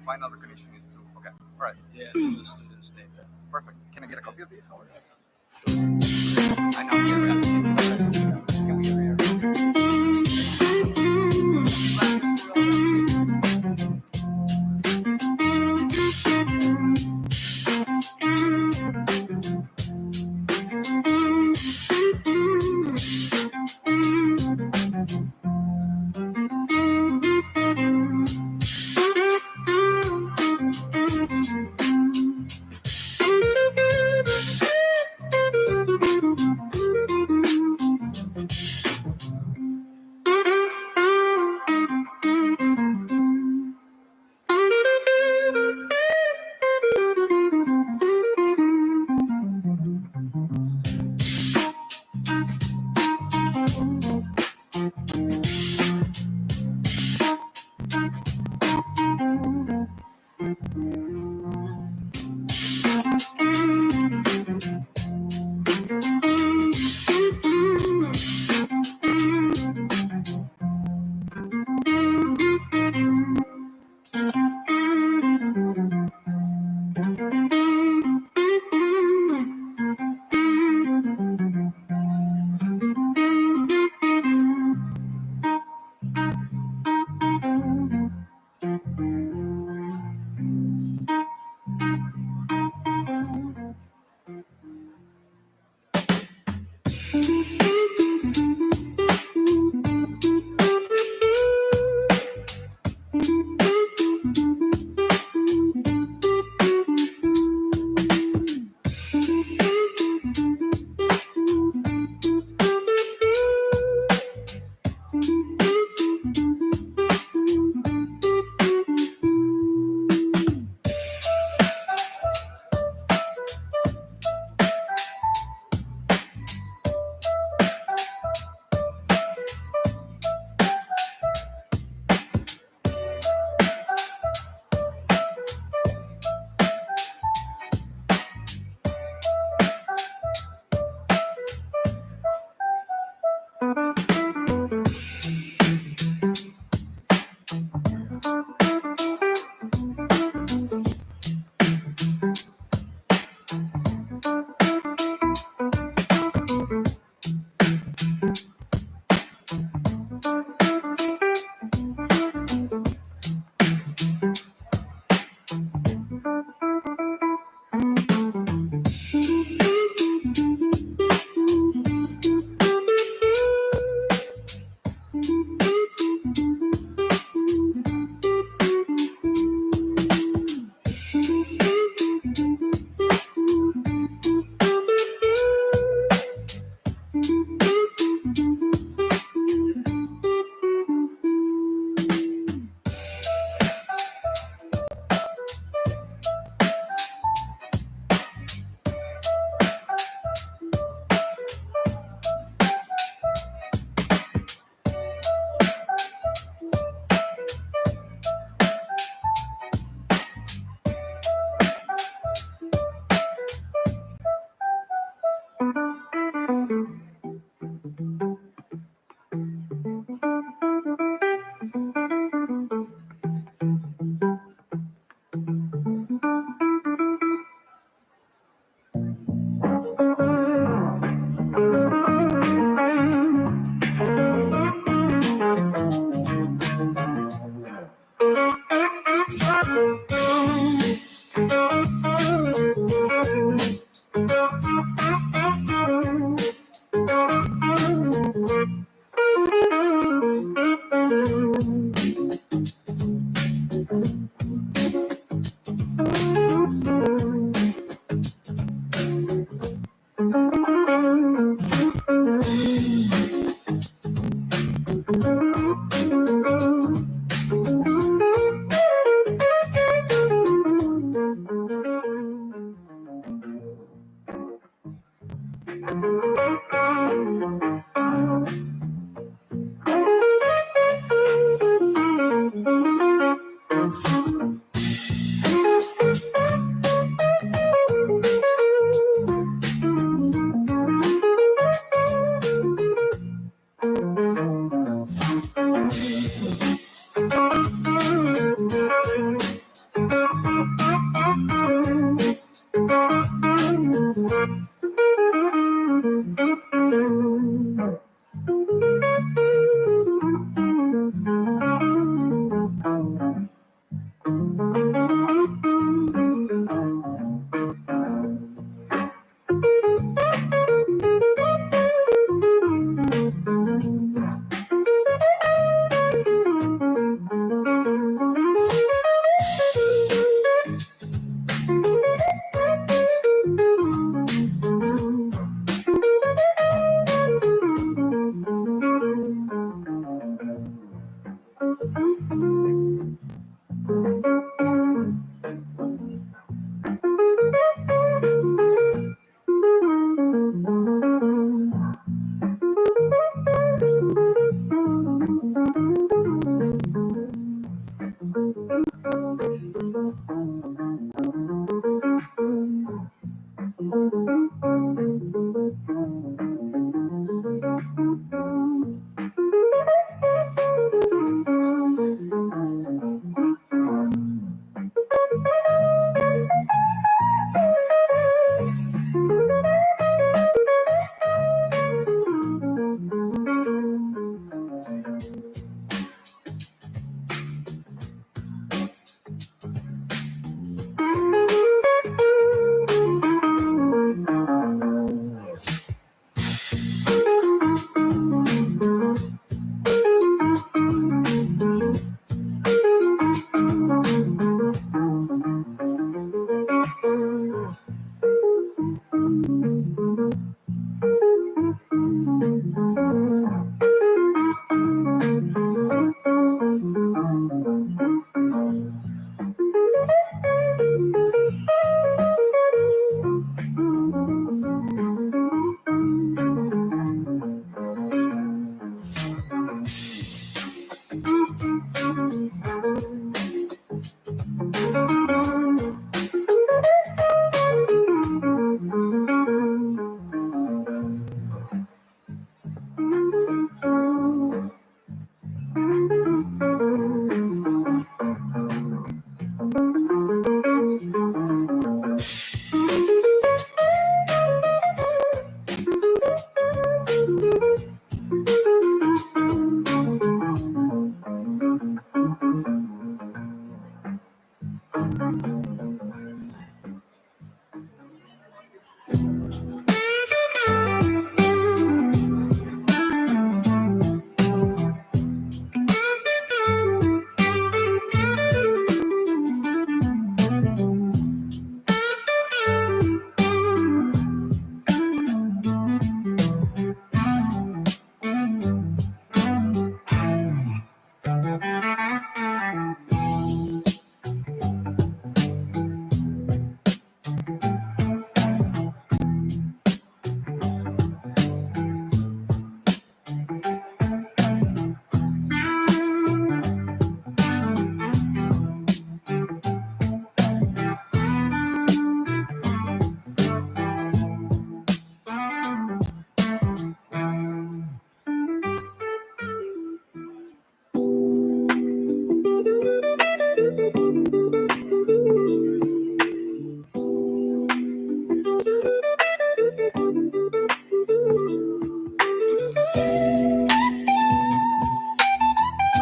final recognition is to, okay, all right. Yeah, the student's name. Perfect. Can I get a copy of this? Or? I know. Can we get here?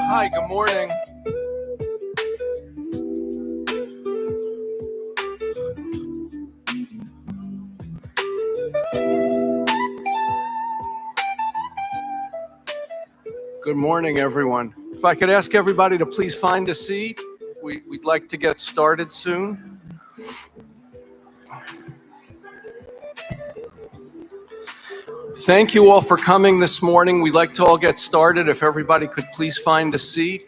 Hi, good morning. Good morning, everyone. If I could ask everybody to please find a seat, we'd like to get started soon. Thank you all for coming this morning. We'd like to all get started. If everybody could please find a seat.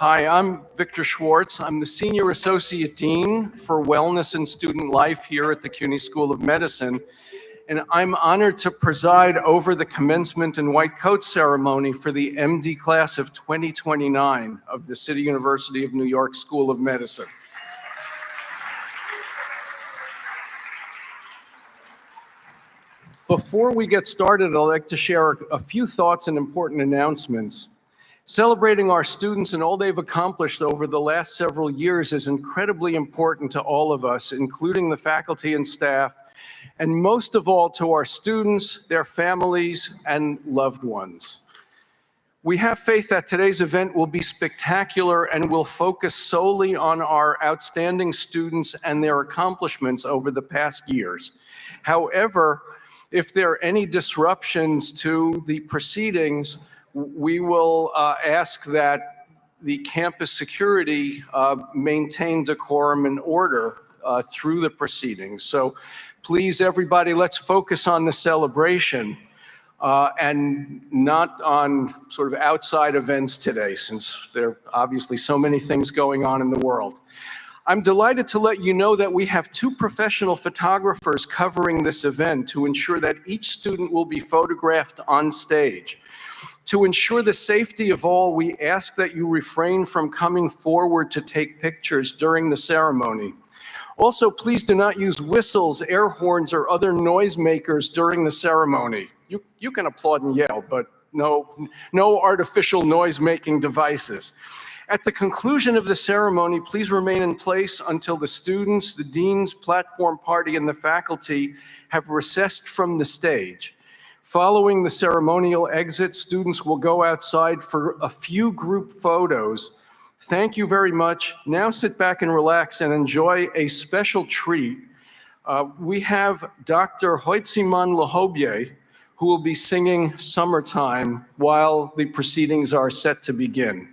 Hi, I'm Victor Schwartz. I'm the Senior Associate Dean for Wellness and Student Life here at the Cuny School of Medicine, and I'm honored to preside over the commencement and white coat ceremony for the MD class of 2029 of the City University of New York School of Medicine. Before we get started, I'd like to share a few thoughts and important announcements. Celebrating our students and all they've accomplished over the last several years is incredibly important to all of us, including the faculty and staff, and most of all to our students, their families, and loved ones. We have faith that today's event will be spectacular and will focus solely on our outstanding students and their accomplishments over the past years. However, if there are any disruptions to the proceedings, we will ask that the campus security maintain decorum and order through the proceedings. So please, everybody, let's focus on the celebration and not on sort of outside events today, since there are obviously so many things going on in the world. I'm delighted to let you know that we have 2 professional photographers covering this event to ensure that each student will be photographed on stage. To ensure the safety of all, we ask that you refrain from coming forward to take pictures during the ceremony. Also, please do not use whistles, air horns, or other noisemakers during the ceremony. You can applaud and yell, but no artificial noise-making devices. At the conclusion of the ceremony, please remain in place until the students, the deans, platform party, and the faculty have recessed from the stage. Following the ceremonial exit, students will go outside for a few group photos. Thank you very much. Now sit back and relax and enjoy a special treat. We have Dr. Hoitziman Lahobye, who will be singing Summertime while the proceedings are set to begin.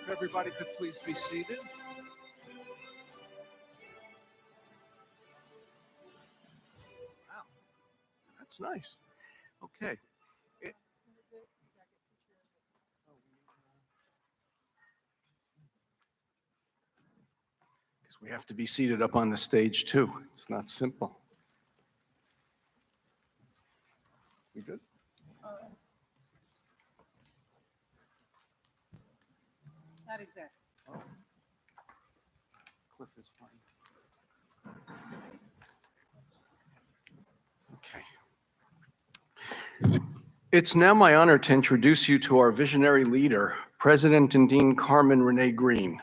If everybody could please be seated. Wow, that's nice. Okay. Because we have to be seated up on the stage too. It's not simple. We good? Not exactly. Cliff is fine. Okay. It's now my honor to introduce you to our visionary leader, President and Dean Carmen Renee Green.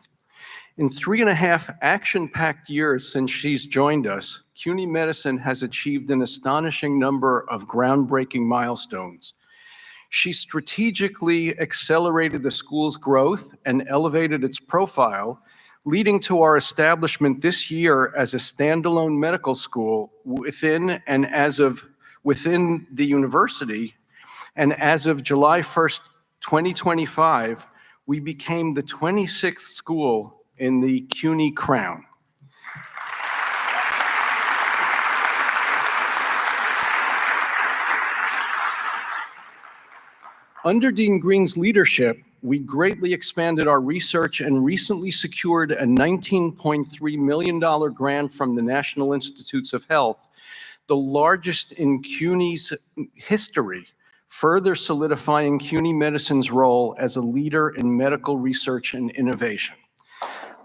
In 3.5 action-packed years since she's joined us, Cuny Medicine has achieved an astonishing number of groundbreaking milestones. She strategically accelerated the school's growth and elevated its profile, leading to our establishment this year as a standalone medical school within the university. And as of July 1st, 2025, we became the 26th school in the Cuny crown. Under Dean Green's leadership, we greatly expanded our research and recently secured a $19.3 million grant from the National Institutes of Health, the largest in Cuny's history, further solidifying Cuny Medicine's role as a leader in medical research and innovation.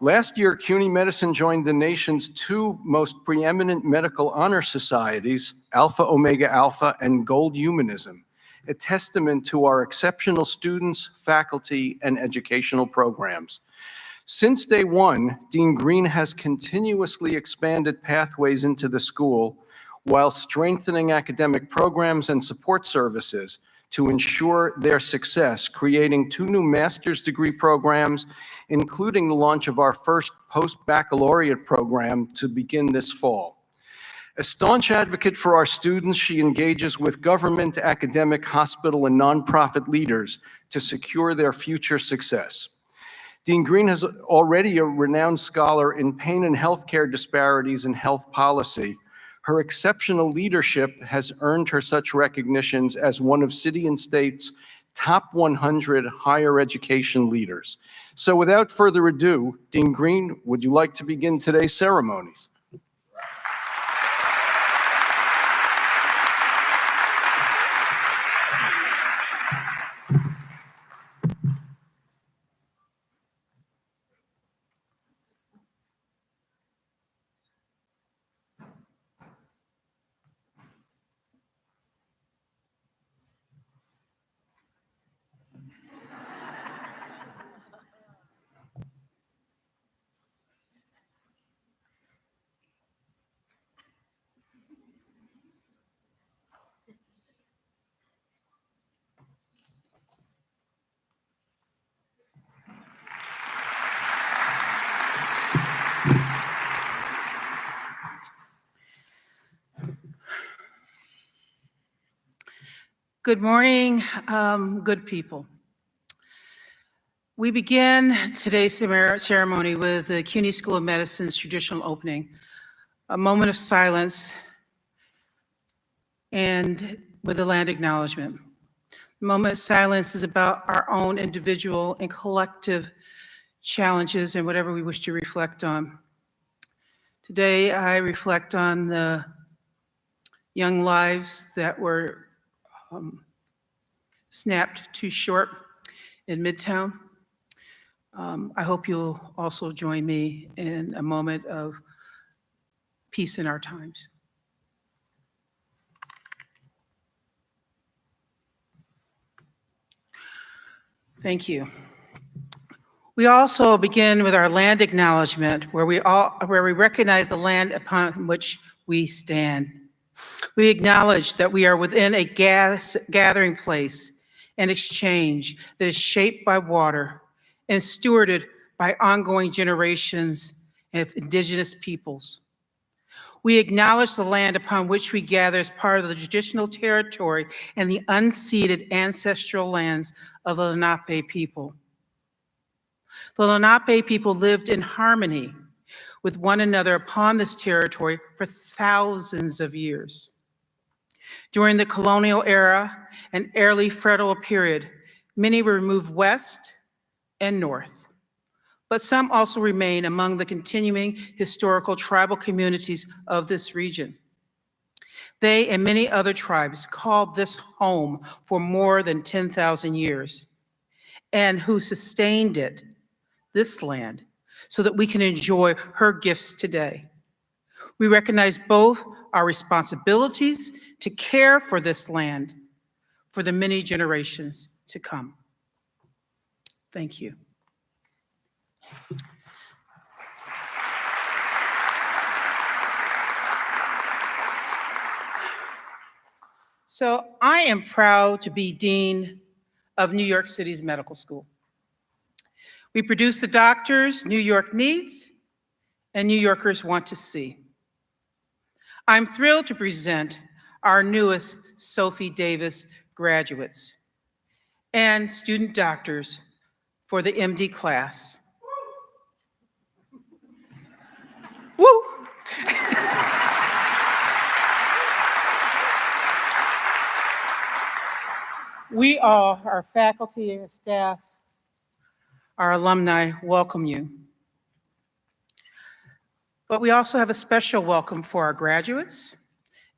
Last year, Cuny Medicine joined the nation's 2 most preeminent medical honor societies, Alpha Omega Alpha and Gold Humanism, a testament to our exceptional students, faculty, and educational programs. Since day one, Dean Green has continuously expanded pathways into the school while strengthening academic programs and support services to ensure their success, creating 2 new master's degree programs, including the launch of our first post-baccalaureate program to begin this fall. A staunch advocate for our students, she engages with government, academic, hospital, and nonprofit leaders to secure their future success. Dean Green is already a renowned scholar in pain and healthcare disparities and health policy. Her exceptional leadership has earned her such recognitions as one of City and State's top 100 higher education leaders. So without further ado, Dean Green, would you like to begin today's ceremonies? Good morning, good people. We begin today's ceremony with the Cuny School of Medicine's traditional opening, a moment of silence and with a land acknowledgement. The moment of silence is about our own individual and collective challenges, and whatever we wish to reflect on. Today, I reflect on the young lives that were snapped too short in Midtown. I hope you'll also join me in a moment of peace in our times. Thank you. We also begin with our land acknowledgement, where we recognize the land upon which we stand. We acknowledge that we are within a gathering place and exchange that is shaped by water and stewarded by ongoing generations of indigenous peoples. We acknowledge the land upon which we gather as part of the traditional territory and the unceded ancestral lands of the Lenape people. The Lenape people lived in harmony with one another upon this territory for thousands of years. During the colonial era and early federal period, many were moved west and north, but some also remain among the continuing historical tribal communities of this region. They and many other tribes called this home for more than 10,000 years, and who sustained it, this land, so that we can enjoy her gifts today. We recognize both our responsibilities to care for this land for the many generations to come. Thank you. So I am proud to be Dean of New York City's medical school. We produce the doctors New York needs and New Yorkers want to see. I'm thrilled to present our newest Sophie Davis graduates and student doctors for the MD class. Woo! We all, our faculty and staff, our alumni, welcome you. But we also have a special welcome for our graduates,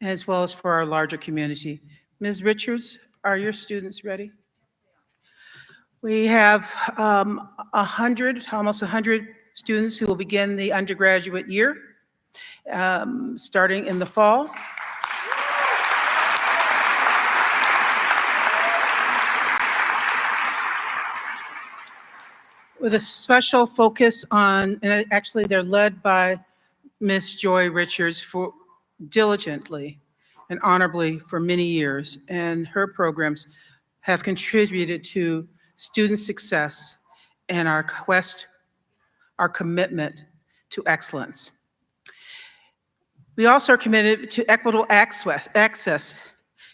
as well as for our larger community. Ms. Richards, are your students ready? We have almost 100 students who will begin the undergraduate year, starting in the fall. With a special focus on, and actually they're led by Ms. Joy Richards for diligently and honorably for many years, and her programs have contributed to student success and our commitment to excellence. We also are committed to equitable access.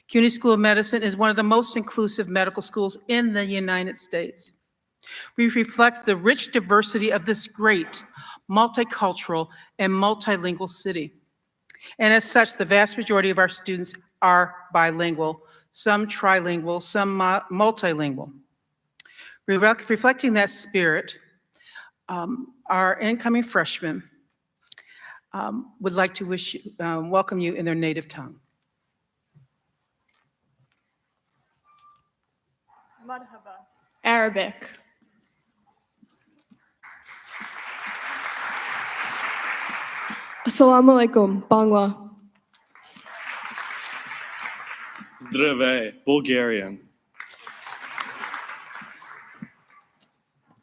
Cuny School of Medicine is one of the most inclusive medical schools in the United States. We reflect the rich diversity of this great multicultural and multilingual city. And as such, the vast majority of our students are bilingual, some trilingual, some multilingual. Reflecting that spirit, our incoming freshmen would like to welcome you in their native tongue. Marhaba. Arabic. Assalamu alaikum, Bangla. Zdravey, Bulgarian.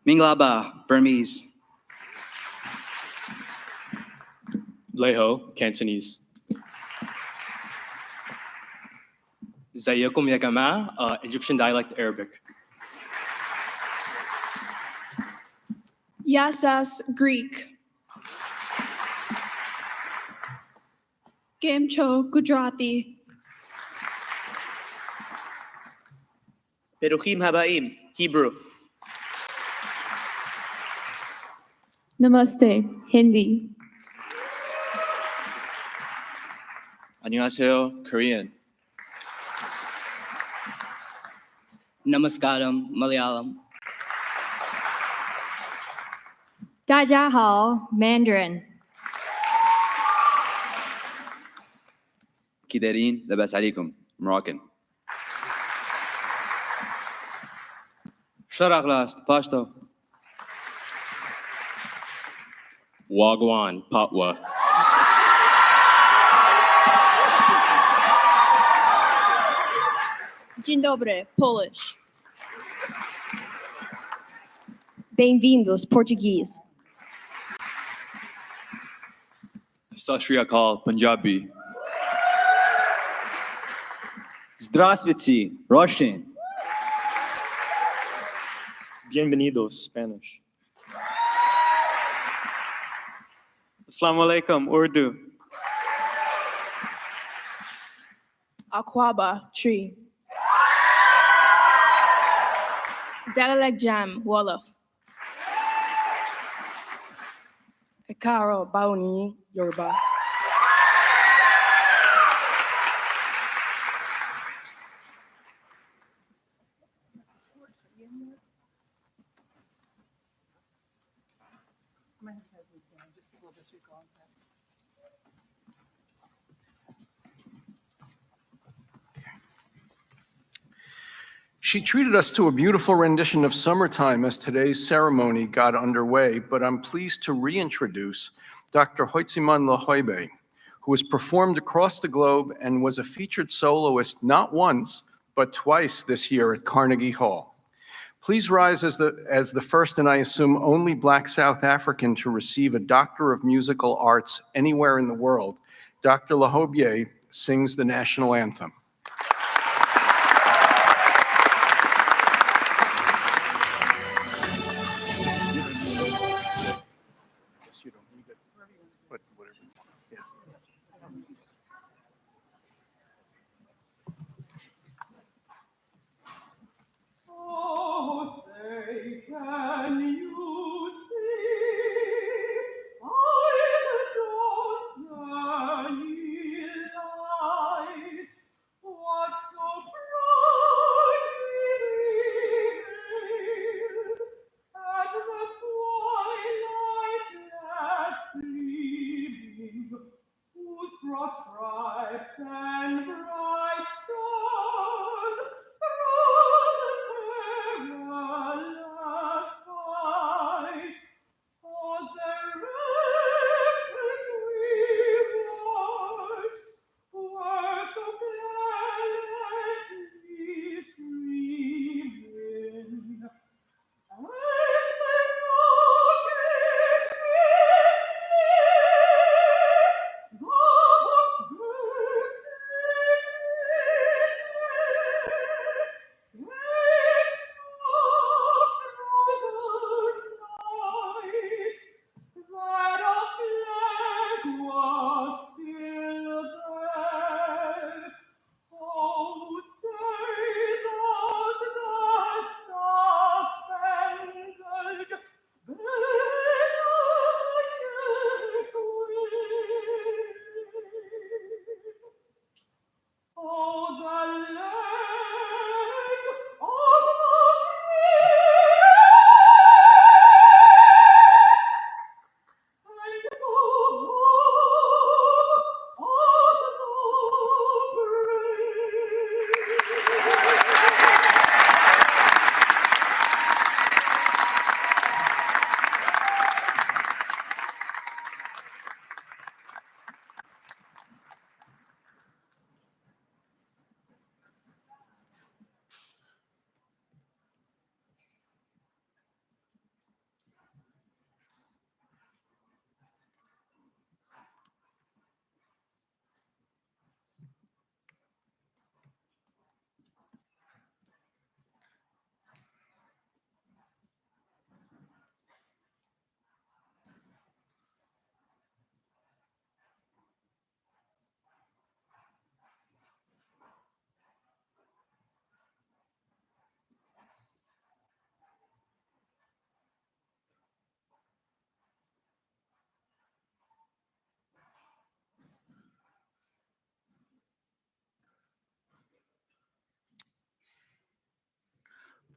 Minglaba, Burmese. Leho, Cantonese. Zayakum Yagama, Egyptian dialect Arabic. Yasas, Greek. Gamcho, Gujarati. Beruchim Habaim, Hebrew. Namaste, Hindi. Annyeonghaseyo, Korean. Namaskaram, Malayalam. 大家好, Mandarin. كدارين لباس عليكم Moroccan. Sharaglas, Pashto. Wagwan, Patwa. Dzień dobry, Polish. Bem-vindos, Portuguese. Sat Shri Akal, Punjabi. Здравствуйте, Russian. Bienvenidos, Spanish. Assalamu alaikum, Urdu. Aquaba, tree. Dalalek jam, Wolof. Ekaro, Baoni, Yoruba. She treated us to a beautiful rendition of Summertime as today's ceremony got underway, but I'm pleased to reintroduce Dr. Hoitziman Lahoibe, who has performed across the globe and was a featured soloist not once, but twice this year at Carnegie Hall. Please rise as the first and I assume only Black South African to receive a Doctor of Musical Arts anywhere in the world. Dr. Lahoibe sings the national anthem.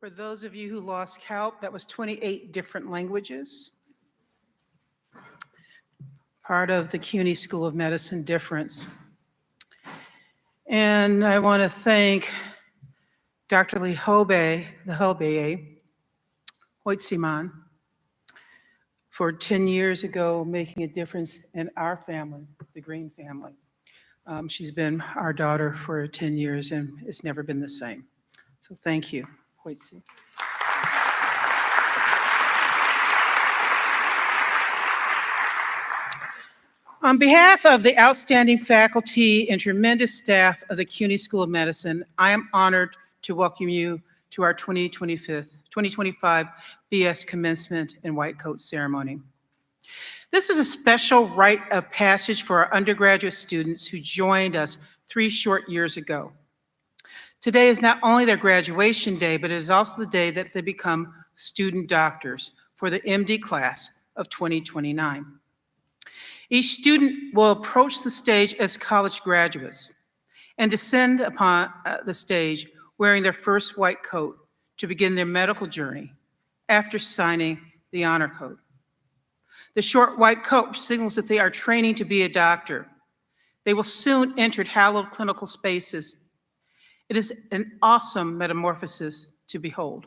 For those of you who lost count, that was 28 different languages. part of the Cuny School of Medicine difference. And I want to thank Dr. Lee Hobe, the Hobe, Hoitsiman, for 10 years ago making a difference in our family, the Green family. She's been our daughter for 10 years and it's never been the same. So thank you, Hoitsi. On behalf of the outstanding faculty and tremendous staff of the Cuny School of Medicine, I am honored to welcome you to our 2025 BS Commencement and White Coat Ceremony. This is a special rite of passage for our undergraduate students who joined us 3 short years ago. Today is not only their graduation day, but it is also the day that they become student doctors for the MD class of 2029. Each student will approach the stage as college graduates and descend upon the stage wearing their first white coat to begin their medical journey after signing the honor code. The short white coat signals that they are training to be a doctor. They will soon enter hallowed clinical spaces. It is an awesome metamorphosis to behold.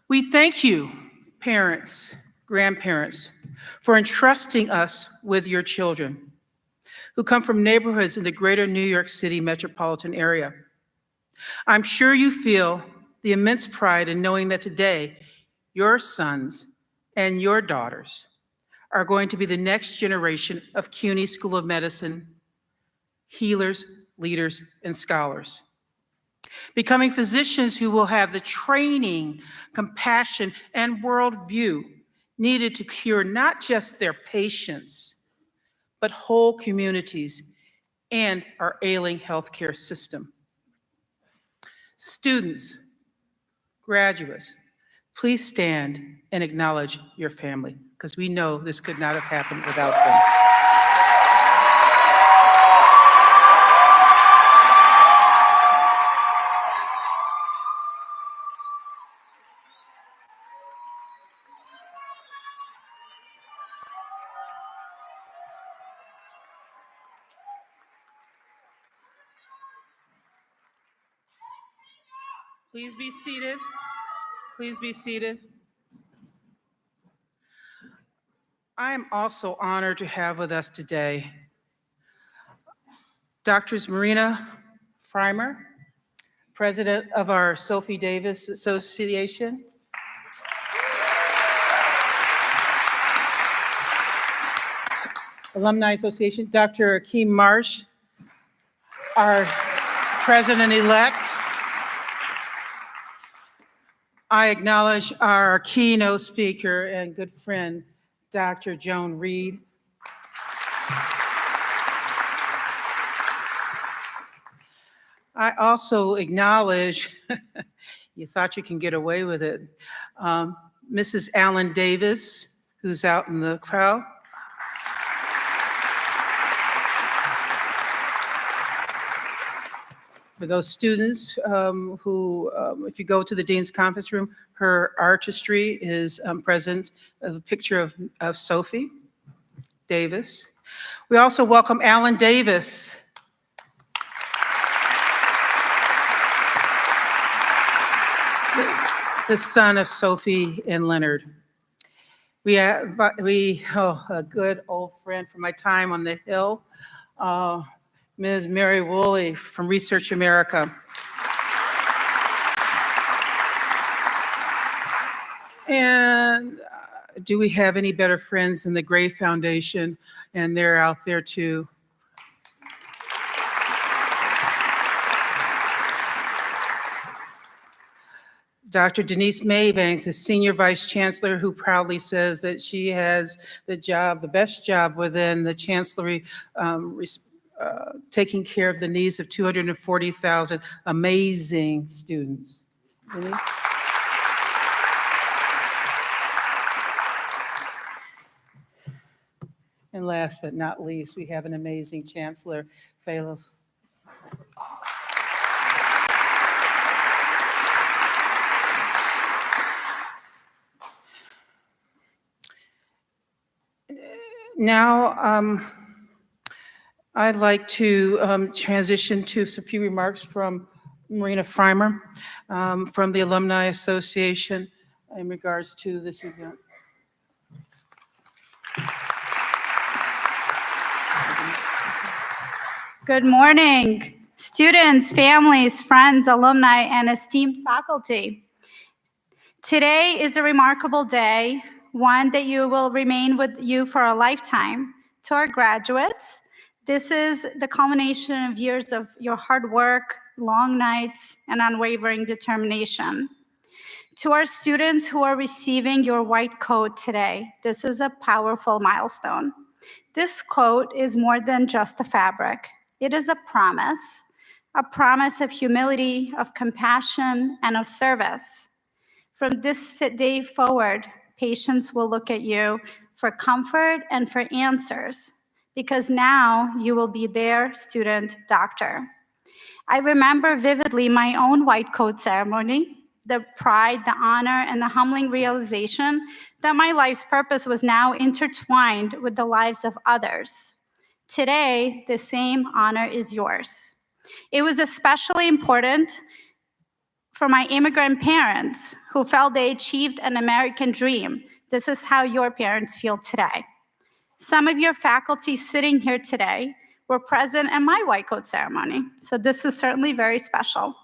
We thank you, parents, grandparents, for entrusting us with your children who come from neighborhoods in the greater New York City metropolitan area. I'm sure you feel the immense pride in knowing that today your sons and your daughters are going to be the next generation of Cuny School of Medicine healers, leaders, and scholars, becoming physicians who will have the training, compassion, and worldview needed to cure not just their patients, but whole communities and our ailing healthcare system. Students, graduates, please stand and acknowledge your family, because we know this could not have happened without them. Please be seated. Please be seated. I am also honored to have with us today Drs. Marina Freimer, President of our Sophie Davis Association, Alumni Association, Dr. Akeem Marsh, our President-elect. I acknowledge our keynote speaker and good friend, Dr. Joan Reed. I also acknowledge, you thought you can get away with it, Mrs. Allen Davis, who's out in the crowd. For those students who, if you go to the Dean's Conference Room, her artistry is present, a picture of Sophie Davis. We also welcome Alan Davis. The son of Sophie and Leonard. We have a good old friend from my time on the Hill, Ms. Mary Woolley from Research America. And do we have any better friends than the Gray Foundation? And they're out there too. Dr. Denise Maybank, the Senior Vice Chancellor, who proudly says that she has the best job within the Chancellery, taking care of the needs of 240,000 amazing students. And last but not least, we have an amazing Chancellor, Phelos. Now, I'd like to transition to a few remarks from Marina Freimer from the Alumni Association in regards to this event. Good morning, students, families, friends, alumni, and esteemed faculty. Today is a remarkable day, one that you will remain with you for a lifetime. To our graduates, this is the culmination of years of your hard work, long nights, and unwavering determination. To our students who are receiving your white coat today, this is a powerful milestone. This coat is more than just a fabric. It is a promise of humility, of compassion, and of service. From this day forward, patients will look at you for comfort and for answers, because now you will be their student doctor. I remember vividly my own white coat ceremony, the pride, the honor, and the humbling realization that my life's purpose was now intertwined with the lives of others. Today, the same honor is yours. It was especially important for my immigrant parents who felt they achieved an American dream. This is how your parents feel today. Some of your faculty sitting here today were present at my white coat ceremony, so this is certainly very special.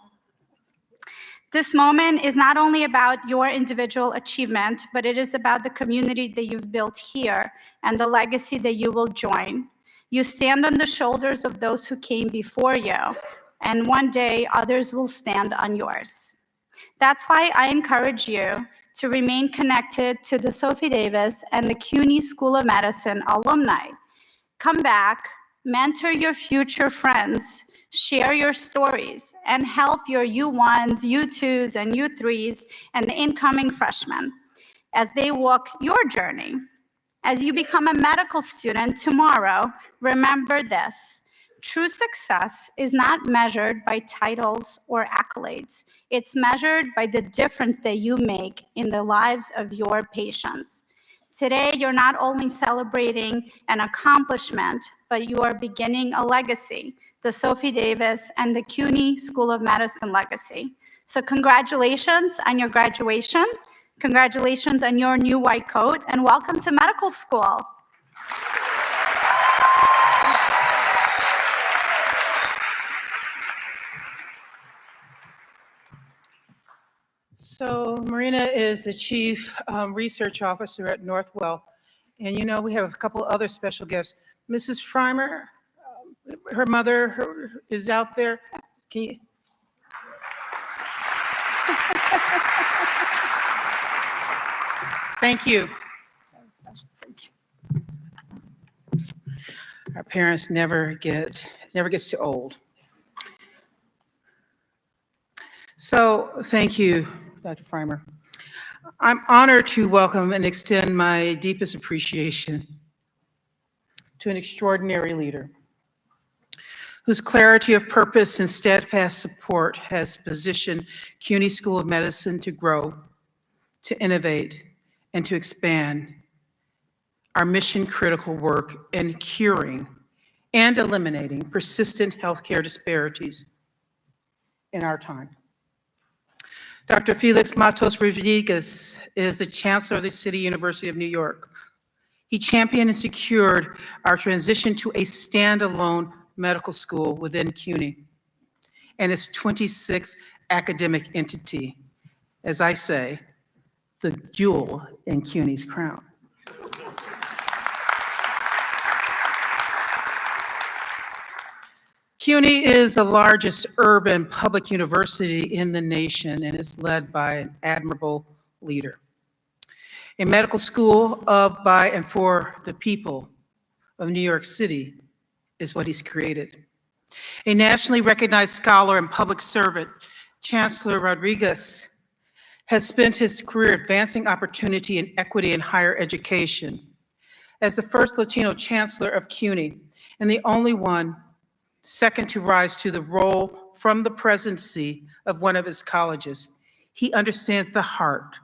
This moment is not only about your individual achievement, but it is about the community that you've built here and the legacy that you will join. You stand on the shoulders of those who came before you, and one day others will stand on yours. That's why I encourage you to remain connected to the Sophie Davis and the Cuny School of Medicine alumni. Come back, mentor your future friends, share your stories, and help your U1s, U2s, and U3s, and the incoming freshmen as they walk your journey. As you become a medical student tomorrow, remember this: true success is not measured by titles or accolades. It's measured by the difference that you make in the lives of your patients. Today, you're not only celebrating an accomplishment, but you are beginning a legacy, the Sophie Davis and the Cuny School of Medicine legacy. So congratulations on your graduation. Congratulations on your new white coat, and welcome to medical school. So Marina is the Chief Research Officer at Northwell. And you know, we have a couple other special guests. Mrs. Freimer, her mother is out there. Can you? Thank you. Our parents never gets too old. So thank you, Dr. Freimer. I'm honored to welcome and extend my deepest appreciation to an extraordinary leader whose clarity of purpose and steadfast support has positioned Cuny School of Medicine to grow, to innovate, and to expand our mission-critical work in curing and eliminating persistent healthcare disparities in our time. Dr. Felix Matos Rodriguez is the Chancellor of the City University of New York. He championed and secured our transition to a standalone medical school within Cuny and its 26th academic entity, as I say, the jewel in Cuny's crown. Cuny is the largest urban public university in the nation and is led by an admirable leader. A medical school of, by, and for the people of New York City is what he's created. A nationally recognized scholar and public servant, Chancellor Rodriguez has spent his career advancing opportunity and equity in higher education. As the first Latino chancellor of Cuny and the only one second to rise to the role from the presidency of one of his colleges, he understands the heart,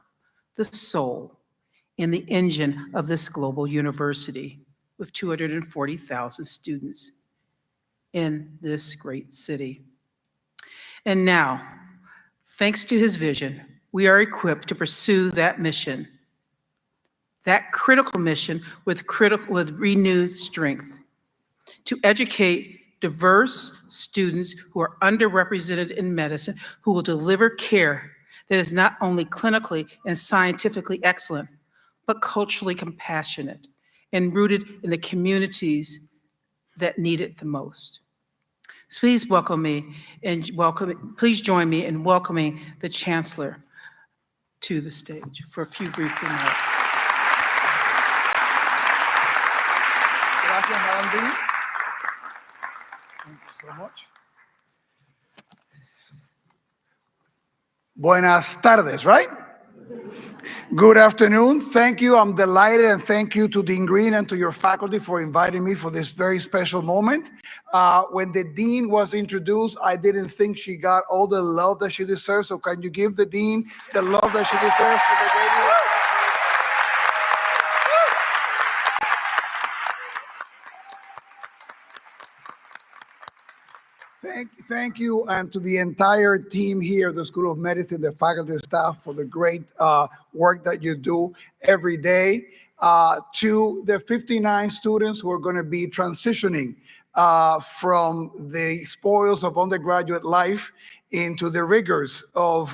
the soul, and the engine of this global university, with 240,000 students in this great city. And now, thanks to his vision, we are equipped to pursue that mission, that critical mission with renewed strength, to educate diverse students who are underrepresented in medicine, who will deliver care that is not only clinically and scientifically excellent, but culturally compassionate and rooted in the communities that need it the most. So please please join me in welcoming the Chancellor to the stage for a few brief remarks. Gracias, Madam Dean. Thank you so much. Buenas tardes, right? Good afternoon. Thank you. I'm delighted, and thank you to Dean Green and to your faculty for inviting me for this very special moment. When the Dean was introduced, I didn't think she got all the love that she deserves. So can you give the Dean the love that she deserves for the great work? Thank you, and to the entire team here, the School of Medicine, the faculty and staff, for the great work that you do every day. To the 59 students who are going to be transitioning from the spoils of undergraduate life into the rigors of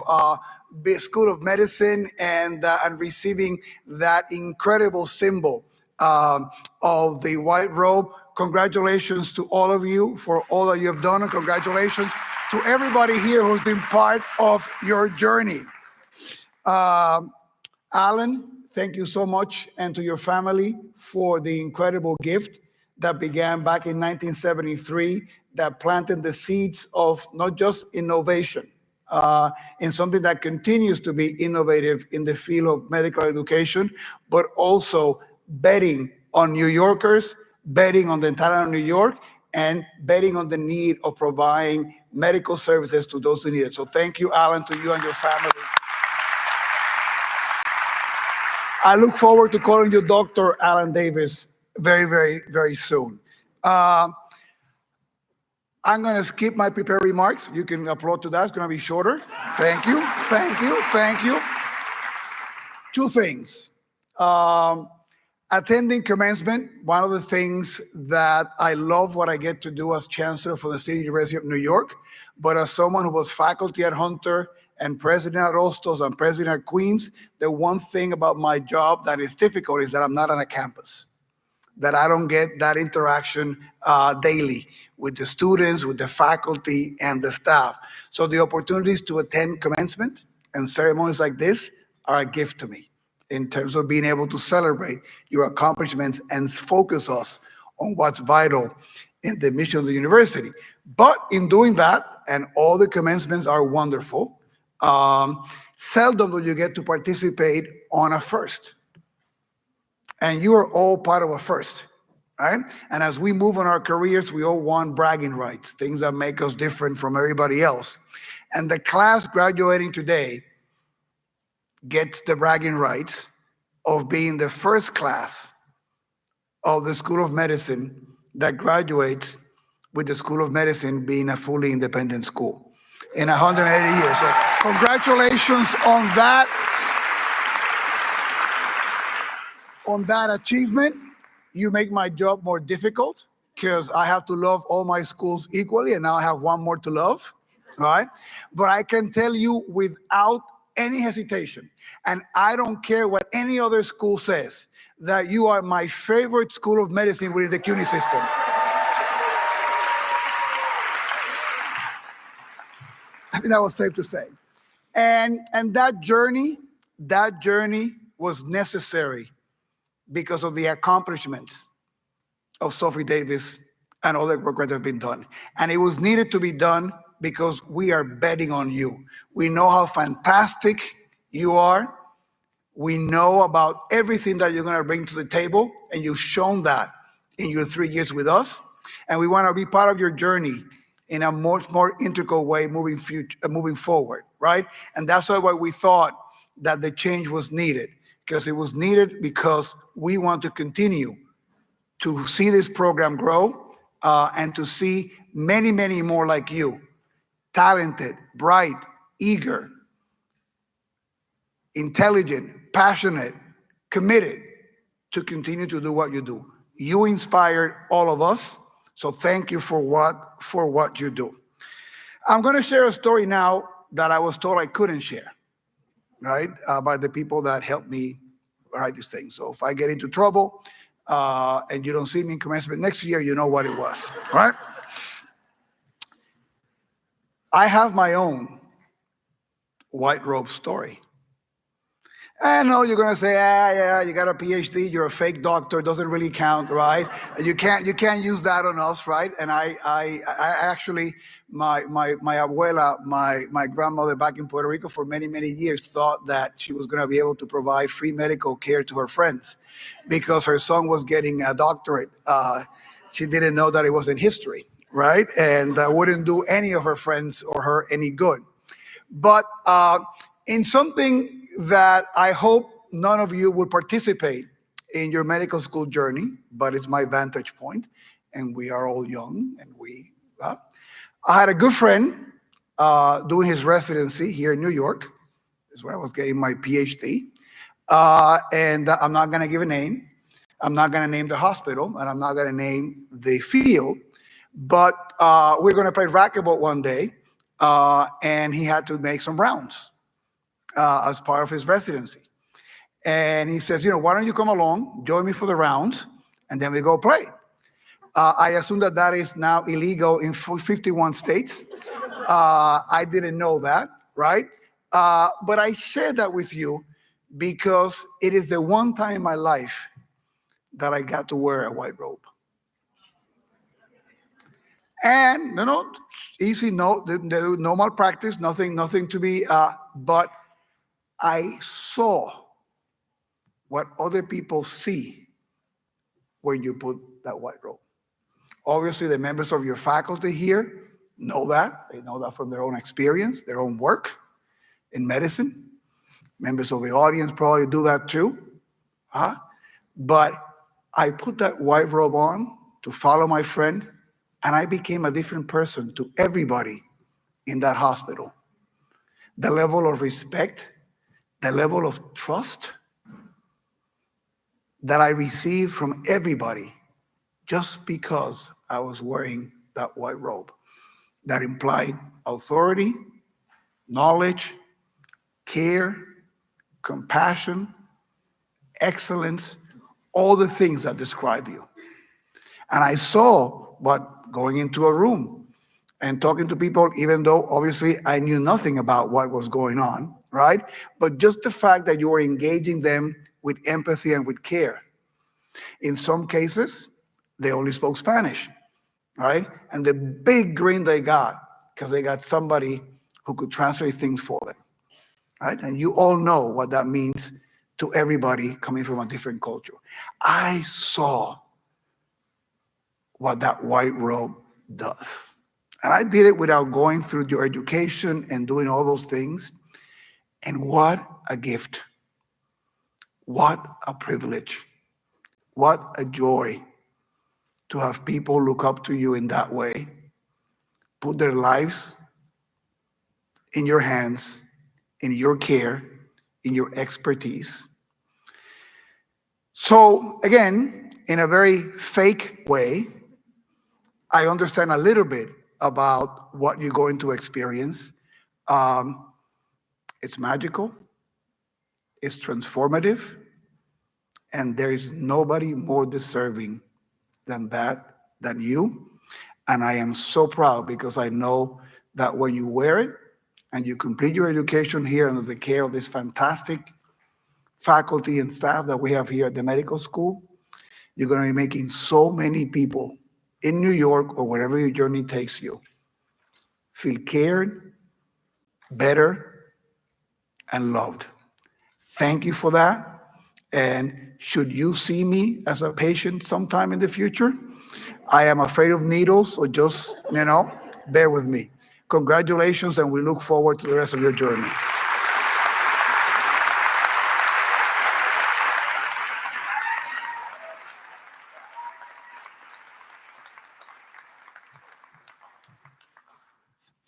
the School of Medicine and receiving that incredible symbol of the white robe. Congratulations to all of you for all that you have done, and congratulations to everybody here who's been part of your journey. Alan, thank you so much, and to your family for the incredible gift that began back in 1973, that planted the seeds of not just innovation, in something that continues to be innovative in the field of medical education, but also betting on New Yorkers, betting on the entire New York, and betting on the need of providing medical services to those who need it. So thank you, Alan, to you and your family. I look forward to calling you Dr. Alan Davis very, very, very soon. I'm going to skip my prepared remarks. You can applaud to that. It's going to be shorter. Thank you. Thank you. Thank you. Two things. Attending commencement, one of the things that I love what I get to do as Chancellor for the City University of New York, but as someone who was faculty at Hunter and president at Hostos and president at Queens, the one thing about my job that is difficult is that I'm not on a campus, that I don't get that interaction daily with the students, with the faculty and the staff. So the opportunities to attend commencement and ceremonies like this are a gift to me, in terms of being able to celebrate your accomplishments and focus us on what's vital in the mission of the university. But in doing that, and all the commencements are wonderful, seldom do you get to participate on a first. And you are all part of a first, right? And as we move on our careers, we all want bragging rights, things that make us different from everybody else. And the class graduating today gets the bragging rights of being the first class of the School of Medicine that graduates with the School of Medicine being a fully independent school in 180 years. So congratulations on that achievement. You make my job more difficult because I have to love all my schools equally, and now I have one more to love, right? But I can tell you without any hesitation, and I don't care what any other school says, that you are my favorite School of Medicine within the Cuny system. I think that was safe to say. And that journey was necessary because of the accomplishments of Sophie Davis and all the work that has been done. And it was needed to be done because we are betting on you. We know how fantastic you are. We know about everything that you're going to bring to the table, and you've shown that in your 3 years with us. And we want to be part of your journey in a much more integral way moving forward, right? And that's why we thought that the change was needed, because it was needed because we want to continue to see this program grow and to see many, many more like you, talented, bright, eager, intelligent, passionate, committed to continue to do what you do. You inspired all of us, so thank you for what you do. I'm going to share a story now that I was told I couldn't share, right, by the people that helped me write this thing. So if I get into trouble and you don't see me in commencement next year, you know what it was, right? I have my own white robe story. I know you're going to say, yeah, you got a PhD, you're a fake doctor, doesn't really count, right? You can't use that on us, right? And I actually, my abuela, my grandmother back in Puerto Rico for many, many years thought that she was going to be able to provide free medical care to her friends because her son was getting a doctorate. She didn't know that it was in history, right? And wouldn't do any of her friends or her any good. But in something that I hope none of you will participate in your medical school journey, but it's my vantage point, and we are all young, and I had a good friend doing his residency here in New York. That's where I was getting my PhD. And I'm not going to give a name. I'm not going to name the hospital, and I'm not going to name the field, but we're going to play racquetball one day, and he had to make some rounds as part of his residency. And he says, why don't you come along, join me for the rounds, and then we go play. I assume that is now illegal in 51 states. I didn't know that, right? But I share that with you because it is the one time in my life that I got to wear a white robe. And, easy, no malpractice, nothing to be, but I saw what other people see when you put that white robe. Obviously, the members of your faculty here know that. They know that from their own experience, their own work in medicine. Members of the audience probably do that too. But I put that white robe on to follow my friend, and I became a different person to everybody in that hospital. The level of respect, the level of trust that I received from everybody just because I was wearing that white robe that implied authority, knowledge, care, compassion, excellence, all the things that describe you. And I saw what going into a room and talking to people, even though obviously I knew nothing about what was going on, right? But just the fact that you were engaging them with empathy and with care. In some cases, they only spoke Spanish, right? And the big grin they got, because they got somebody who could translate things for them, right? And you all know what that means to everybody coming from a different culture. I saw what that white robe does. And I did it without going through your education and doing all those things. And what a gift. What a privilege. What a joy to have people look up to you in that way, put their lives in your hands, in your care, in your expertise. So again, in a very fake way, I understand a little bit about what you're going to experience. It's magical, it's transformative, and there is nobody more deserving than you. And I am so proud because I know that when you wear it and you complete your education here under the care of this fantastic faculty and staff that we have here at the medical school, you're going to be making so many people in New York or wherever your journey takes you feel cared, better, and loved. Thank you for that. And should you see me as a patient sometime in the future, I am afraid of needles, so just, bear with me. Congratulations, and we look forward to the rest of your journey.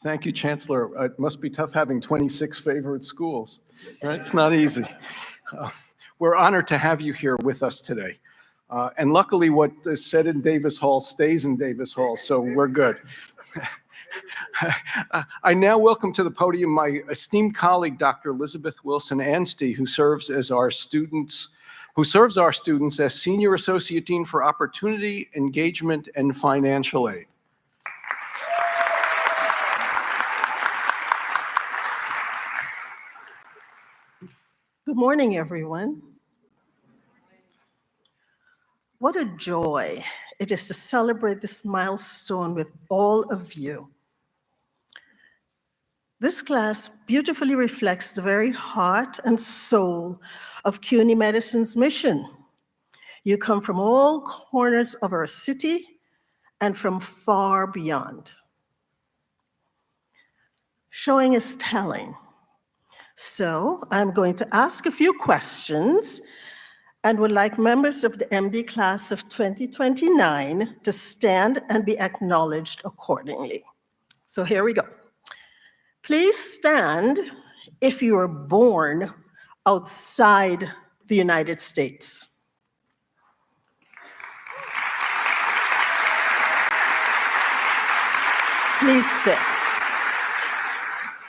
Thank you, Chancellor. It must be tough having 26 favorite schools. Right? It's not easy. We're honored to have you here with us today. And luckily, what is said in Davis Hall stays in Davis Hall, so we're good. I now welcome to the podium my esteemed colleague, Dr. Elizabeth Wilson Anstey, who serves our students as Senior Associate Dean for Opportunity, Engagement, and Financial Aid. Good morning, everyone. What a joy it is to celebrate this milestone with all of you. This class beautifully reflects the very heart and soul of Cuny Medicine's mission. You come from all corners of our city and from far beyond. Showing is telling. So I'm going to ask a few questions and would like members of the MD class of 2029 to stand and be acknowledged accordingly. So here we go. Please stand if you were born outside the United States. Please sit.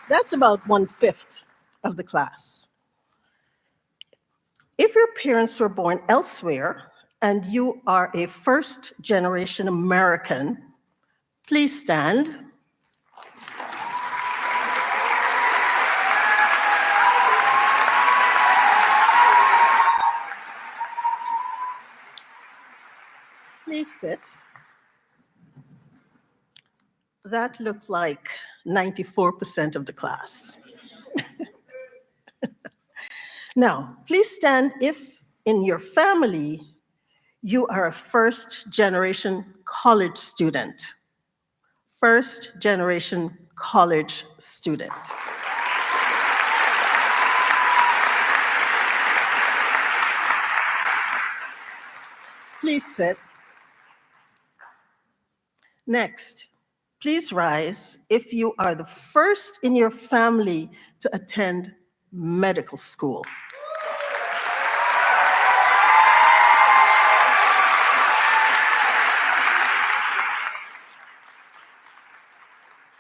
That's about 1/5 of the class. If your parents were born elsewhere and you are a first-generation American, please stand. Please sit. That looked like 94% of the class. Now, please stand if in your family you are a first-generation college student. First-generation college student. Please sit. Next, please rise if you are the first in your family to attend medical school.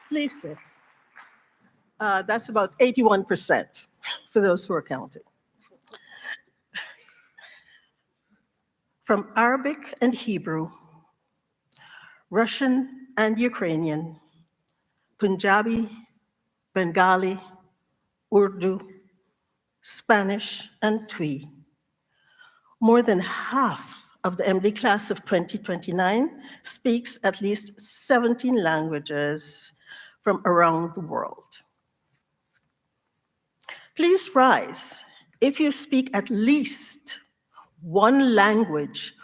Please sit. That's about 81% for those who are counting. From Arabic and Hebrew, Russian and Ukrainian, Punjabi, Bengali, Urdu, Spanish, and Twi. More than half of the MD class of 2029 speaks at least 17 languages from around the world. Please rise if you speak at least one language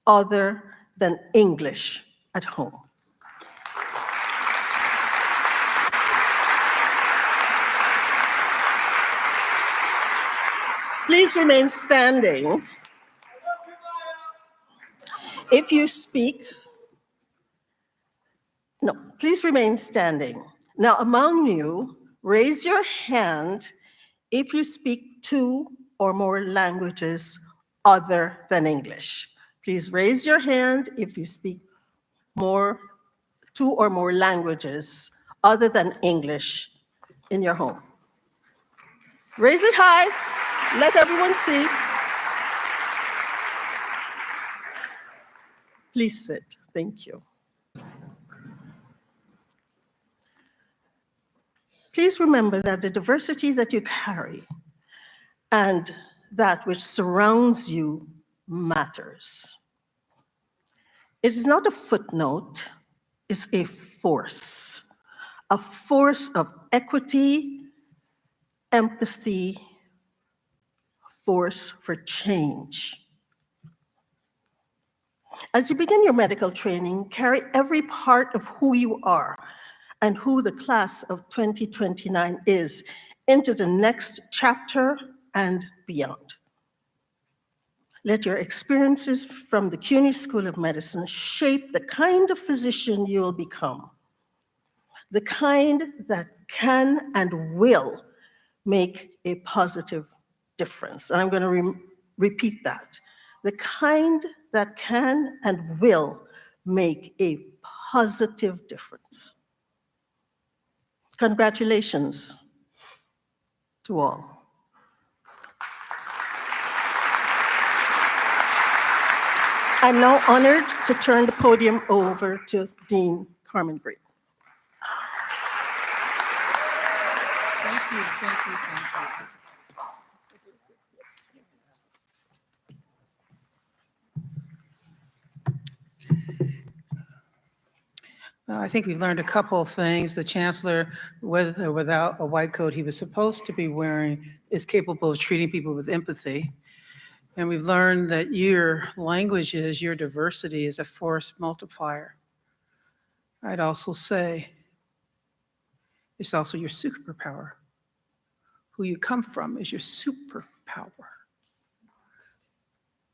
other than English at home. Please remain standing. If you speak, no, please remain standing. Now, among you, raise your hand if you speak 2 or more languages other than English. Please raise your hand if you speak 2 or more languages other than English in your home. Raise it high. Let everyone see. Please sit. Thank you. Please remember that the diversity that you carry and that which surrounds you matters. It is not a footnote, it's a force of equity, empathy, force for change. As you begin your medical training, carry every part of who you are and who the class of 2029 is into the next chapter and beyond. Let your experiences from the Cuny School of Medicine shape the kind of physician you will become. the kind that can and will make a positive difference. And I'm going to repeat that. The kind that can and will make a positive difference. Congratulations to all. I'm now honored to turn the podium over to Dean Carmen Green. Thank you, thank you, thank you. I think we've learned a couple of things. The Chancellor, with or without a white coat he was supposed to be wearing, is capable of treating people with empathy. And we've learned that your languages, your diversity is a force multiplier. I'd also say it's also your superpower. Who you come from is your superpower.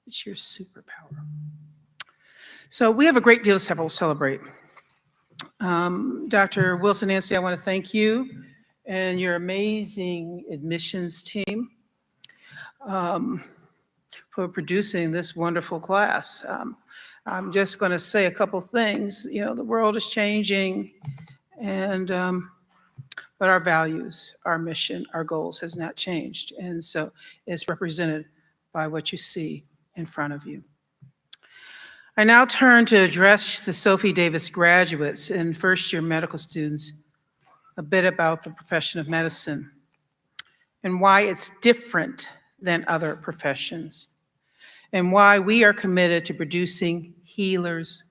It's your superpower. So we have a great deal to celebrate. Dr. Wilson Nancy, I want to thank you and your amazing admissions team for producing this wonderful class. I'm just going to say a couple things. You know, the world is changing, and but our values, our mission, our goals has not changed. And so it's represented by what you see in front of you. I now turn to address the Sophie Davis graduates and first-year medical students a bit about the profession of medicine and why it's different than other professions, and why we are committed to producing healers,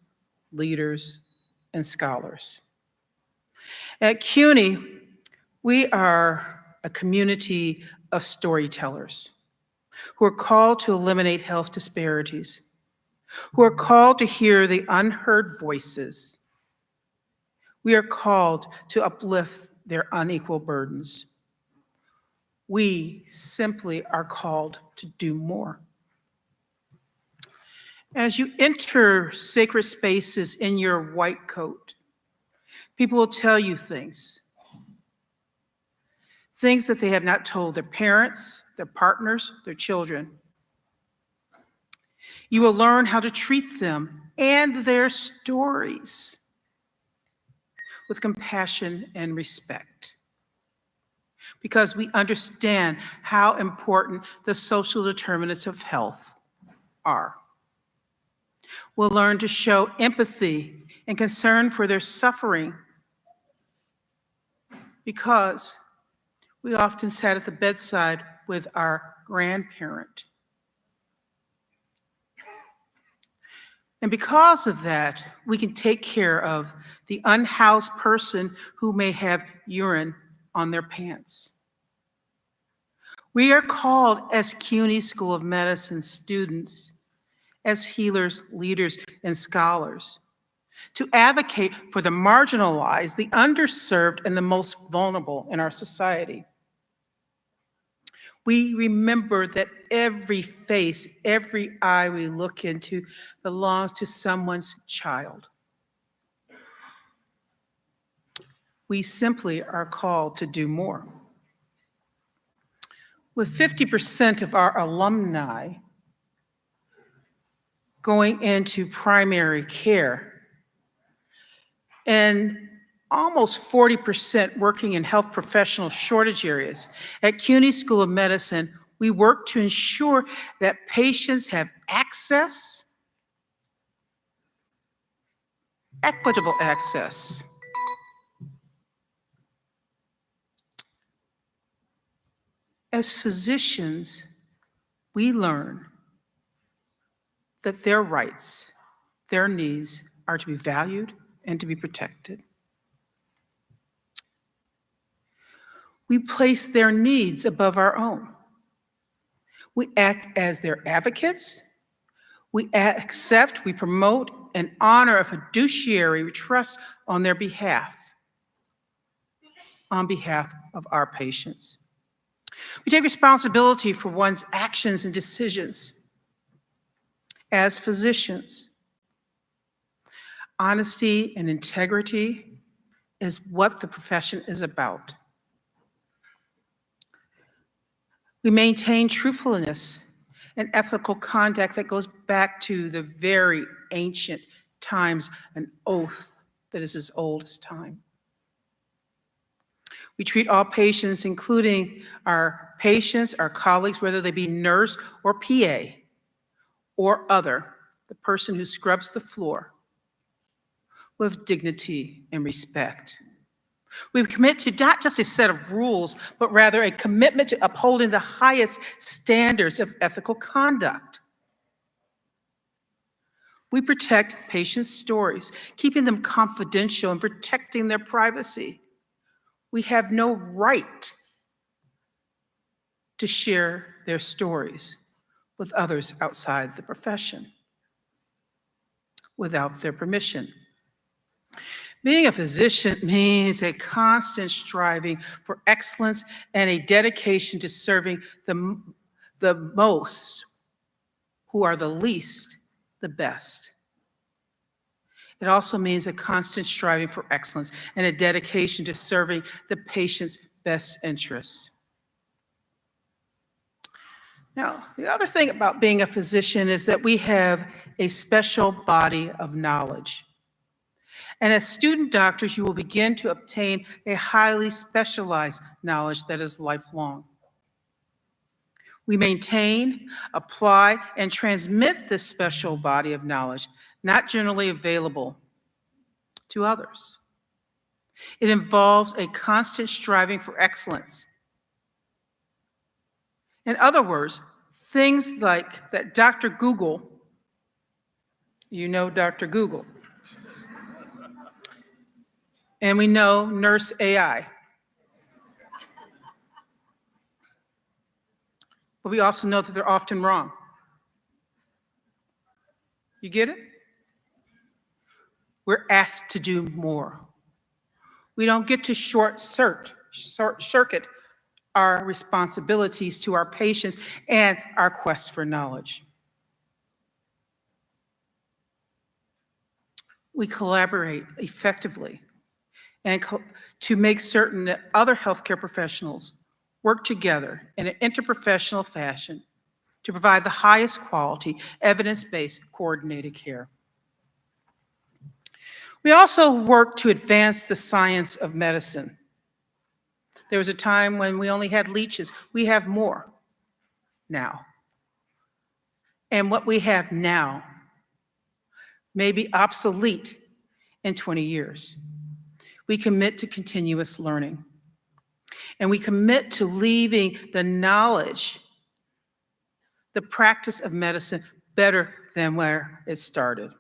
leaders, and scholars. At Cuny, we are a community of storytellers who are called to eliminate health disparities, who are called to hear the unheard voices. We are called to uplift their unequal burdens. We simply are called to do more. As you enter sacred spaces in your white coat, people will tell you things that they have not told their parents, their partners, their children. You will learn how to treat them and their stories with compassion and respect, because we understand how important the social determinants of health are. We'll learn to show empathy and concern for their suffering, because we often sat at the bedside with our grandparent. And because of that, we can take care of the unhoused person who may have urine on their pants. We are called as CUNY School of Medicine students, as healers, leaders, and scholars, to advocate for the marginalized, the underserved, and the most vulnerable in our society. We remember that every face, every eye we look into belongs to someone's child. We simply are called to do more. With 50% of our alumni going into primary care and almost 40% working in health professional shortage areas, at CUNY School of Medicine, we work to ensure that patients have access, equitable access. As physicians, we learn that their rights, their needs are to be valued and to be protected. We place their needs above our own. We act as their advocates. We accept, we promote, and honor a fiduciary trust on their behalf, on behalf of our patients. We take responsibility for one's actions and decisions. As physicians, honesty and integrity is what the profession is about. We maintain truthfulness and ethical conduct that goes back to the very ancient times, an oath that is as old as time. We treat all patients, including our patients, our colleagues, whether they be nurse or PA or other, the person who scrubs the floor, with dignity and respect. We commit to not just a set of rules, but rather a commitment to upholding the highest standards of ethical conduct. We protect patients' stories, keeping them confidential and protecting their privacy. We have no right to share their stories with others outside the profession without their permission. Being a physician means a constant striving for excellence and a dedication to serving the most, who are the least, the best. It also means a constant striving for excellence and a dedication to serving the patient's best interests. Now, the other thing about being a physician is that we have a special body of knowledge. And as student doctors, you will begin to obtain a highly specialized knowledge that is lifelong. We maintain, apply, and transmit this special body of knowledge, not generally available to others. It involves a constant striving for excellence. In other words, things like that Dr. Google, you know Dr. Google, and we know Nurse AI. But we also know that they're often wrong. You get it? We're asked to do more. We don't get to short circuit our responsibilities to our patients and our quest for knowledge. We collaborate effectively and to make certain that other healthcare professionals work together in an interprofessional fashion to provide the highest quality, evidence-based coordinated care. We also work to advance the science of medicine. There was a time when we only had leeches. We have more now. And what we have now may be obsolete in 20 years. We commit to continuous learning. And we commit to leaving the knowledge, the practice of medicine, better than where it started.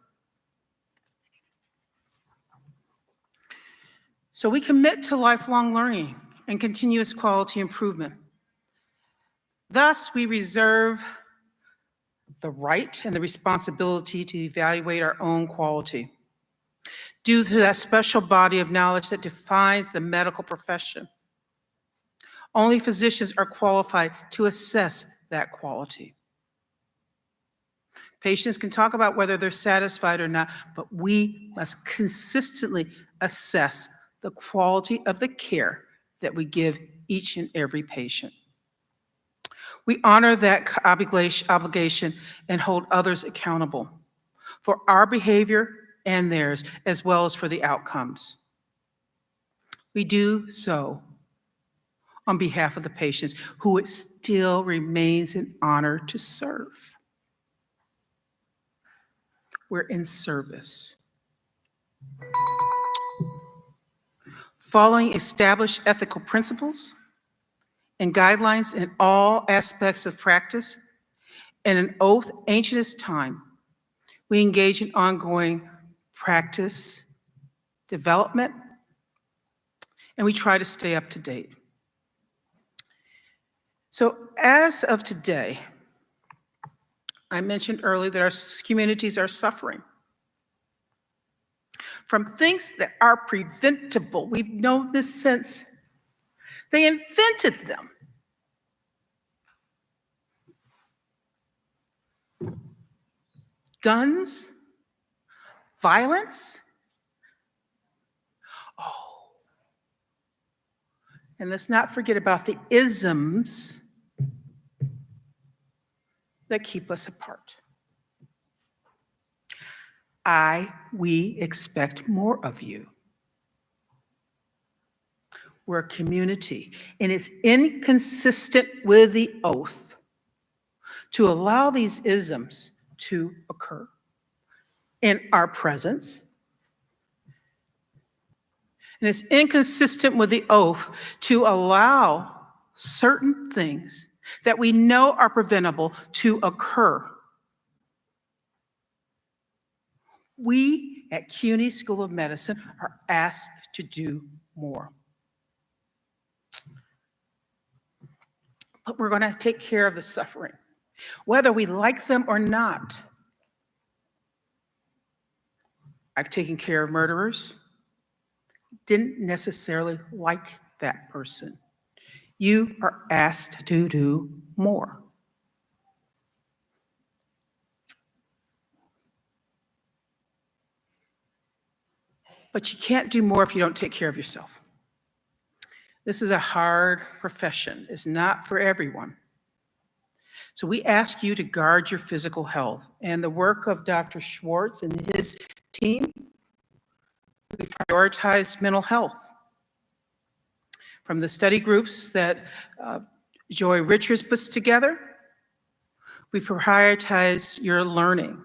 So we commit to lifelong learning and continuous quality improvement. Thus, we reserve the right and the responsibility to evaluate our own quality. Due to that special body of knowledge that defines the medical profession, only physicians are qualified to assess that quality. Patients can talk about whether they're satisfied or not, but we must consistently assess the quality of the care that we give each and every patient. We honor that obligation and hold others accountable for our behavior and theirs, as well as for the outcomes. We do so on behalf of the patients who it still remains an honor to serve. We're in service. Following established ethical principles and guidelines in all aspects of practice, and an oath ancient as time, we engage in ongoing practice, development, and we try to stay up to date. So as of today, I mentioned earlier that our communities are suffering from things that are preventable. We've known this since they invented them. Guns, violence. Oh, And let's not forget about the isms that keep us apart. We expect more of you. We're a community, and it's inconsistent with the oath to allow these isms to occur in our presence. And it's inconsistent with the oath to allow certain things that we know are preventable to occur. We at Cuny School of Medicine are asked to do more. But we're going to take care of the suffering, whether we like them or not. I've taken care of murderers. Didn't necessarily like that person. You are asked to do more. But you can't do more if you don't take care of yourself. This is a hard profession. It's not for everyone. So we ask you to guard your physical health. And the work of Dr. Schwartz and his team, we prioritize mental health. From the study groups that Joy Richards puts together, we prioritize your learning.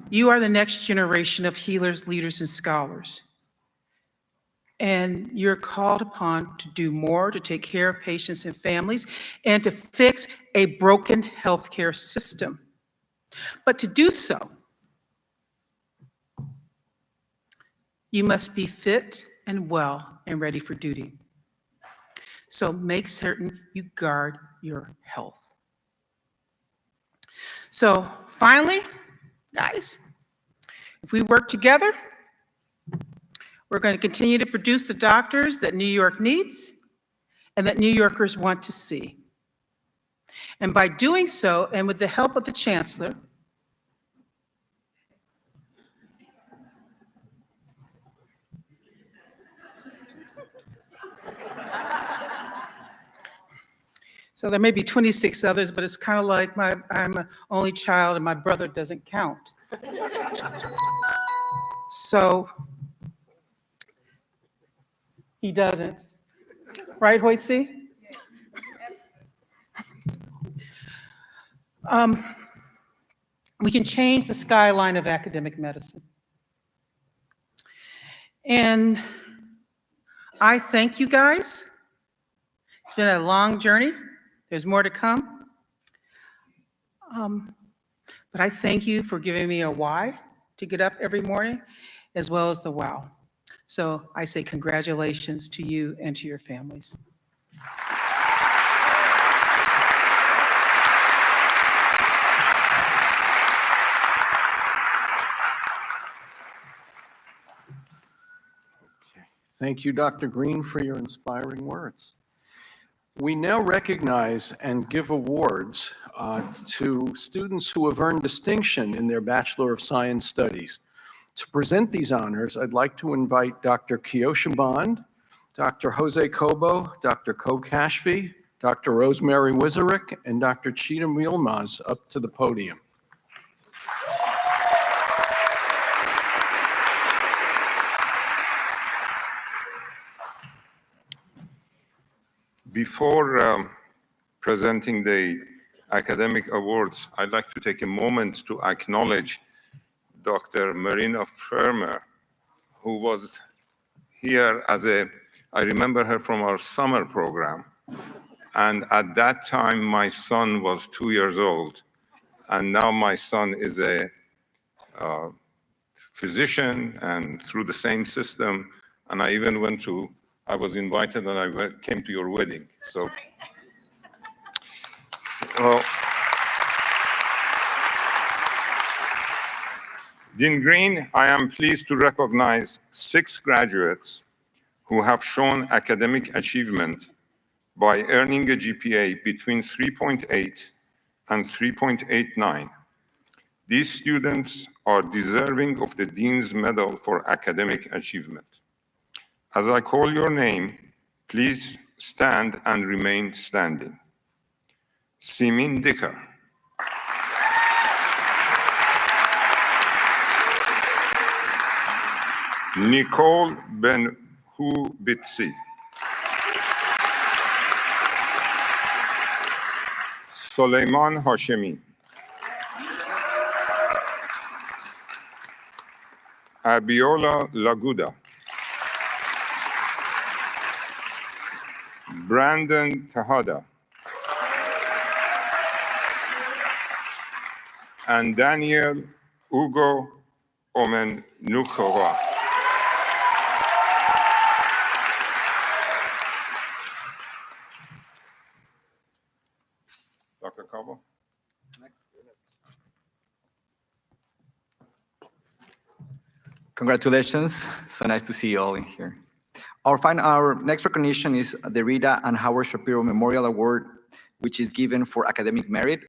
You are the next generation of healers, leaders, and scholars. And you're called upon to do more to take care of patients and families and to fix a broken healthcare system. But to do so, you must be fit and well and ready for duty. So make certain you guard your health. So finally, guys, if we work together, we're going to continue to produce the doctors that New York needs and that New Yorkers want to see. And by doing so, and with the help of the Chancellor, so there may be 26 others, but it's kind of like I'm an only child and my brother doesn't count. So he doesn't. Right, Hoytsie? We can change the skyline of academic medicine. And I thank you guys. It's been a long journey. There's more to come. But I thank you for giving me a why to get up every morning, as well as the wow. So I say congratulations to you and to your families. Thank you, Dr. Green, for your inspiring words. We now recognize and give awards to students who have earned distinction in their Bachelor of Science Studies. To present these honors, I'd like to invite Dr. Kiosha Bond, Dr. Jose Cobo, Dr. Ko Kashfi, Dr. Rosemary Wizarick, and Dr. Cheatham Yilmaz up to the podium. Before presenting the academic awards, I'd like to take a moment to acknowledge Dr. Marina Fermer, who was here I remember her from our summer program. And at that time, my son was 2 years old. And now my son is a physician and through the same system. And I even I was invited and I came to your wedding. So Dean Green, I am pleased to recognize 6 graduates who have shown academic achievement by earning a GPA between 3.8 and 3.89. These students are deserving of the Dean's Medal for Academic Achievement. As I call your name, please stand and remain standing. Simin Dikar. Nicole Ben-Hu-Bitsi. Soleiman Hashemi. Abiola Laguda. Brandon Tahada. And Daniel Ugo Omen Nukova. Dr. Cabo. Congratulations. So nice to see you all in here. Our next recognition is the Rita and Howard Shapiro Memorial Award, which is given for academic merit.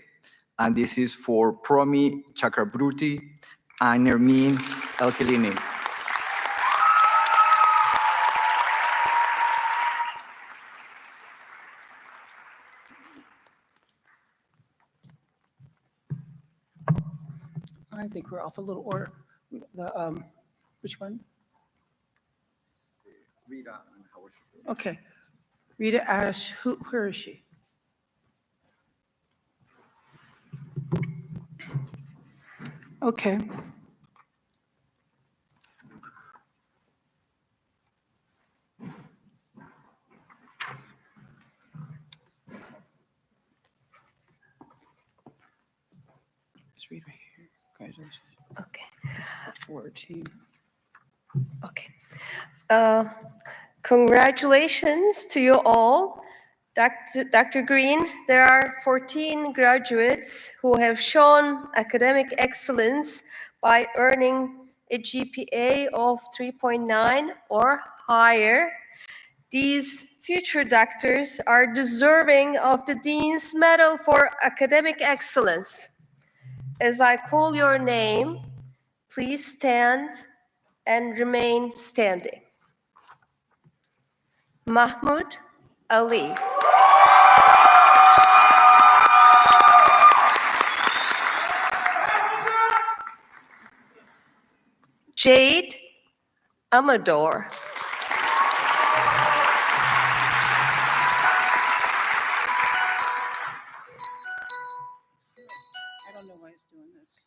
And this is for Promi Chakraborty and Nermeen El-Khelini. I think we're off a little order. Which one? Rita and Howard Shapiro. Okay. Rita Ash, where is she? Okay. Let's read right here. Congratulations. Okay. This is the 4 team. Okay. Congratulations to you all. Dr. Green, there are 14 graduates who have shown academic excellence by earning a GPA of 3.9 or higher. These future doctors are deserving of the Dean's Medal for Academic Excellence. As I call your name, please stand and remain standing. Mahmoud Ali. Jade Amador. I don't know why it's doing this.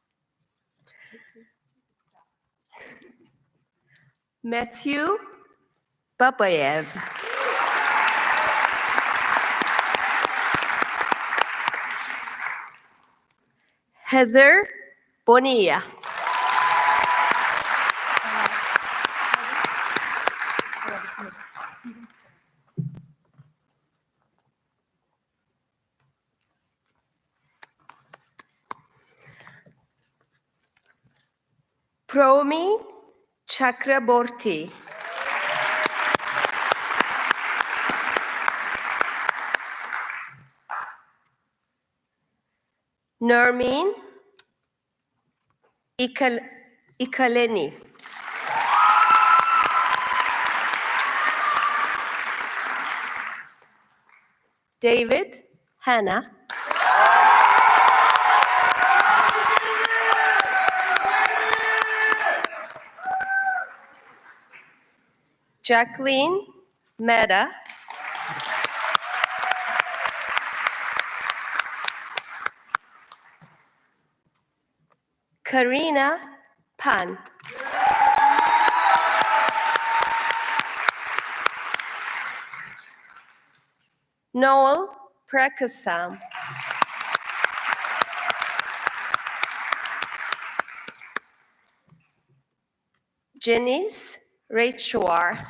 Matthew Babayev. Heather Bonilla. Promi Chakraborty. Nermeen Ikaleni. David Hannah. Jacqueline Mehta. Karina Pan. Noel Prakasam. Janice Rachwar.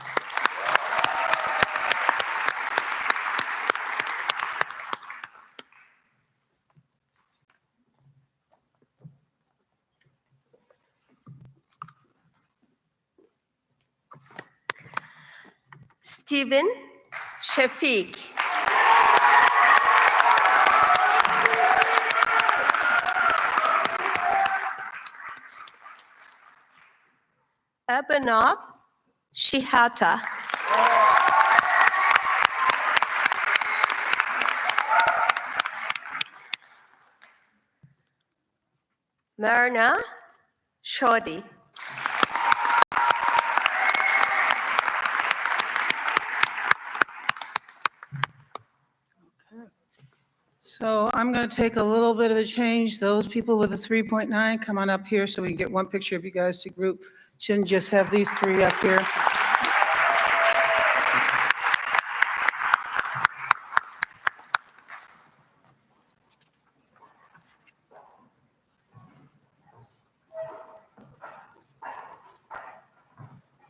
Stephen Shafiq. Abhinav Shihata. Marna Shoddy. So I'm going to take a little bit of a change. Those people with a 3.9, come on up here so we can get one picture of you guys to group. Shouldn't just have these three up here.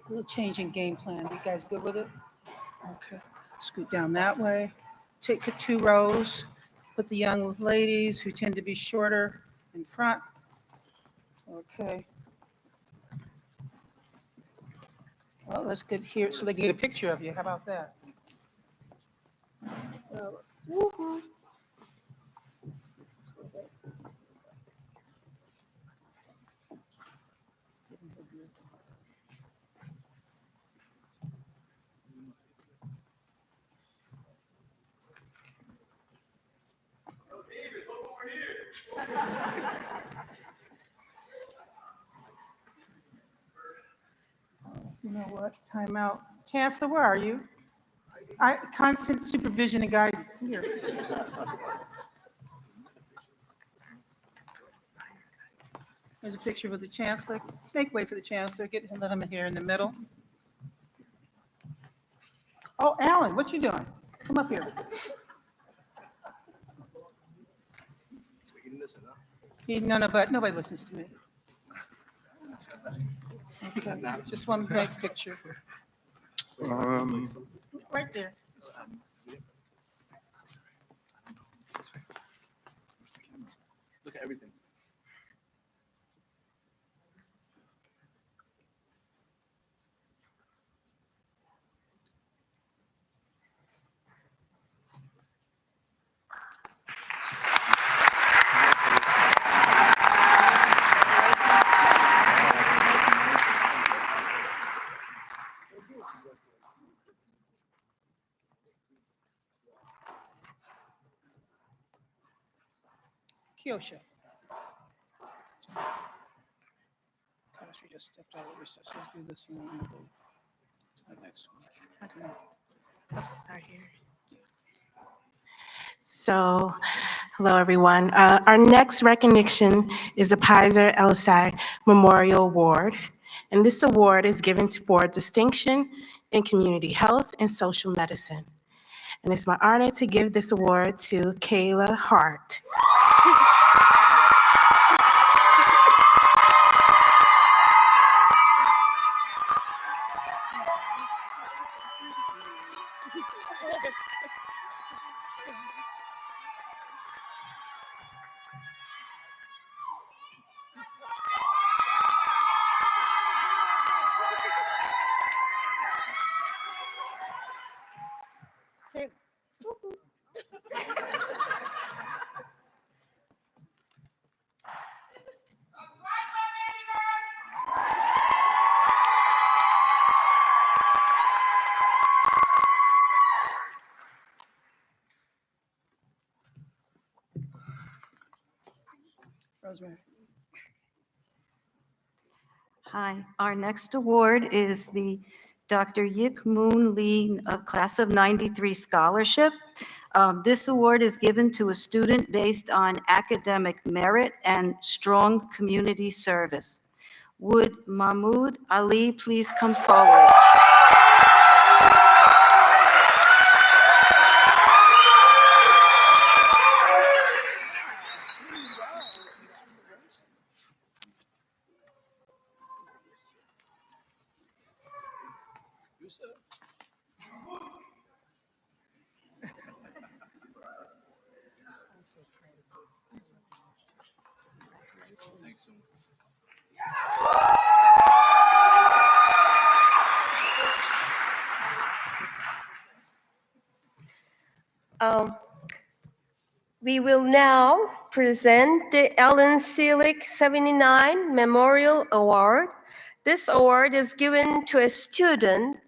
A little change in game plan. You guys good with it? Okay. Scoot down that way. Take the 2 rows. Put the young ladies who tend to be shorter in front. Okay. Well, let's get here so they can get a picture of you. How about that? Woo-hoo. You know what? Time out. Chancellor, where are you? Constant supervision and guidance. Here. There's a picture with the Chancellor. Make way for the Chancellor. Let him here in the middle. Oh, Alan, what you doing? Come up here. No, but nobody listens to me. Okay, just one nice picture. Right there. Look at everything. Kiosha. Gosh, we just stepped all over stuff. So let's do this one. And go to the next one. Okay. Let's start here. So, hello everyone. Our next recognition is the Pizer Elisai Memorial Award. And this award is given for distinction in community health and social medicine. And it's my honor to give this award to Kayla Hart. Rosemary. Hi, our next award is the Dr. Yik Moon Lee Class of 93 Scholarship. This award is given to a student based on academic merit and strong community service. Would Mahmoud Ali please come forward? We will now present the Ellen Seelig 79 Memorial Award. This award is given to a student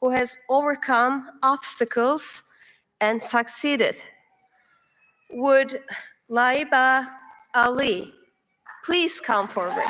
who has overcome obstacles and succeeded. Would Laiba Ali please come forward.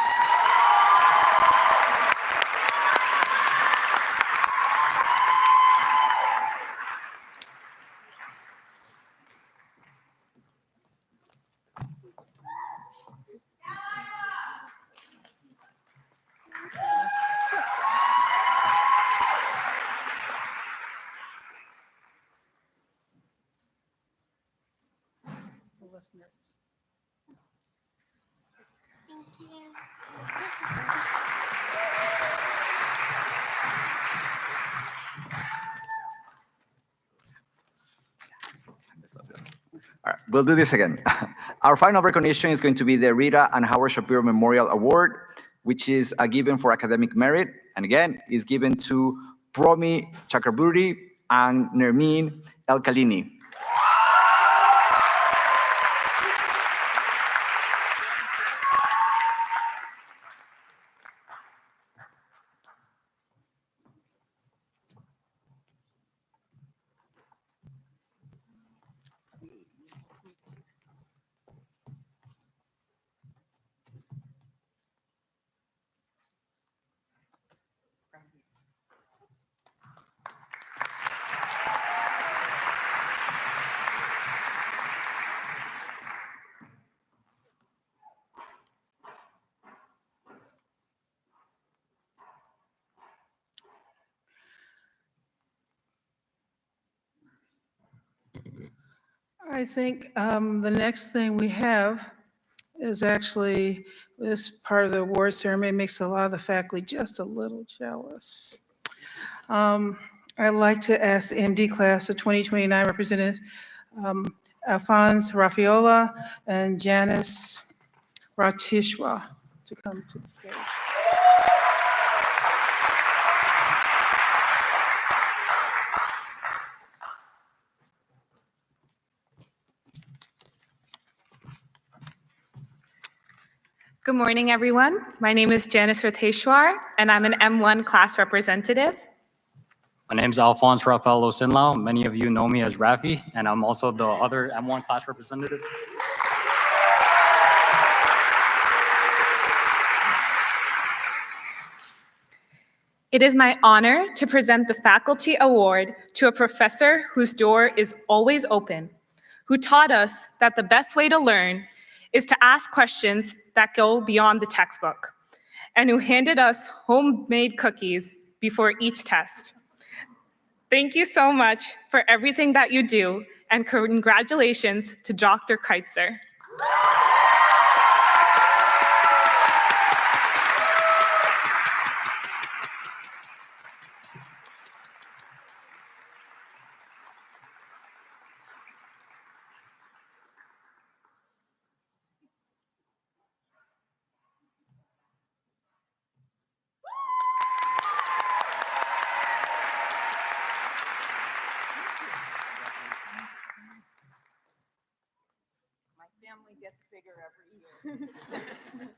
All right, we'll do this again. Our final recognition is going to be the Rita and Howard Shapiro Memorial Award, which is given for academic merit. And again, is given to Promi Chakraburti and Nermeen El-Khalini. I think the next thing we have is actually this part of the award ceremony makes a lot of the faculty just a little jealous. I'd like to ask the MD class of 2029 representatives, Alphonse Raffaiola and Janice Ratishwa to come to the stage. Good morning, everyone. My name is Janice Ratheshwar, and I'm an M1 class representative. My name is Alphonse Rafael Sinlau. Many of you know me as Rafi, and I'm also the other M1 class representative. It is my honor to present the Faculty Award to a professor whose door is always open, who taught us that the best way to learn is to ask questions that go beyond the textbook, and who handed us homemade cookies before each test. Thank you so much for everything that you do, and congratulations to Dr. Kreitzer. Family gets bigger every year.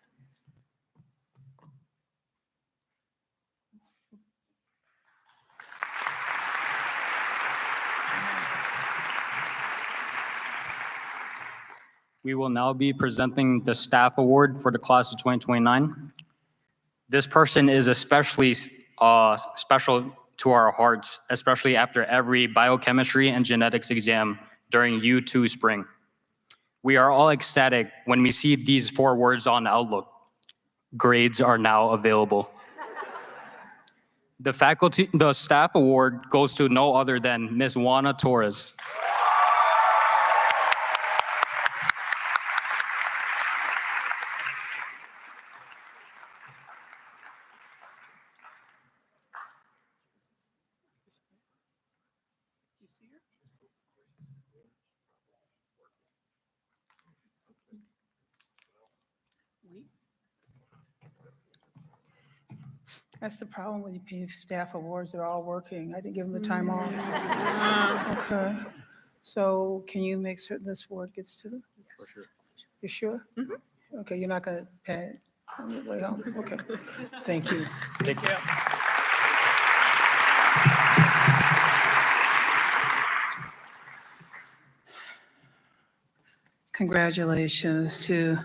We will now be presenting the Staff Award for the class of 2029. This person is especially special to our hearts, especially after every biochemistry and genetics exam during U2 spring. We are all ecstatic when we see these 4 words on Outlook. Grades are now available. The Staff Award goes to no other than Ms. Juana Torres. That's the problem when you pay staff awards, they're all working. I didn't give them the time off. Okay, so can you make certain this award gets to them? Yes. You sure? Okay, you're not gonna pay it on the way home? Okay, thank you. Thank you. Congratulations to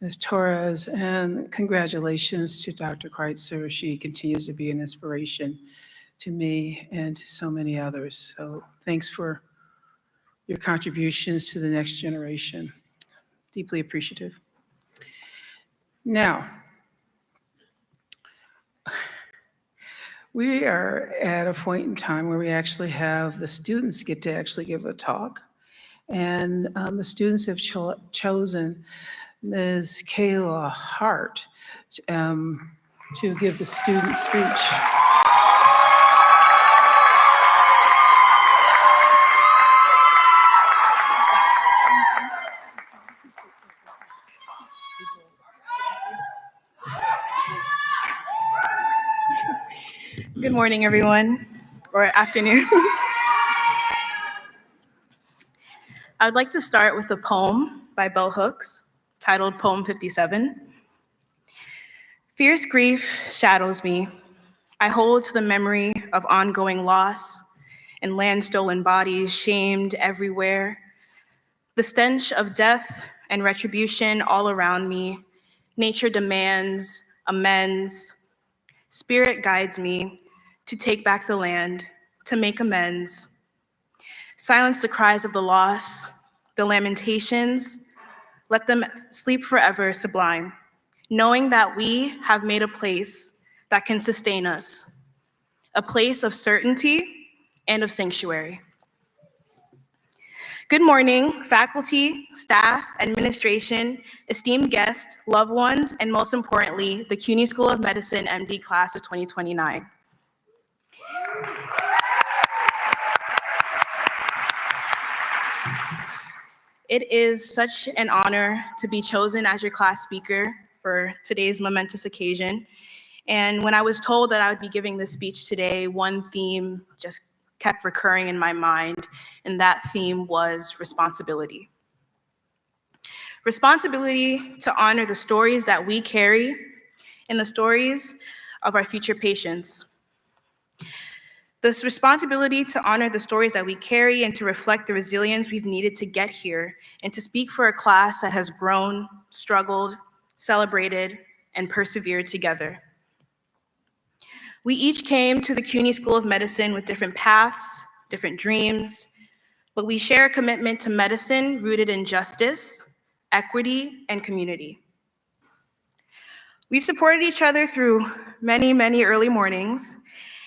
Ms. Torres, and congratulations to Dr. Kreitzer. She continues to be an inspiration to me and to so many others. So thanks for your contributions to the next generation. Deeply appreciative. Now, we are at a point in time where we actually have the students get to actually give a talk. And the students have chosen Ms. Kayla Hart to give the student speech. Good morning, everyone, or afternoon. I would like to start with a poem by Bell Hooks titled Poem 57. Fierce grief shadows me. I hold to the memory of ongoing loss and land-stolen bodies shamed everywhere. The stench of death and retribution all around me. Nature demands amends. Spirit guides me to take back the land, to make amends. Silence the cries of the lost, the lamentations. Let them sleep forever sublime, knowing that we have made a place that can sustain us, a place of certainty and of sanctuary. Good morning, faculty, staff, administration, esteemed guests, loved ones, and most importantly, the Cuny School of Medicine MD class of 2029. It is such an honor to be chosen as your class speaker for today's momentous occasion. And when I was told that I would be giving this speech today, one theme just kept recurring in my mind, and that theme was responsibility. Responsibility to honor the stories that we carry and the stories of our future patients. This responsibility to honor the stories that we carry and to reflect the resilience we've needed to get here and to speak for a class that has grown, struggled, celebrated, and persevered together. We each came to the Cuny School of Medicine with different paths, different dreams, but we share a commitment to medicine rooted in justice, equity, and community. We've supported each other through many, many early mornings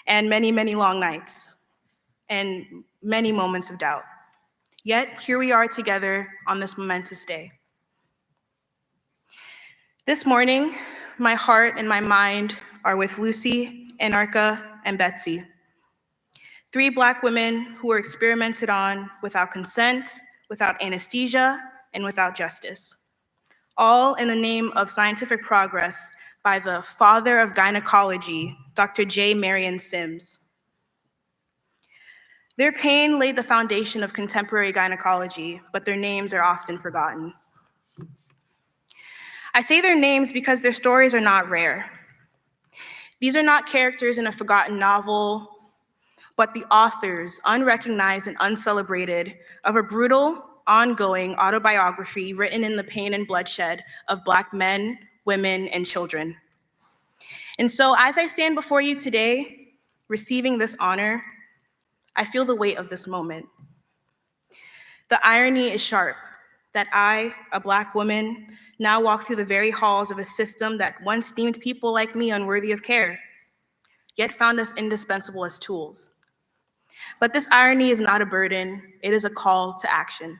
and many, many long nights, and many moments of doubt. Yet, here we are together on this momentous day. This morning, my heart and my mind are with Lucy, Anarka, and Betsy, 3 Black women who were experimented on without consent, without anesthesia, and without justice, all in the name of scientific progress by the father of gynecology, Dr. J. Marion Sims. Their pain laid the foundation of contemporary gynecology, but their names are often forgotten. I say their names because their stories are not rare. These are not characters in a forgotten novel, but the authors, unrecognized and uncelebrated, of a brutal, ongoing autobiography written in the pain and bloodshed of Black men, women, and children. And so as I stand before you today, receiving this honor, I feel the weight of this moment. The irony is sharp that I, a Black woman, now walk through the very halls of a system that once deemed people like me unworthy of care, yet found us indispensable as tools. But this irony is not a burden, it is a call to action.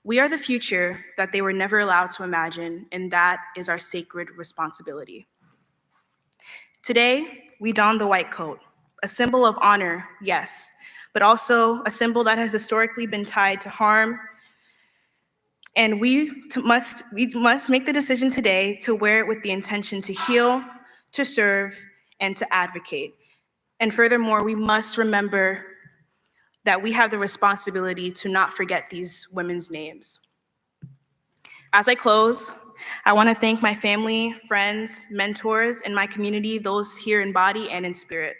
We are the future that they were never allowed to imagine, and that is our sacred responsibility. Today, we don the white coat, a symbol of honor, yes, but also a symbol that has historically been tied to harm. And we must make the decision today to wear it with the intention to heal, to serve, and to advocate. And furthermore, we must remember that we have the responsibility to not forget these women's names. As I close, I want to thank my family, friends, mentors, and my community, those here in body and in spirit.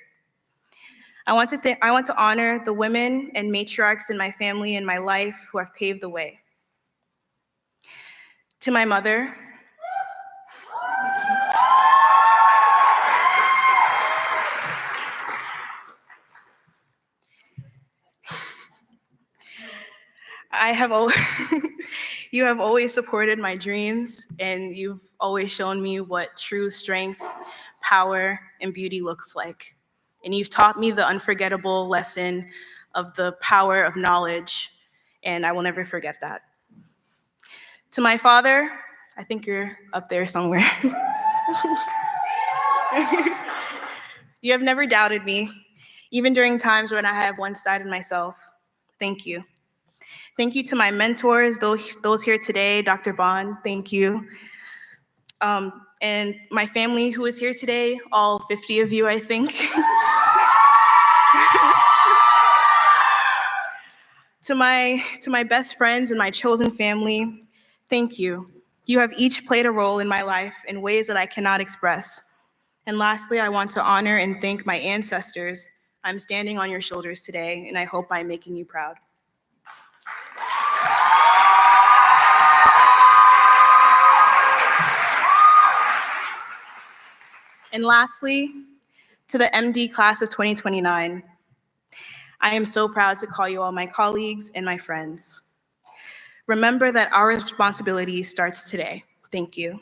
I want to honor the women and matriarchs in my family and my life who have paved the way. To my mother, You have always supported my dreams, and you've always shown me what true strength, power, and beauty looks like. And you've taught me the unforgettable lesson of the power of knowledge, and I will never forget that. To my father, I think you're up there somewhere. You have never doubted me, even during times when I have once doubted myself. Thank you. Thank you to my mentors, those here today, Dr. Bond, thank you. And my family who is here today, all 50 of you, I think. To my best friends and my chosen family, thank you. You have each played a role in my life in ways that I cannot express. And lastly, I want to honor and thank my ancestors. I'm standing on your shoulders today, and I hope I'm making you proud. And lastly, to the MD class of 2029, I am so proud to call you all my colleagues and my friends. Remember that our responsibility starts today. Thank you.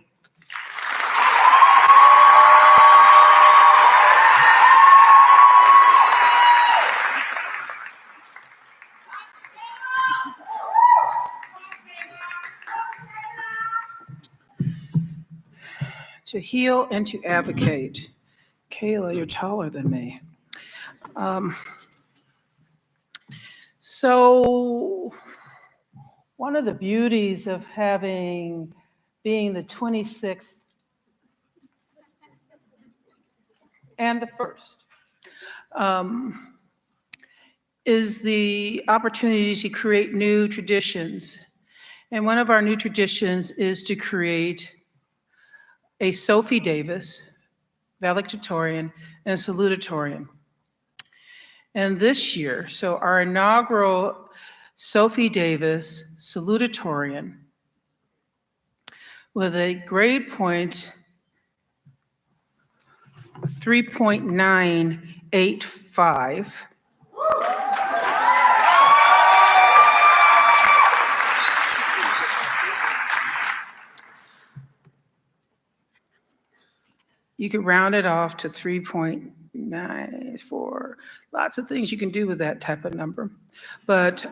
To heal and to advocate. Kayla, you're taller than me. So one of the beauties of being the 26th and the first is the opportunity to create new traditions. And one of our new traditions is to create a Sophie Davis, Valedictorian, and Salutatorian. And this year, so our inaugural Sophie Davis Salutatorian with a grade point of 3.985. You could round it off to 3.94. Lots of things you can do with that type of number. But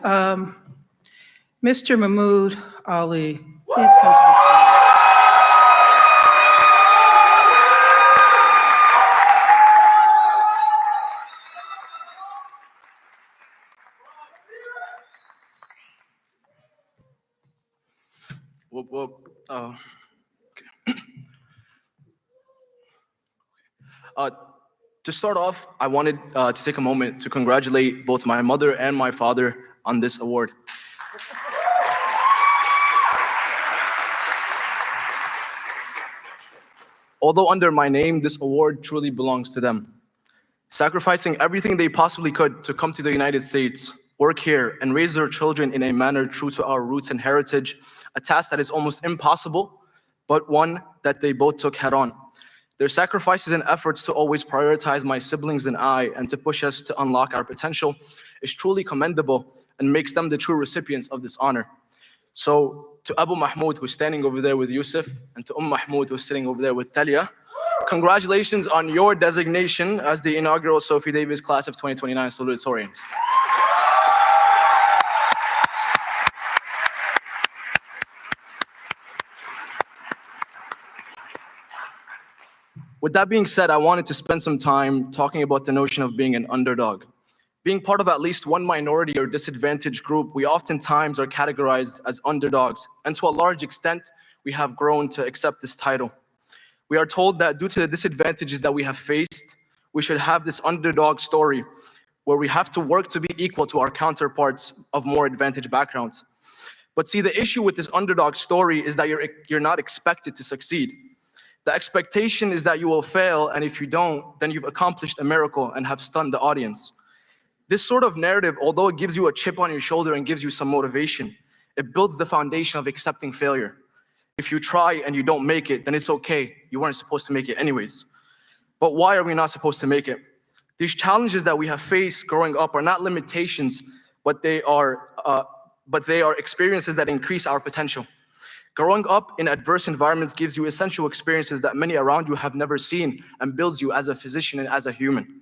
Mr. Mahmoud Ali, please come to the stage. Whoop, whoop. To start off, I wanted to take a moment to congratulate both my mother and my father on this award. Although under my name, this award truly belongs to them. Sacrificing everything they possibly could to come to the United States, work here, and raise their children in a manner true to our roots and heritage, a task that is almost impossible, but one that they both took head on. Their sacrifices and efforts to always prioritize my siblings and I, and to push us to unlock our potential, is truly commendable and makes them the true recipients of this honor. So to Abu Mahmoud, who's standing over there with Yusuf, and to Mahmoud, who's sitting over there with Talia, congratulations on your designation as the inaugural Sophie Davis Class of 2029 Salutatorians. With that being said, I wanted to spend some time talking about the notion of being an underdog. Being part of at least one minority or disadvantaged group, we oftentimes are categorized as underdogs, and to a large extent, we have grown to accept this title. We are told that due to the disadvantages that we have faced, we should have this underdog story where we have to work to be equal to our counterparts of more advantaged backgrounds. But see, the issue with this underdog story is that you're not expected to succeed. The expectation is that you will fail, and if you don't, then you've accomplished a miracle and have stunned the audience. This sort of narrative, although it gives you a chip on your shoulder and gives you some motivation, it builds the foundation of accepting failure. If you try and you don't make it, then it's okay. You weren't supposed to make it anyways. But why are we not supposed to make it? These challenges that we have faced growing up are not limitations, but they are but they are experiences that increase our potential. Growing up in adverse environments gives you essential experiences that many around you have never seen and builds you as a physician and as a human.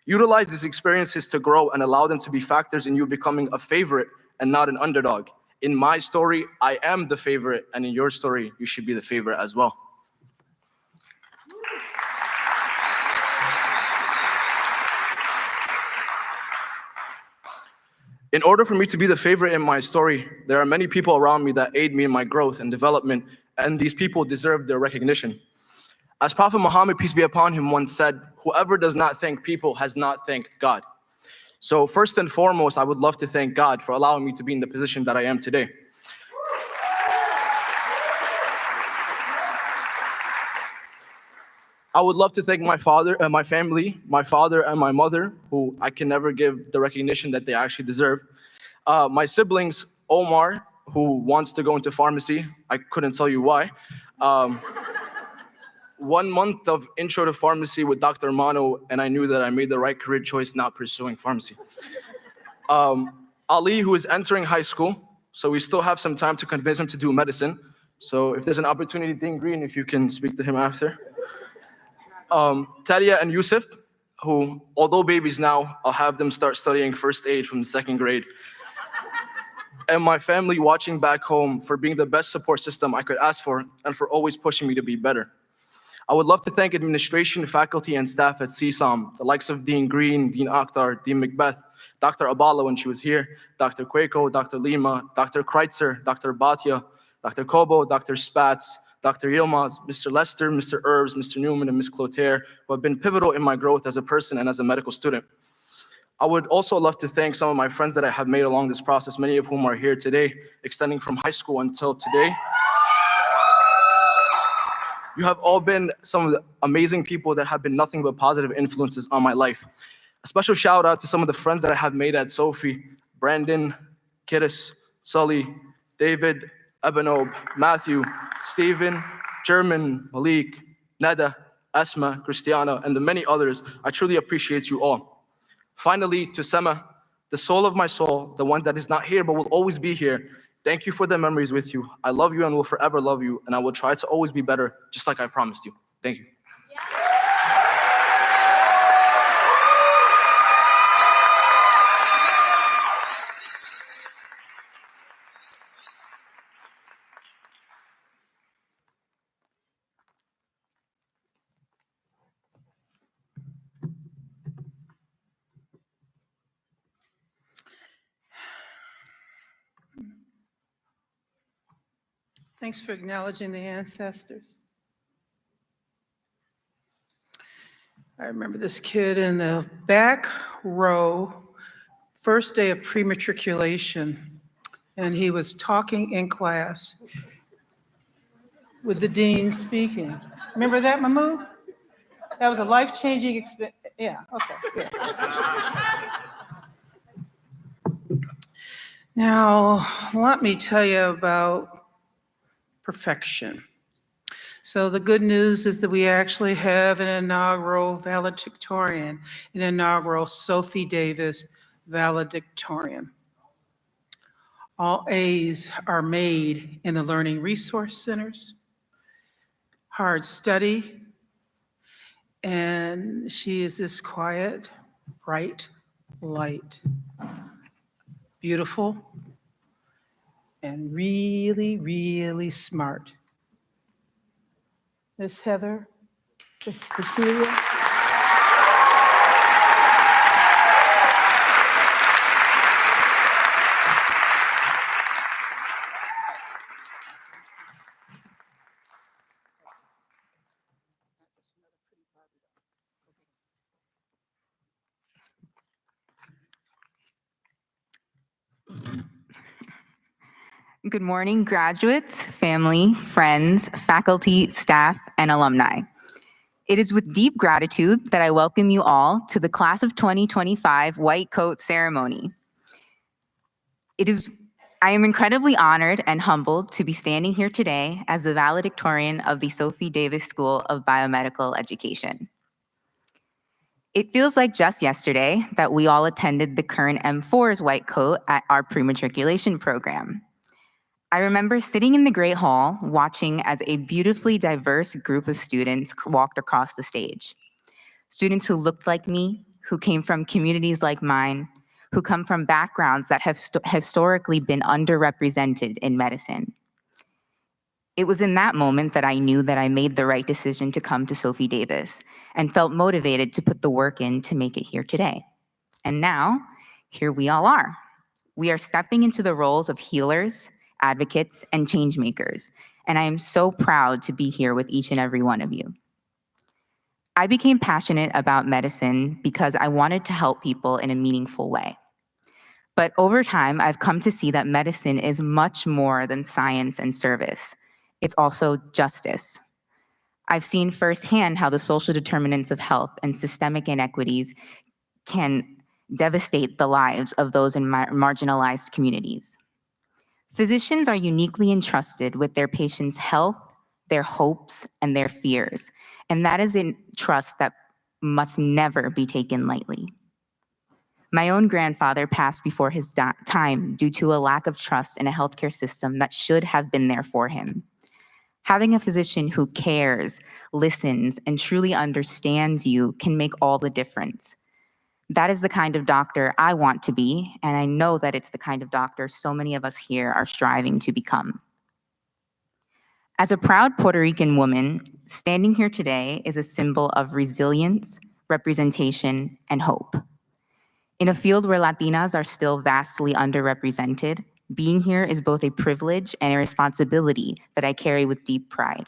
Utilize these experiences to grow and allow them to be factors in you becoming a favorite and not an underdog. In my story, I am the favorite, and in your story, you should be the favorite as well. In order for me to be the favorite in my story, there are many people around me that aid me in my growth and development, and these people deserve their recognition. As Prophet Muhammad, peace be upon him, once said, "Whoever does not thank people has not thanked God." So first and foremost, I would love to thank God for allowing me to be in the position that I am today. I would love to thank my father and my family, my father and my mother, who I can never give the recognition that they actually deserve. My siblings, Omar, who wants to go into pharmacy. I couldn't tell you why. 1 month of intro to pharmacy with Dr. Mano, and I knew that I made the right career choice not pursuing pharmacy. Ali, who is entering high school, so we still have some time to convince him to do medicine. So if there's an opportunity, Dean Green, if you can speak to him after. Talia and Yusuf, who, although babies now, I'll have them start studying first aid from the 2nd grade. And my family watching back home for being the best support system I could ask for and for always pushing me to be better. I would love to thank administration, faculty, and staff at CSOM, the likes of Dean Green, Dean Akhtar, Dean Macbeth, Dr. Abala when she was here, Dr. Cueco, Dr. Lima, Dr. Kreitzer, Dr. Bhatia, Dr. Kobo, Dr. Spatz, Dr. Yilmaz, Mr. Lester, Mr. Herbs, Mr. Newman, and Ms. Clotaire, who have been pivotal in my growth as a person and as a medical student. I would also love to thank some of my friends that I have made along this process, many of whom are here today, extending from high school until today. You have all been some of the amazing people that have been nothing but positive influences on my life. A special shout out to some of the friends that I have made at Sophie: Brandon, Kittis, Sully, David, Ebenob, Matthew, Stephen, German, Malik, Neda, Esma, Christiana, and the many others. I truly appreciate you all. Finally, to Sema, the soul of my soul, the one that is not here but will always be here, thank you for the memories with you. I love you and will forever love you, and I will try to always be better, just like I promised you. Thank you. Thanks for acknowledging the ancestors. I remember this kid in the back row, first day of pre-matriculation, and he was talking in class with the dean speaking. Remember that, Mahmoud? That was a life-changing experience. Yeah, okay, yeah. Now, let me tell you about perfection. So the good news is that we actually have an inaugural valedictorian, an inaugural Sophie Davis valedictorian. All A's are made in the Learning Resource Centers, hard study, and she is this quiet, bright light, beautiful, and really, really smart. Miss Heather, Peculiar. Good morning, graduates, family, friends, faculty, staff, and alumni. It is with deep gratitude that I welcome you all to the Class of 2025 White Coat Ceremony. I am incredibly honored and humbled to be standing here today as the valedictorian of the Sophie Davis School of Biomedical Education. It feels like just yesterday that we all attended the current M4's white coat at our pre-matriculation program. I remember sitting in the Great Hall watching as a beautifully diverse group of students walked across the stage. Students who looked like me, who came from communities like mine, who come from backgrounds that have historically been underrepresented in medicine. It was in that moment that I knew that I made the right decision to come to Sophie Davis and felt motivated to put the work in to make it here today. And now, here we all are. We are stepping into the roles of healers, advocates, and change makers. And I am so proud to be here with each and every one of you. I became passionate about medicine because I wanted to help people in a meaningful way. But over time, I've come to see that medicine is much more than science and service. It's also justice. I've seen firsthand how the social determinants of health and systemic inequities can devastate the lives of those in marginalized communities. Physicians are uniquely entrusted with their patients' health, their hopes, and their fears, and that is a trust that must never be taken lightly. My own grandfather passed before his time due to a lack of trust in a healthcare system that should have been there for him. Having a physician who cares, listens, and truly understands you can make all the difference. That is the kind of doctor I want to be, and I know that it's the kind of doctor so many of us here are striving to become. As a proud Puerto Rican woman, standing here today is a symbol of resilience, representation, and hope. In a field where Latinas are still vastly underrepresented, being here is both a privilege and a responsibility that I carry with deep pride.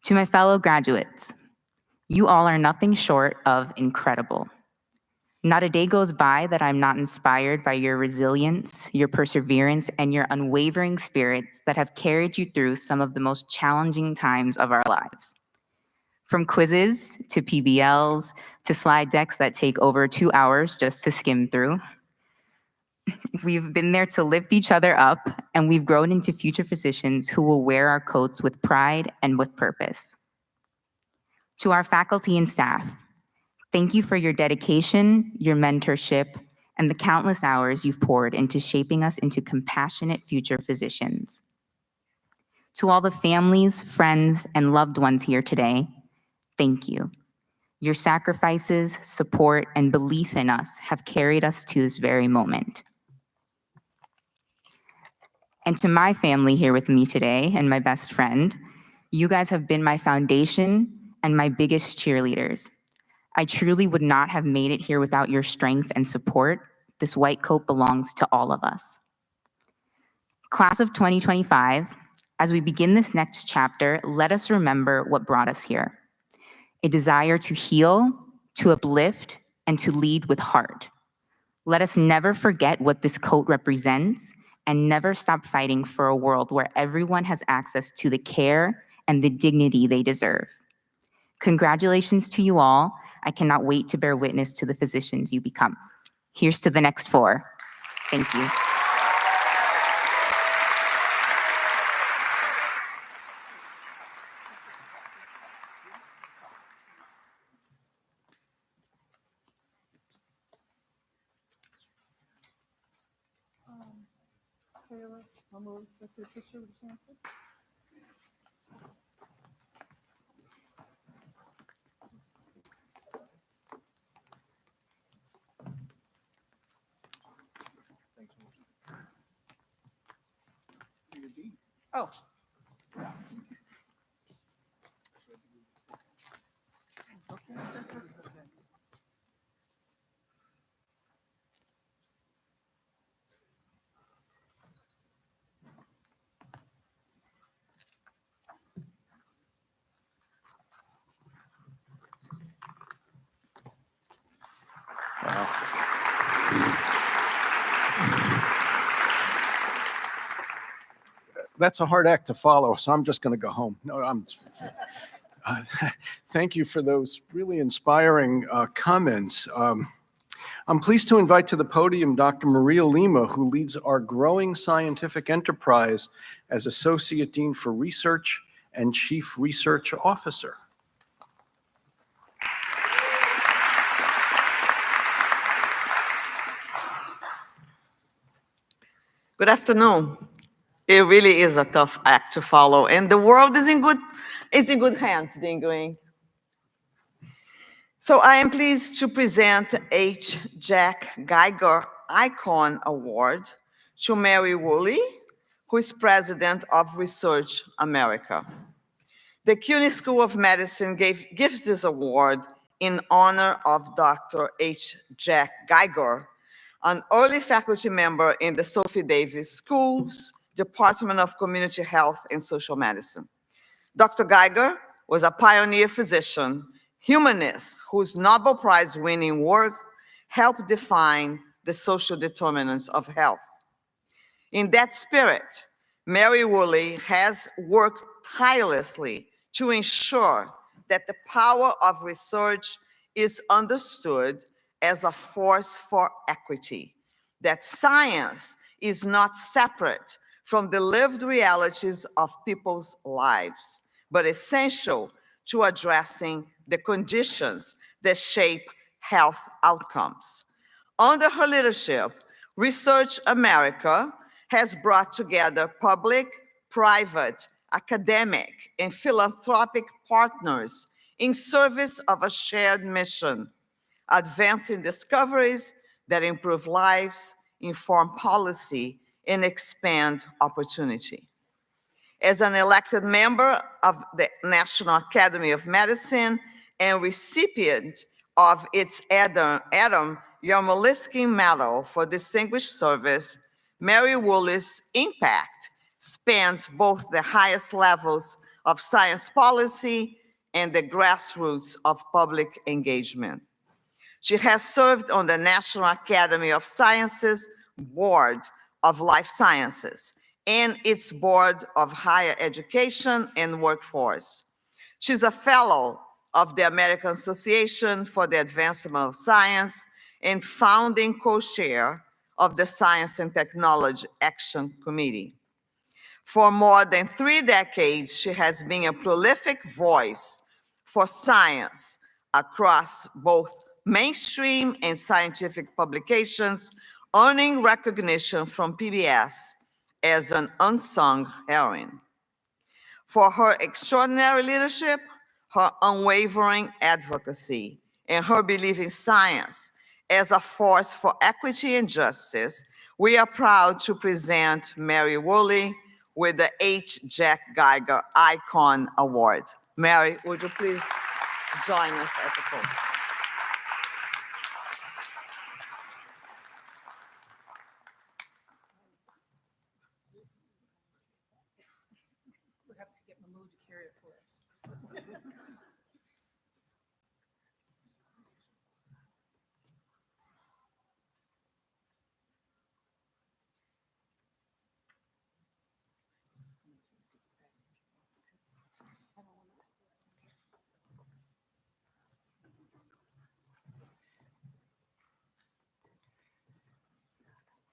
To my fellow graduates, you all are nothing short of incredible. Not a day goes by that I'm not inspired by your resilience, your perseverance, and your unwavering spirits that have carried you through some of the most challenging times of our lives. From quizzes to PBLs to slide decks that take over 2 hours just to skim through. We've been there to lift each other up, and we've grown into future physicians who will wear our coats with pride and with purpose. To our faculty and staff, thank you for your dedication, your mentorship, and the countless hours you've poured into shaping us into compassionate future physicians. To all the families, friends, and loved ones here today, thank you. Your sacrifices, support, and belief in us have carried us to this very moment. And to my family here with me today and my best friend, you guys have been my foundation and my biggest cheerleaders. I truly would not have made it here without your strength and support. This white coat belongs to all of us. Class of 2025, as we begin this next chapter, let us remember what brought us here. A desire to heal, to uplift, and to lead with heart. Let us never forget what this coat represents and never stop fighting for a world where everyone has access to the care and the dignity they deserve. Congratulations to you all. I cannot wait to bear witness to the physicians you become. Here's to the next 4. Thank you. Oh. That's a hard act to follow, so I'm just going to go home. No, thank you for those really inspiring comments. I'm pleased to invite to the podium Dr. Maria Lima, who leads our growing scientific enterprise as Associate Dean for Research and Chief Research Officer. Good afternoon. It really is a tough act to follow, and the world is in good hands, Dean Green. So I am pleased to present H. Jack Geiger Icon Award to Mary Woolley, who is president of Research America. The Cuny School of Medicine gives this award in honor of Dr. H. Jack Geiger, an early faculty member in the Sophie Davis School's Department of Community Health and Social Medicine. Dr. Geiger was a pioneer physician, humanist, whose Nobel Prize-winning work helped define the social determinants of health. In that spirit, Mary Woolley has worked tirelessly to ensure that the power of research is understood as a force for equity, that science is not separate from the lived realities of people's lives, but essential to addressing the conditions that shape health outcomes. Under her leadership, Research America has brought together public, private, academic, and philanthropic partners in service of a shared mission, advancing discoveries that improve lives, inform policy, and expand opportunity. As an elected member of the National Academy of Medicine and recipient of its Adam Yarmolinsky Medal for Distinguished Service, Mary Woolley's impact spans both the highest levels of science policy and the grassroots of public engagement. She has served on the National Academy of Sciences Board of Life Sciences and its Board of Higher Education and Workforce. She's a fellow of the American Association for the Advancement of Science and founding co-chair of the Science and Technology Action Committee. For more than 3 decades, she has been a prolific voice for science across both mainstream and scientific publications, earning recognition from PBS as an unsung heroine. For her extraordinary leadership, her unwavering advocacy, and her belief in science as a force for equity and justice, we are proud to present Mary Woolley with the H. Jack Geiger Icon Award. Mary, would you please join us at the podium? We'll have to get Mahmoud to carry it for us.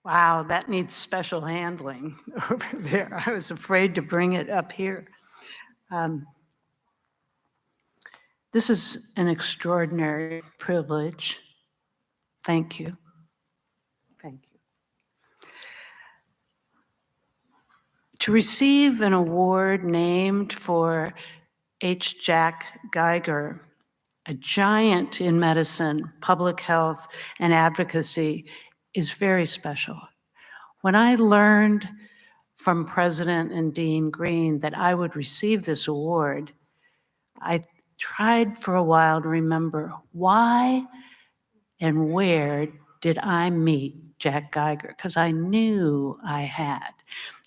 Wow, that needs special handling over there. I was afraid to bring it up here. This is an extraordinary privilege. Thank you. Thank you. To receive an award named for H. Jack Geiger, a giant in medicine, public health, and advocacy, is very special. When I learned from President and Dean Green that I would receive this award, I tried for a while to remember why and where did I meet Jack Geiger, because I knew I had.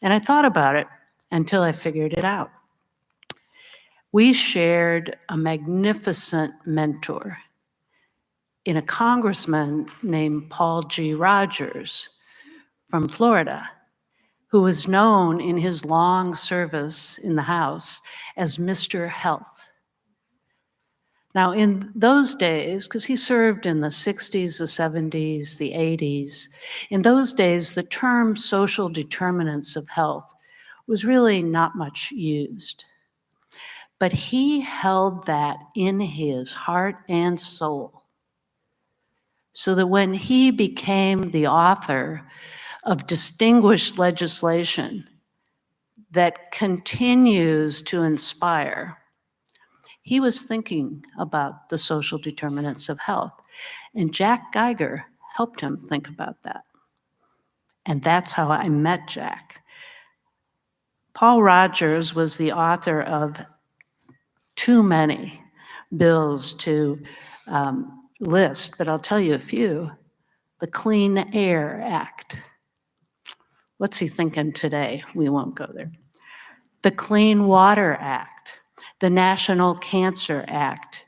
And I thought about it until I figured it out. We shared a magnificent mentor in a congressman named Paul G. Rogers from Florida, who was known in his long service in the House as Mr. Health. Now, in those days, because he served in the 60s, the 70s, the 80s, in those days, the term social determinants of health was really not much used. But he held that in his heart and soul, so that when he became the author of distinguished legislation that continues to inspire, he was thinking about the social determinants of health. And Jack Geiger helped him think about that. And that's how I met Jack. Paul Rogers was the author of too many bills to list, but I'll tell you a few. The Clean Air Act. What's he thinking today? We won't go there. The Clean Water Act, the National Cancer Act,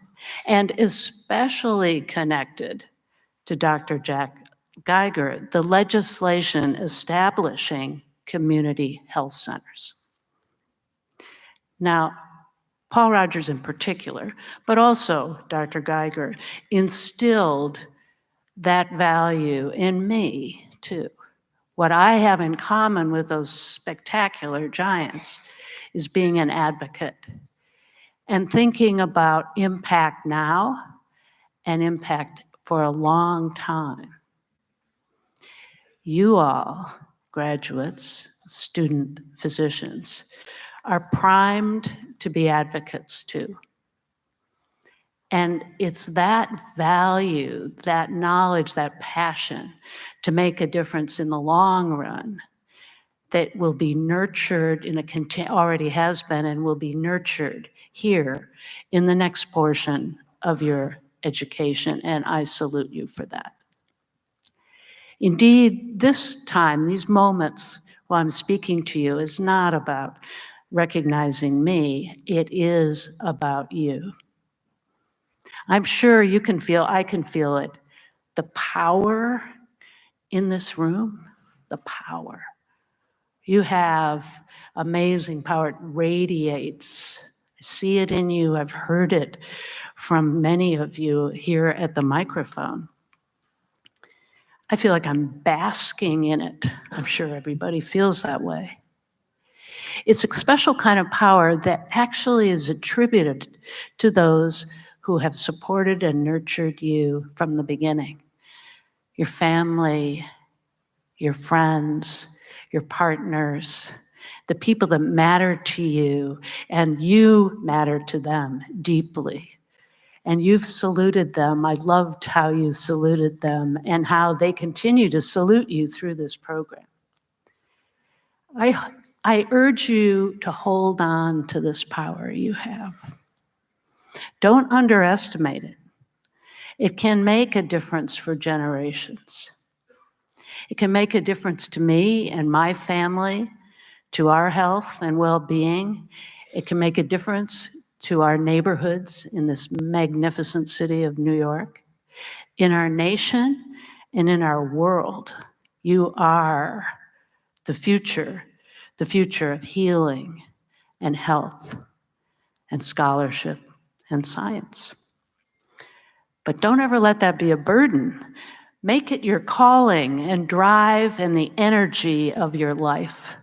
and especially connected to Dr. Jack Geiger, the legislation establishing community health centers. Now, Paul Rogers in particular, but also Dr. Geiger, instilled that value in me too. What I have in common with those spectacular giants is being an advocate and thinking about impact now and impact for a long time. You all, graduates, student physicians, are primed to be advocates too. And it's that value, that knowledge, that passion to make a difference in the long run that will be nurtured in already has been and will be nurtured here in the next portion of your education, and I salute you for that. Indeed, this time, these moments while I'm speaking to you is not about recognizing me, it is about you. I'm sure you can feel, I can feel it, the power in this room, the power. You have amazing power, it radiates. I see it in you, I've heard it from many of you here at the microphone. I feel like I'm basking in it. I'm sure everybody feels that way. It's a special kind of power that actually is attributed to those who have supported and nurtured you from the beginning. Your family, your friends, your partners, the people that matter to you, and you matter to them deeply. And you've saluted them. I loved how you saluted them and how they continue to salute you through this program. I urge you to hold on to this power you have. Don't underestimate it. It can make a difference for generations. It can make a difference to me and my family, to our health and well-being. It can make a difference to our neighborhoods in this magnificent city of New York, in our nation, and in our world. You are the future of healing and health and scholarship and science. But don't ever let that be a burden. Make it your calling and drive and the energy of your life.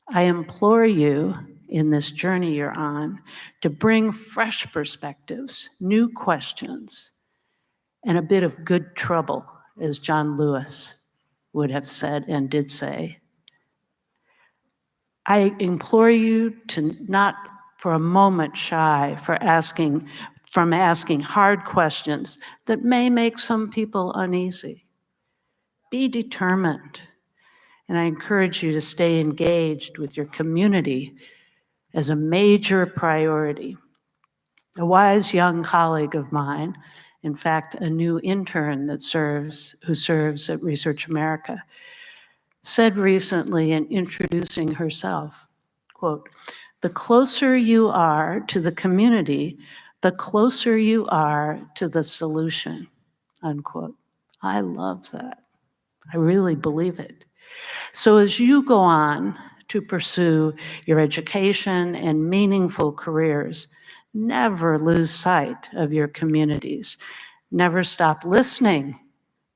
I implore you in this journey you're on to bring fresh perspectives, new questions, and a bit of good trouble, as John Lewis would have said and did say. I implore you to not for a moment shy from asking hard questions that may make some people uneasy. Be determined. And I encourage you to stay engaged with your community as a major priority. A wise young colleague of mine, in fact, a new intern who serves at Research America, said recently in introducing herself, quote, "The closer you are to the community, the closer you are to the solution," unquote. I love that. I really believe it. So as you go on to pursue your education and meaningful careers, never lose sight of your communities. Never stop listening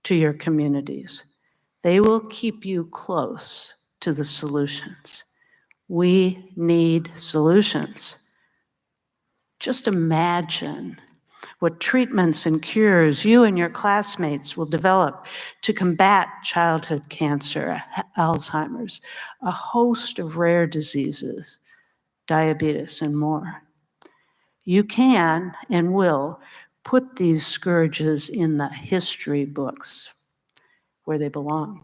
to your communities. They will keep you close to the solutions. We need solutions. Just imagine what treatments and cures you and your classmates will develop to combat childhood cancer, Alzheimer's, a host of rare diseases, diabetes, and more. You can and will put these scourges in the history books where they belong.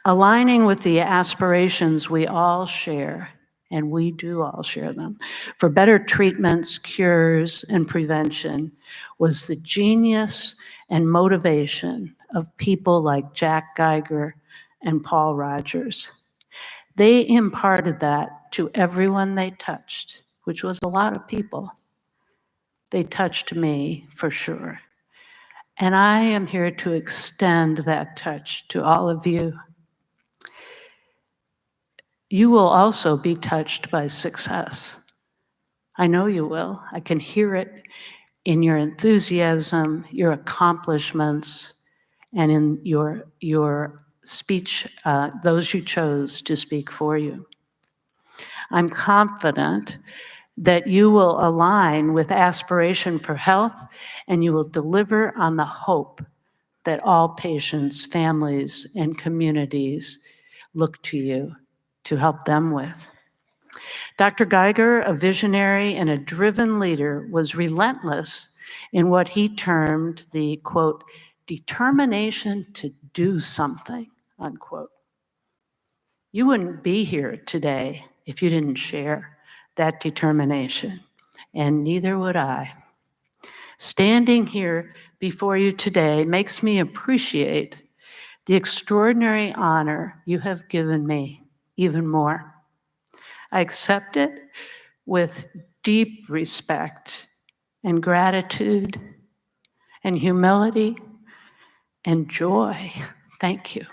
Aligning with the aspirations we all share, and we do all share them, for better treatments, cures, and prevention was the genius and motivation of people like Jack Geiger and Paul Rogers. They imparted that to everyone they touched, which was a lot of people. They touched me for sure. And I am here to extend that touch to all of you. You will also be touched by success. I know you will. I can hear it in your enthusiasm, your accomplishments, and in your speech, those you chose to speak for you. I'm confident that you will align with aspiration for health and you will deliver on the hope that all patients, families, and communities look to you to help them with. Dr. Geiger, a visionary and a driven leader, was relentless in what he termed the, quote, determination to do something, unquote. You wouldn't be here today if you didn't share that determination, and neither would I. Standing here before you today makes me appreciate the extraordinary honor you have given me even more. I accept it with deep respect and gratitude and humility and joy. Thank you.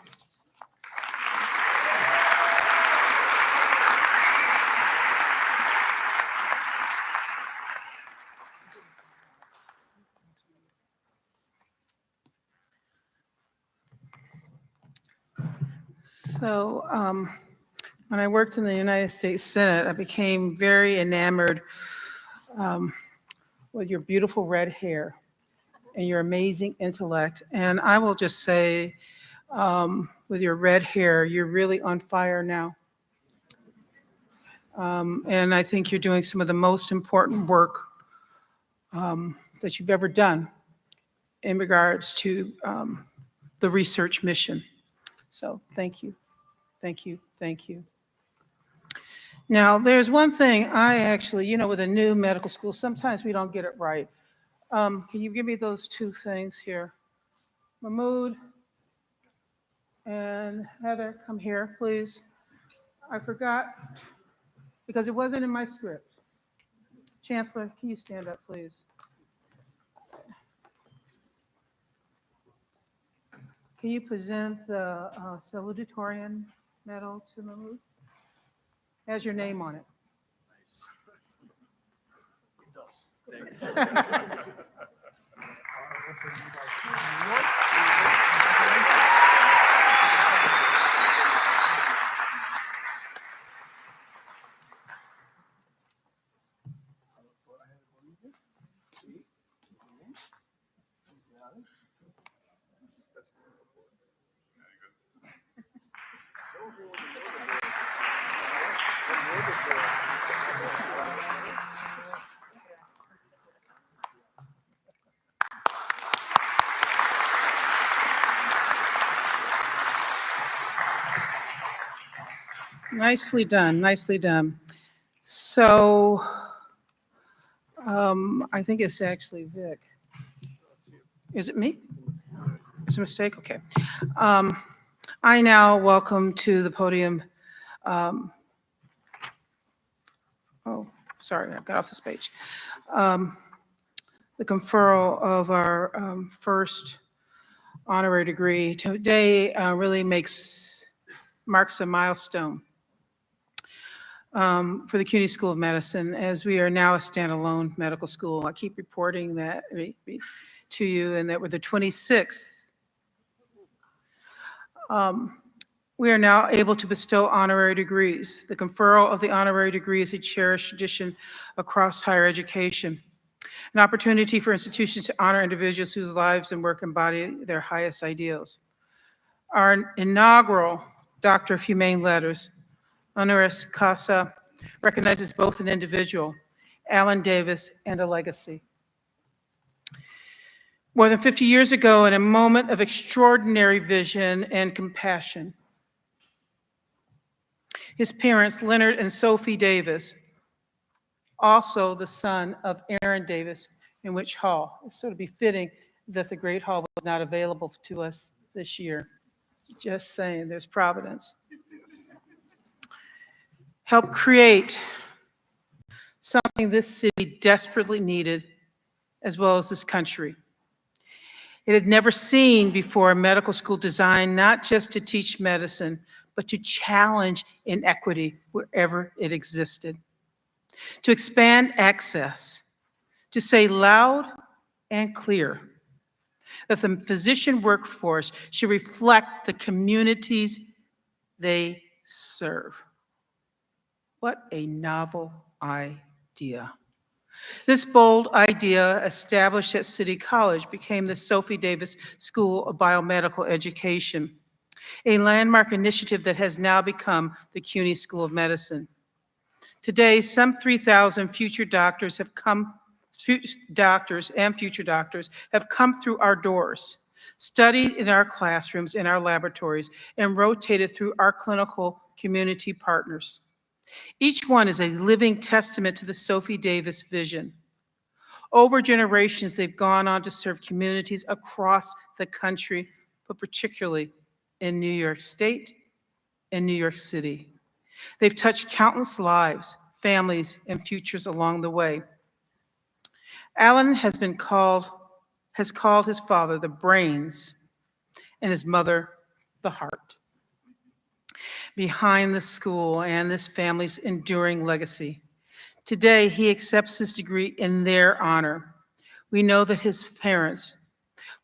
So when I worked in the United States Senate, I became very enamored with your beautiful red hair and your amazing intellect. And I will just say, with your red hair, you're really on fire now. And I think you're doing some of the most important work that you've ever done in regards to the research mission. So thank you, thank you, thank you. Now, there's one thing I actually, with a new medical school, sometimes we don't get it right. Can you give me those two things here? Mahmoud and Heather, come here, please. I forgot, because it wasn't in my script. Chancellor, can you stand up, please? Can you present the Salutatorian medal to Mahmoud? Has your name on it. It does. Nicely done, nicely done. So I think it's actually Vic. Is it me? It's a mistake, okay. I now welcome to the podium, oh, sorry, I got off this page. The conferral of our first honorary degree. Today really marks a milestone for the Cuny School of Medicine, as we are now a standalone medical school. I keep reporting that to you, and that we're the 26th. We are now able to bestow honorary degrees. The conferral of the honorary degree is a cherished tradition across higher education. An opportunity for institutions to honor individuals whose lives and work embody their highest ideals. Our inaugural Doctor of Humane Letters, honoris causa, recognizes both an individual, Alan Davis, and a legacy. More than 50 years ago, in a moment of extraordinary vision and compassion, his parents, Leonard and Sophie Davis, also the son of Aaron Davis, in which hall. It's sort of befitting that the Great Hall was not available to us this year. Just saying, there's providence. Help create something this city desperately needed, as well as this country. It had never seen before a medical school designed not just to teach medicine, but to challenge inequity wherever it existed, to expand access, to say loud and clear that the physician workforce should reflect the communities they serve. What a novel idea. This bold idea, established at City College, became the Sophie Davis School of Biomedical Education, a landmark initiative that has now become the Cuny School of Medicine. Today, some 3,000 future doctors have come, doctors and future doctors have come through our doors, studied in our classrooms, in our laboratories, and rotated through our clinical community partners. Each one is a living testament to the Sophie Davis vision. Over generations, they've gone on to serve communities across the country, but particularly in New York State and New York City. They've touched countless lives, families, and futures along the way. Alan has called his father the brains and his mother the heart behind the school and this family's enduring legacy. Today, he accepts his degree in their honor. We know that his parents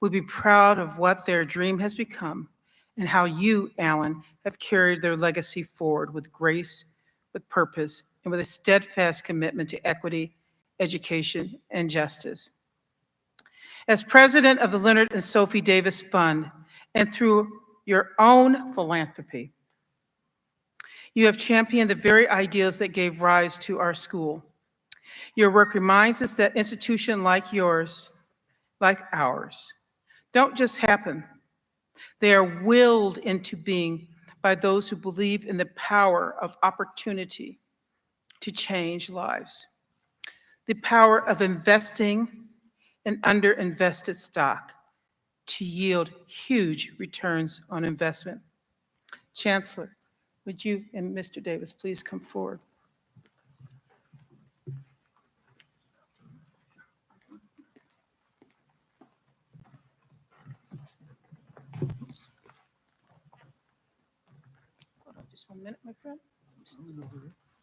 would be proud of what their dream has become and how you, Alan, have carried their legacy forward with grace, with purpose, and with a steadfast commitment to equity, education, and justice. As president of the Leonard and Sophie Davis Fund, and through your own philanthropy, you have championed the very ideals that gave rise to our school. Your work reminds us that institutions like yours, like ours, don't just happen. They are willed into being by those who believe in the power of opportunity to change lives, the power of investing in underinvested stock to yield huge returns on investment. Chancellor, would you and Mr. Davis please come forward? Hold on just 1 minute, my friend.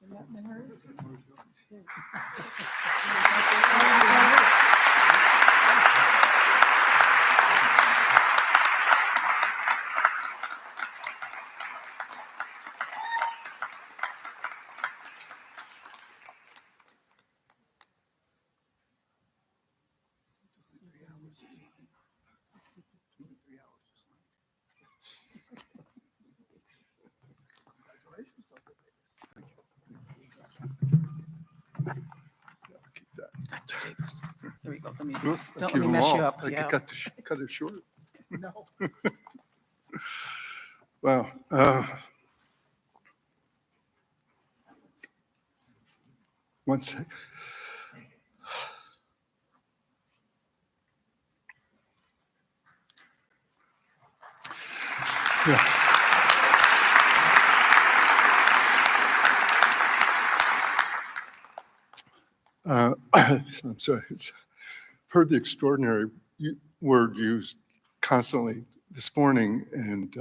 You're not in a hurry? There we go. Let me, don't let me mess you up. I Yeah. could cut it short. No. Wow. One sec. Yeah. I'm sorry. I've heard the extraordinary word used constantly this morning, and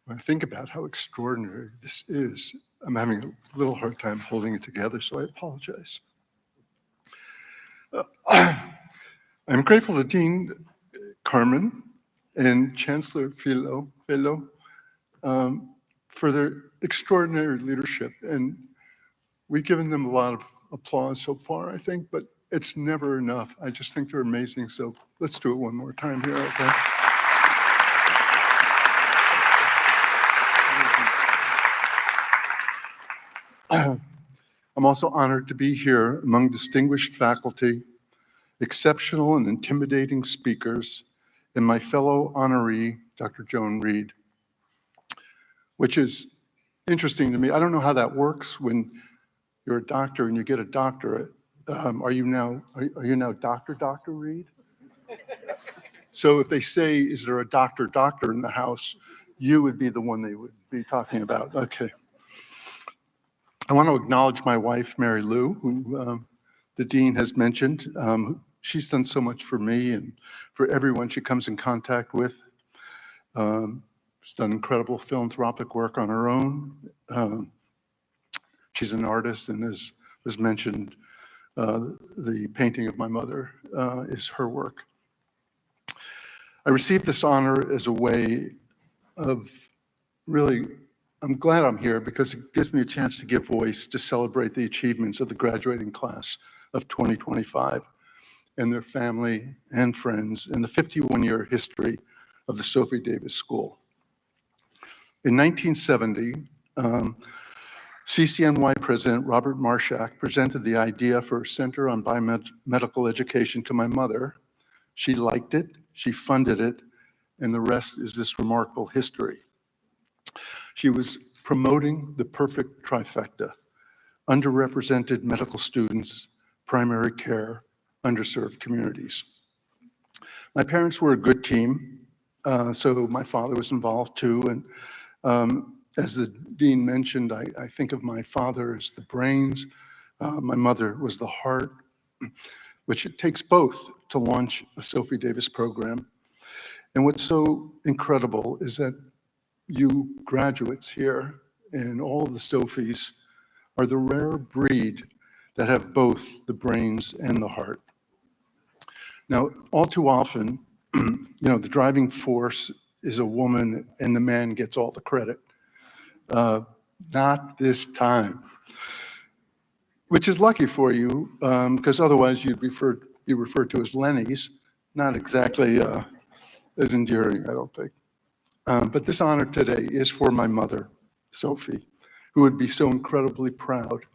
when I think about how extraordinary this is, I'm having a little hard time holding it together, so I apologize. I'm grateful to Dean Carmen and Chancellor Philo for their extraordinary leadership, and we've given them a lot of applause so far, I think, but it's never enough. I just think they're amazing. So let's do it one more time here, okay? I'm also honored to be here among distinguished faculty, exceptional and intimidating speakers, and my fellow honoree, Dr. Joan Reed, which is interesting to me. I don't know how that works when you're a doctor and you get a doctorate. Are you now Dr. Reed? So if they say, is there a doctor in the house, you would be the one they would be talking about. Okay. I want to acknowledge my wife, Mary Lou, who the dean has mentioned. She's done so much for me and for everyone she comes in contact with. She's done incredible philanthropic work on her own. She's an artist, and as was mentioned, the painting of my mother is her work. I received this honor as a way of really, I'm glad I'm here because it gives me a chance to give voice to celebrate the achievements of the graduating class of 2025 and their family and friends in the 51-year history of the Sophie Davis School. In 1970, CCNY President Robert Marshak presented the idea for a Center on Biomedical Education to my mother. She liked it, she funded it, and the rest is this remarkable history. She was promoting the perfect trifecta: underrepresented medical students, primary care, underserved communities. My parents were a good team, so my father was involved too, and as the dean mentioned, I think of my father as the brains, my mother was the heart, which it takes both to launch a Sophie Davis program. And what's so incredible is that you graduates here and all of the Sophies are the rare breed that have both the brains and the heart. Now, all too often, the driving force is a woman and the man gets all the credit. Not this time, which is lucky for you, because otherwise you'd be referred to as Lenny's, not exactly as endearing, I don't think. But this honor today is for my mother, Sophie, who would be so incredibly proud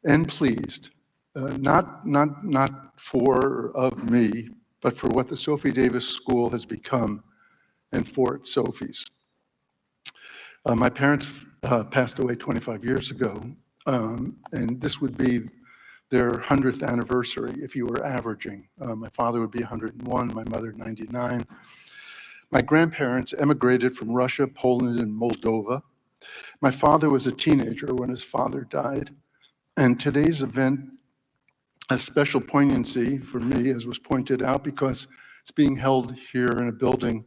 and pleased, not of me, but for what the Sophie Davis School has become and for its Sophies. My parents passed away 25 years ago, and this would be their 100th anniversary if you were averaging. My father would be 101, my mother 99. My grandparents emigrated from Russia, Poland, and Moldova. My father was a teenager when his father died, and today's event has special poignancy for me, as was pointed out, because it's being held here in a building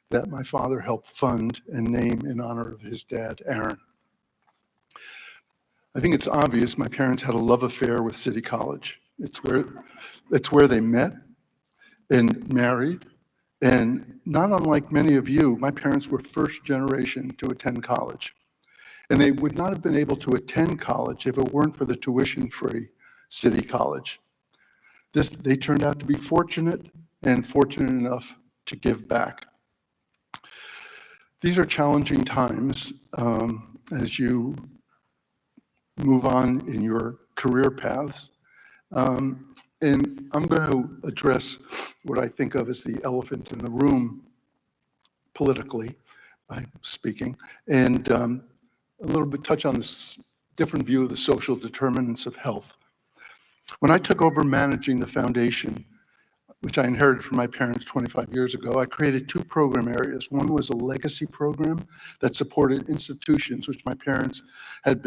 that my father helped fund and name in honor of his dad, Aaron. I think it's obvious my parents had a love affair with City College. It's where they met and married. And not unlike many of you, my parents were first generation to attend college. And they would not have been able to attend college if it weren't for the tuition-free City College. They turned out to be fortunate and fortunate enough to give back. These are challenging times as you move on in your career paths. And I'm going to address what I think of as the elephant in the room politically speaking, and a little bit touch on this different view of the social determinants of health. When I took over managing the foundation, which I inherited from my parents 25 years ago, I created two program areas. One was a legacy program that supported institutions which my parents had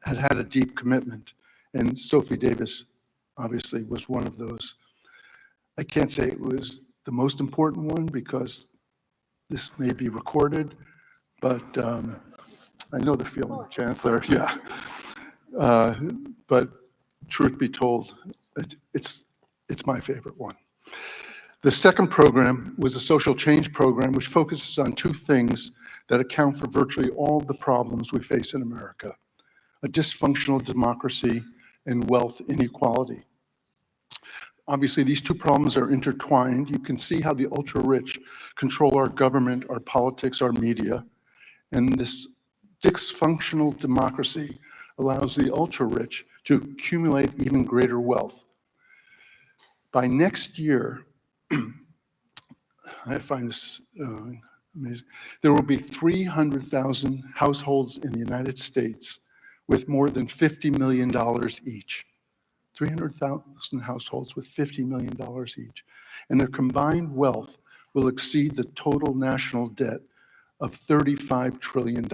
had a deep commitment, and Sophie Davis obviously was one of those. I can't say it was the most important one because this may be recorded, but I know the feeling, Chancellor, yeah. But truth be told, it's my favorite one. The second program was a social change program which focuses on two things that account for virtually all of the problems we face in America: a dysfunctional democracy and wealth inequality. Obviously, these two problems are intertwined. You can see how the ultra-rich control our government, our politics, our media, and this dysfunctional democracy allows the ultra-rich to accumulate even greater wealth. By next year, I find this amazing, there will be 300,000 households in the United States with more than $50 million each. 300,000 households with $50 million each. And their combined wealth will exceed the total national debt of $35 trillion.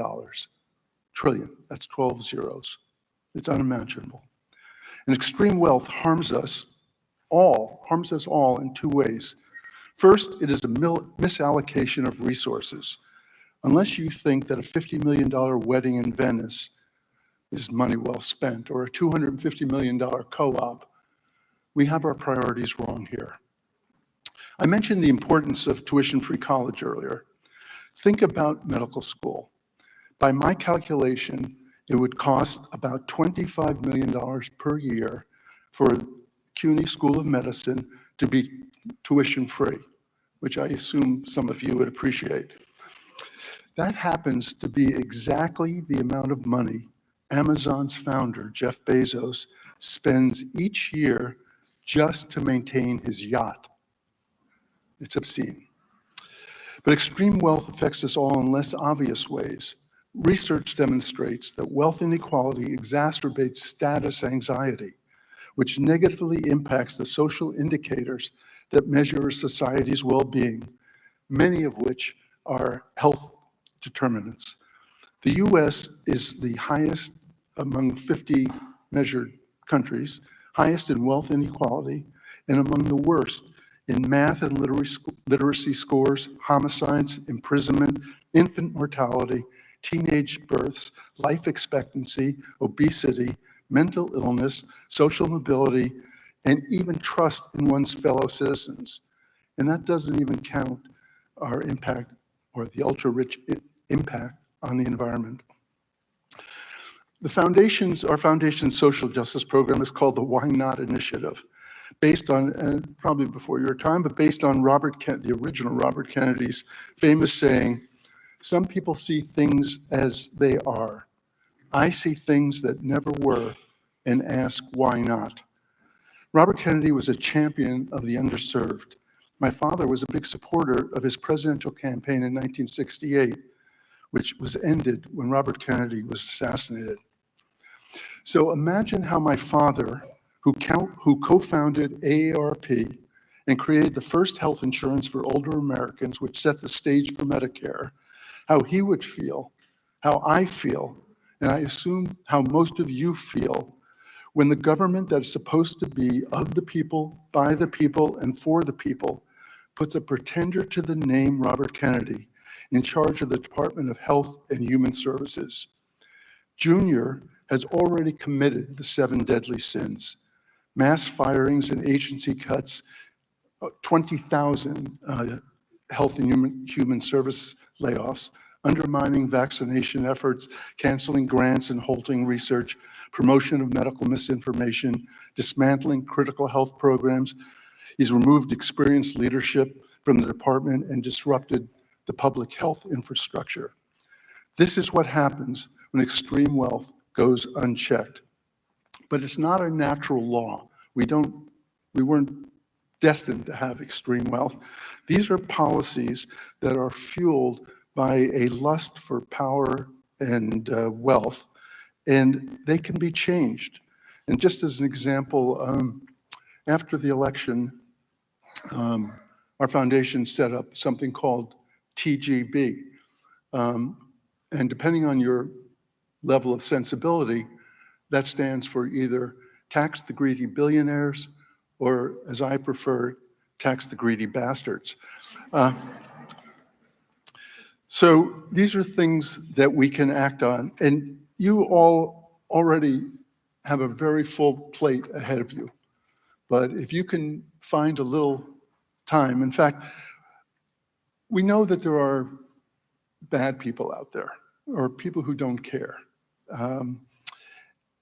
Trillion, that's 12 zeros. It's unimaginable. And extreme wealth harms us all in two ways. First, it is a misallocation of resources. Unless you think that a $50 million wedding in Venice is money well spent, or a $250 million co-op, we have our priorities wrong here. I mentioned the importance of tuition-free college earlier. Think about medical school. By my calculation, it would cost about $25 million per year for Cuny School of Medicine to be tuition-free, which I assume some of you would appreciate. That happens to be exactly the amount of money Amazon's founder, Jeff Bezos, spends each year just to maintain his yacht. It's obscene. But extreme wealth affects us all in less obvious ways. Research demonstrates that wealth inequality exacerbates status anxiety, which negatively impacts the social indicators that measure a society's well-being, many of which are health determinants. The US is the highest among 50 measured countries, highest in wealth inequality, and among the worst in math and literacy scores, homicides, imprisonment, infant mortality, teenage births, life expectancy, obesity, mental illness, social mobility, and even trust in one's fellow citizens. And that doesn't even count our impact, or the ultra-rich impact on the environment. Our foundation's social justice program is called the Why Not Initiative, based on, and probably before your time, but based on the original Robert Kennedy's famous saying, "Some people see things as they are. I see things that never were and ask why not." Robert Kennedy was a champion of the underserved. My father was a big supporter of his presidential campaign in 1968, which was ended when Robert Kennedy was assassinated. So imagine how my father, who co-founded AARP and created the first health insurance for older Americans, which set the stage for Medicare, how he would feel, how I feel, and I assume how most of you feel when the government that is supposed to be of the people, by the people, and for the people puts a pretender to the name Robert Kennedy in charge of the Department of Health and Human Services. Junior has already committed the 7 deadly sins: mass firings and agency cuts, 20,000 health and human service layoffs, undermining vaccination efforts, canceling grants and halting research, promotion of medical misinformation, dismantling critical health programs. He's removed experienced leadership from the department and disrupted the public health infrastructure. This is what happens when extreme wealth goes unchecked. But it's not a natural law. We weren't destined to have extreme wealth. These are policies that are fueled by a lust for power and wealth, and they can be changed. And just as an example, after the election, our foundation set up something called TGB. And depending on your level of sensibility, that stands for either tax the greedy billionaires, or as I prefer, tax the greedy bastards. So these are things that we can act on, and you all already have a very full plate ahead of you. But if you can find a little time, in fact, we know that there are bad people out there, or people who don't care.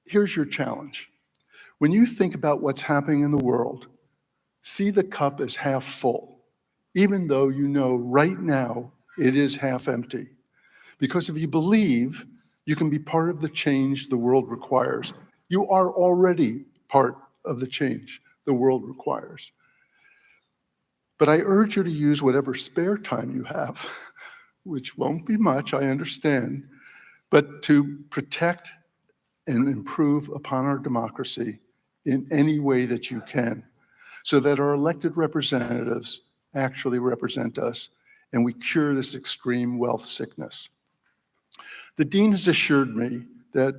Here's your challenge. When you think about what's happening in the world, see the cup as half full, even though you know right now it is half empty. Because if you believe you can be part of the change the world requires, you are already part of the change the world requires. But I urge you to use whatever spare time you have, which won't be much, I understand, but to protect and improve upon our democracy in any way that you can, so that our elected representatives actually represent us and we cure this extreme wealth sickness. The dean has assured me that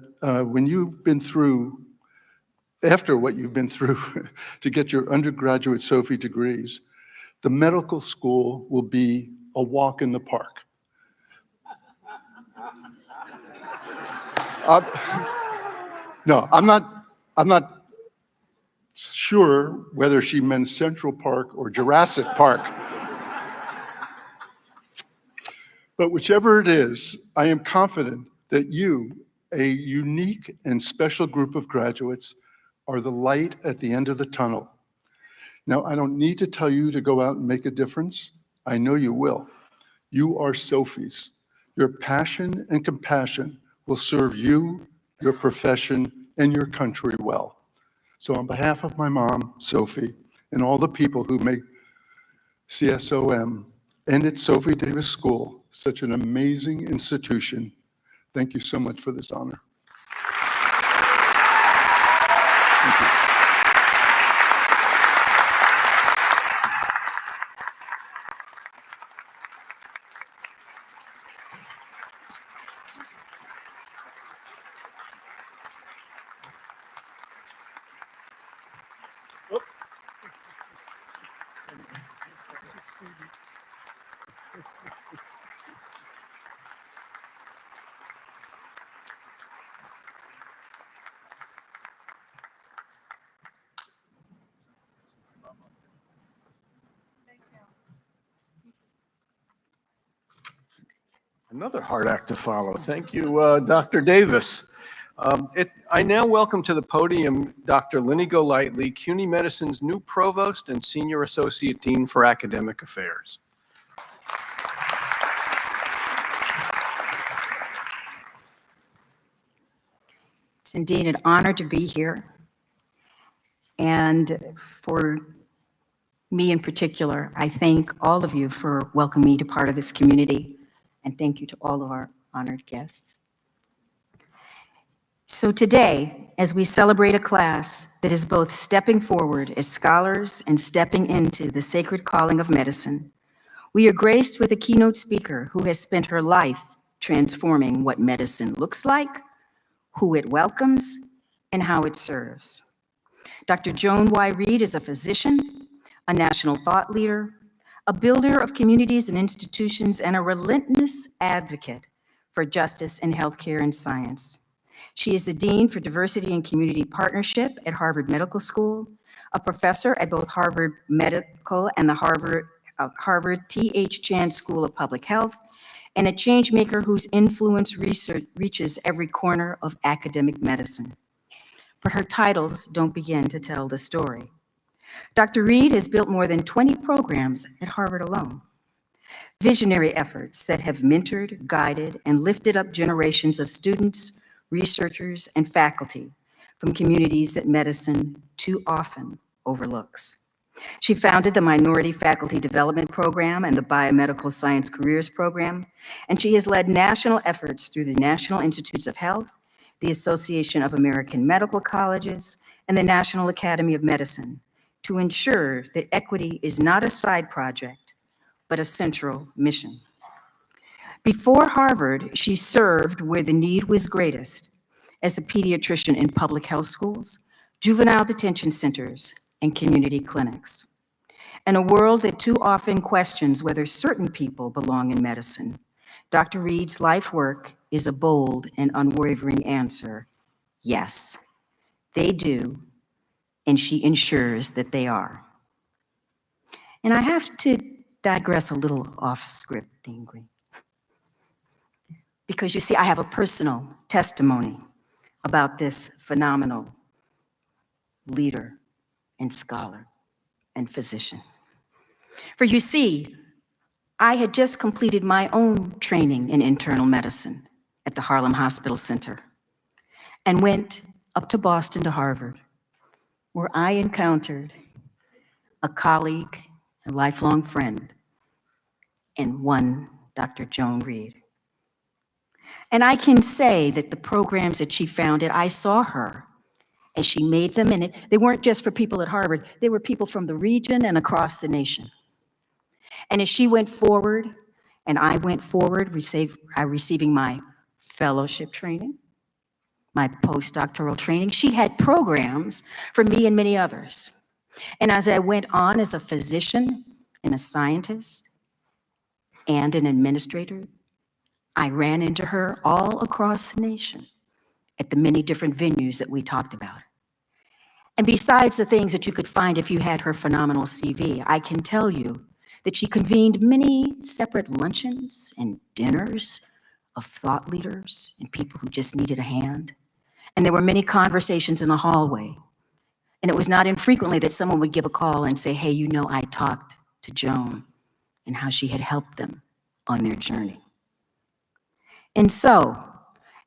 when you've been through, after what you've been through to get your undergraduate Sophie degrees, the medical school will be a walk in the park. No, I'm not sure whether she meant Central Park or Jurassic Park. But whichever it is, I am confident that you, a unique and special group of graduates, are the light at the end of the tunnel. Now, I don't need to tell you to go out and make a difference. I know you will. You are Sophies. Your passion and compassion will serve you, your profession, and your country well. So on behalf of my mom, Sophie, and all the people who make CSOM and its Sophie Davis School such an amazing institution, thank you so much for this honor. Thank you. Another hard act to follow. Thank you, Dr. Davis. I now welcome to the podium Dr. Linny Golightly, CUNY Medicine's new Provost and Senior Associate Dean for Academic Affairs. It's indeed an honor to be here. And for me in particular, I thank all of you for welcoming me to part of this community. And thank you to all of our honored guests. So today, as we celebrate a class that is both stepping forward as scholars and stepping into the sacred calling of medicine, we are graced with a keynote speaker who has spent her life transforming what medicine looks like, who it welcomes, and how it serves. Dr. Joan Y. Reid is a physician, a national thought leader, a builder of communities and institutions, and a relentless advocate for justice in healthcare and science. She is the Dean for Diversity and Community Partnership at Harvard Medical School, a professor at both Harvard Medical and the Harvard T.H. Chan School of Public Health, and a change maker whose influence reaches every corner of academic medicine. But her titles don't begin to tell the story. Dr. Reid has built more than 20 programs at Harvard alone. Visionary efforts that have mentored, guided, and lifted up generations of students, researchers, and faculty from communities that medicine too often overlooks. She founded the Minority Faculty Development Program and the Biomedical Science Careers Program, and she has led national efforts through the National Institutes of Health, the Association of American Medical Colleges, and the National Academy of Medicine to ensure that equity is not a side project, but a central mission. Before Harvard, she served where the need was greatest as a pediatrician in public health schools, juvenile detention centers, and community clinics. In a world that too often questions whether certain people belong in medicine, Dr. Reid's life work is a bold and unwavering answer: yes, they do, and she ensures that they are. And I have to digress a little off script, Dean Green, because you see, I have a personal testimony about this phenomenal leader, and scholar, and physician. For you see, I had just completed my own training in internal medicine at the Harlem Hospital Center and went up to Boston to Harvard, where I encountered a colleague, a lifelong friend, and one Dr. Joan Reed. And I can say that the programs that she founded, I saw her as she made them, and they weren't just for people at Harvard, they were people from the region and across the nation. And as she went forward, and I went forward, receiving my fellowship training, my postdoctoral training, she had programs for me and many others. And as I went on as a physician and a scientist and an administrator, I ran into her all across the nation at the many different venues that we talked about. And besides the things that you could find if you had her phenomenal CV, I can tell you that she convened many separate luncheons and dinners of thought leaders and people who just needed a hand. And there were many conversations in the hallway. And it was not infrequently that someone would give a call and say, hey, you know, I talked to Joan and how she had helped them on their journey. And so,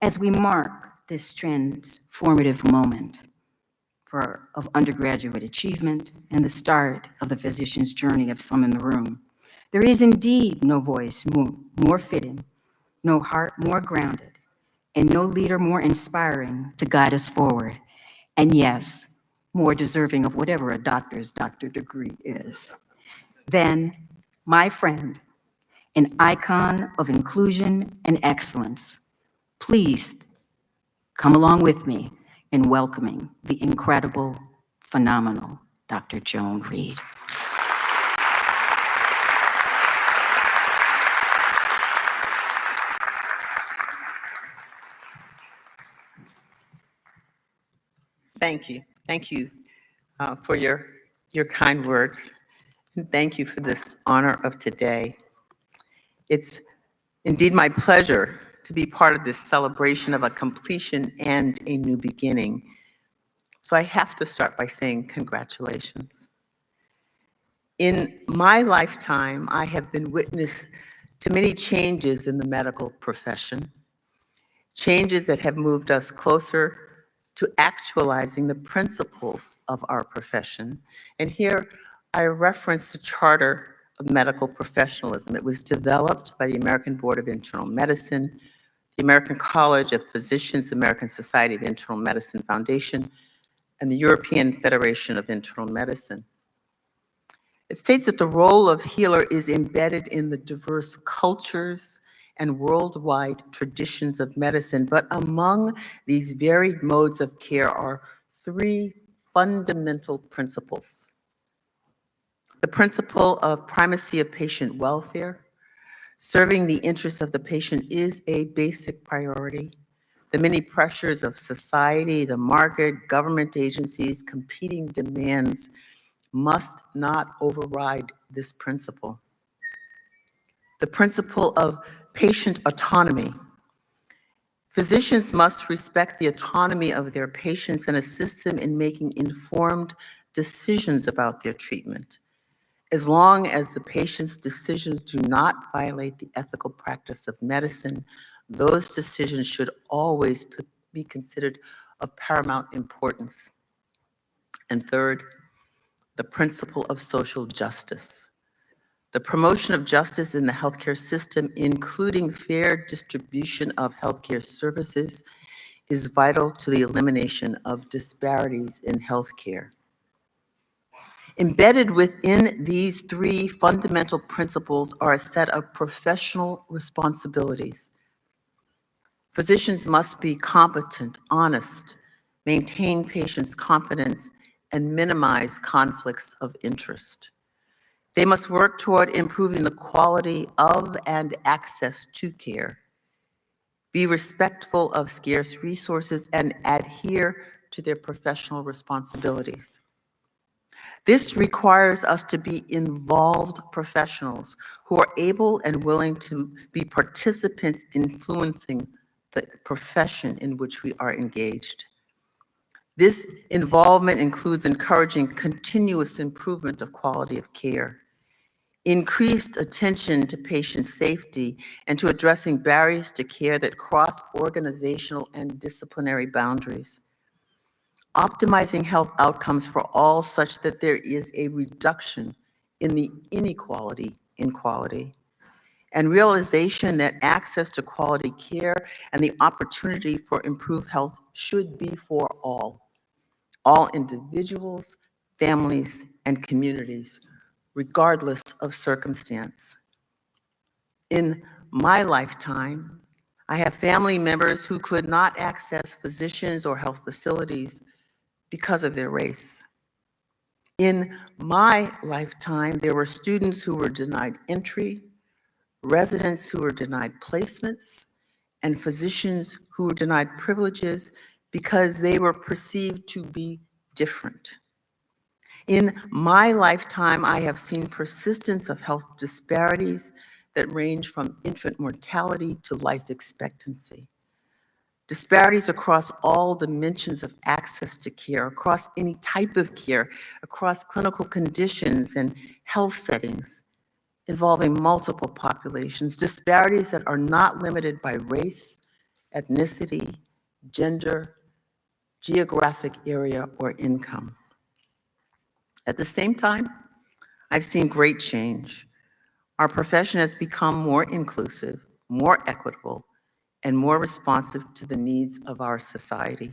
as we mark this transformative moment of undergraduate achievement and the start of the physician's journey of some in the room, there is indeed no voice more fitting, no heart more grounded, and no leader more inspiring to guide us forward. And yes, more deserving of whatever a doctor's doctor degree is, than my friend, an icon of inclusion and excellence. Please come along with me in welcoming the incredible, phenomenal Dr. Joan Reed. Thank you. Thank you for your kind words. And thank you for this honor of today. It's indeed my pleasure to be part of this celebration of a completion and a new beginning. So I have to start by saying congratulations. In my lifetime, I have been witness to many changes in the medical profession, changes that have moved us closer to actualizing the principles of our profession. And here I reference the Charter of Medical Professionalism. It was developed by the American Board of Internal Medicine, the American College of Physicians, the American Society of Internal Medicine Foundation, and the European Federation of Internal Medicine. It states that the role of healer is embedded in the diverse cultures and worldwide traditions of medicine, but among these varied modes of care are three fundamental principles. The principle of primacy of patient welfare. Serving the interests of the patient is a basic priority. The many pressures of society, the market, government agencies, competing demands must not override this principle. The principle of patient autonomy. Physicians must respect the autonomy of their patients and assist them in making informed decisions about their treatment, as long as the patient's decisions do not violate the ethical practice of medicine. Those decisions should always be considered of paramount importance. And third, the principle of social justice. The promotion of justice in the healthcare system, including fair distribution of healthcare services, is vital to the elimination of disparities in healthcare. Embedded within these three fundamental principles are a set of professional responsibilities. Physicians must be competent, honest, maintain patients' confidence, and minimize conflicts of interest. They must work toward improving the quality of and access to care, be respectful of scarce resources, and adhere to their professional responsibilities. This requires us to be involved professionals who are able and willing to be participants influencing the profession in which we are engaged. This involvement includes encouraging continuous improvement of quality of care, increased attention to patient safety, and to addressing barriers to care that cross organizational and disciplinary boundaries. Optimizing health outcomes for all such that there is a reduction in the inequality in quality, and realization that access to quality care and the opportunity for improved health should be for all individuals, families, and communities, regardless of circumstance. In my lifetime, I have family members who could not access physicians or health facilities because of their race. In my lifetime, there were students who were denied entry, residents who were denied placements, and physicians who were denied privileges because they were perceived to be different. In my lifetime, I have seen persistence of health disparities that range from infant mortality to life expectancy. Disparities across all dimensions of access to care, across any type of care, across clinical conditions and health settings involving multiple populations, disparities that are not limited by race, ethnicity, gender, geographic area, or income. At the same time, I've seen great change. Our profession has become more inclusive, more equitable, and more responsive to the needs of our society.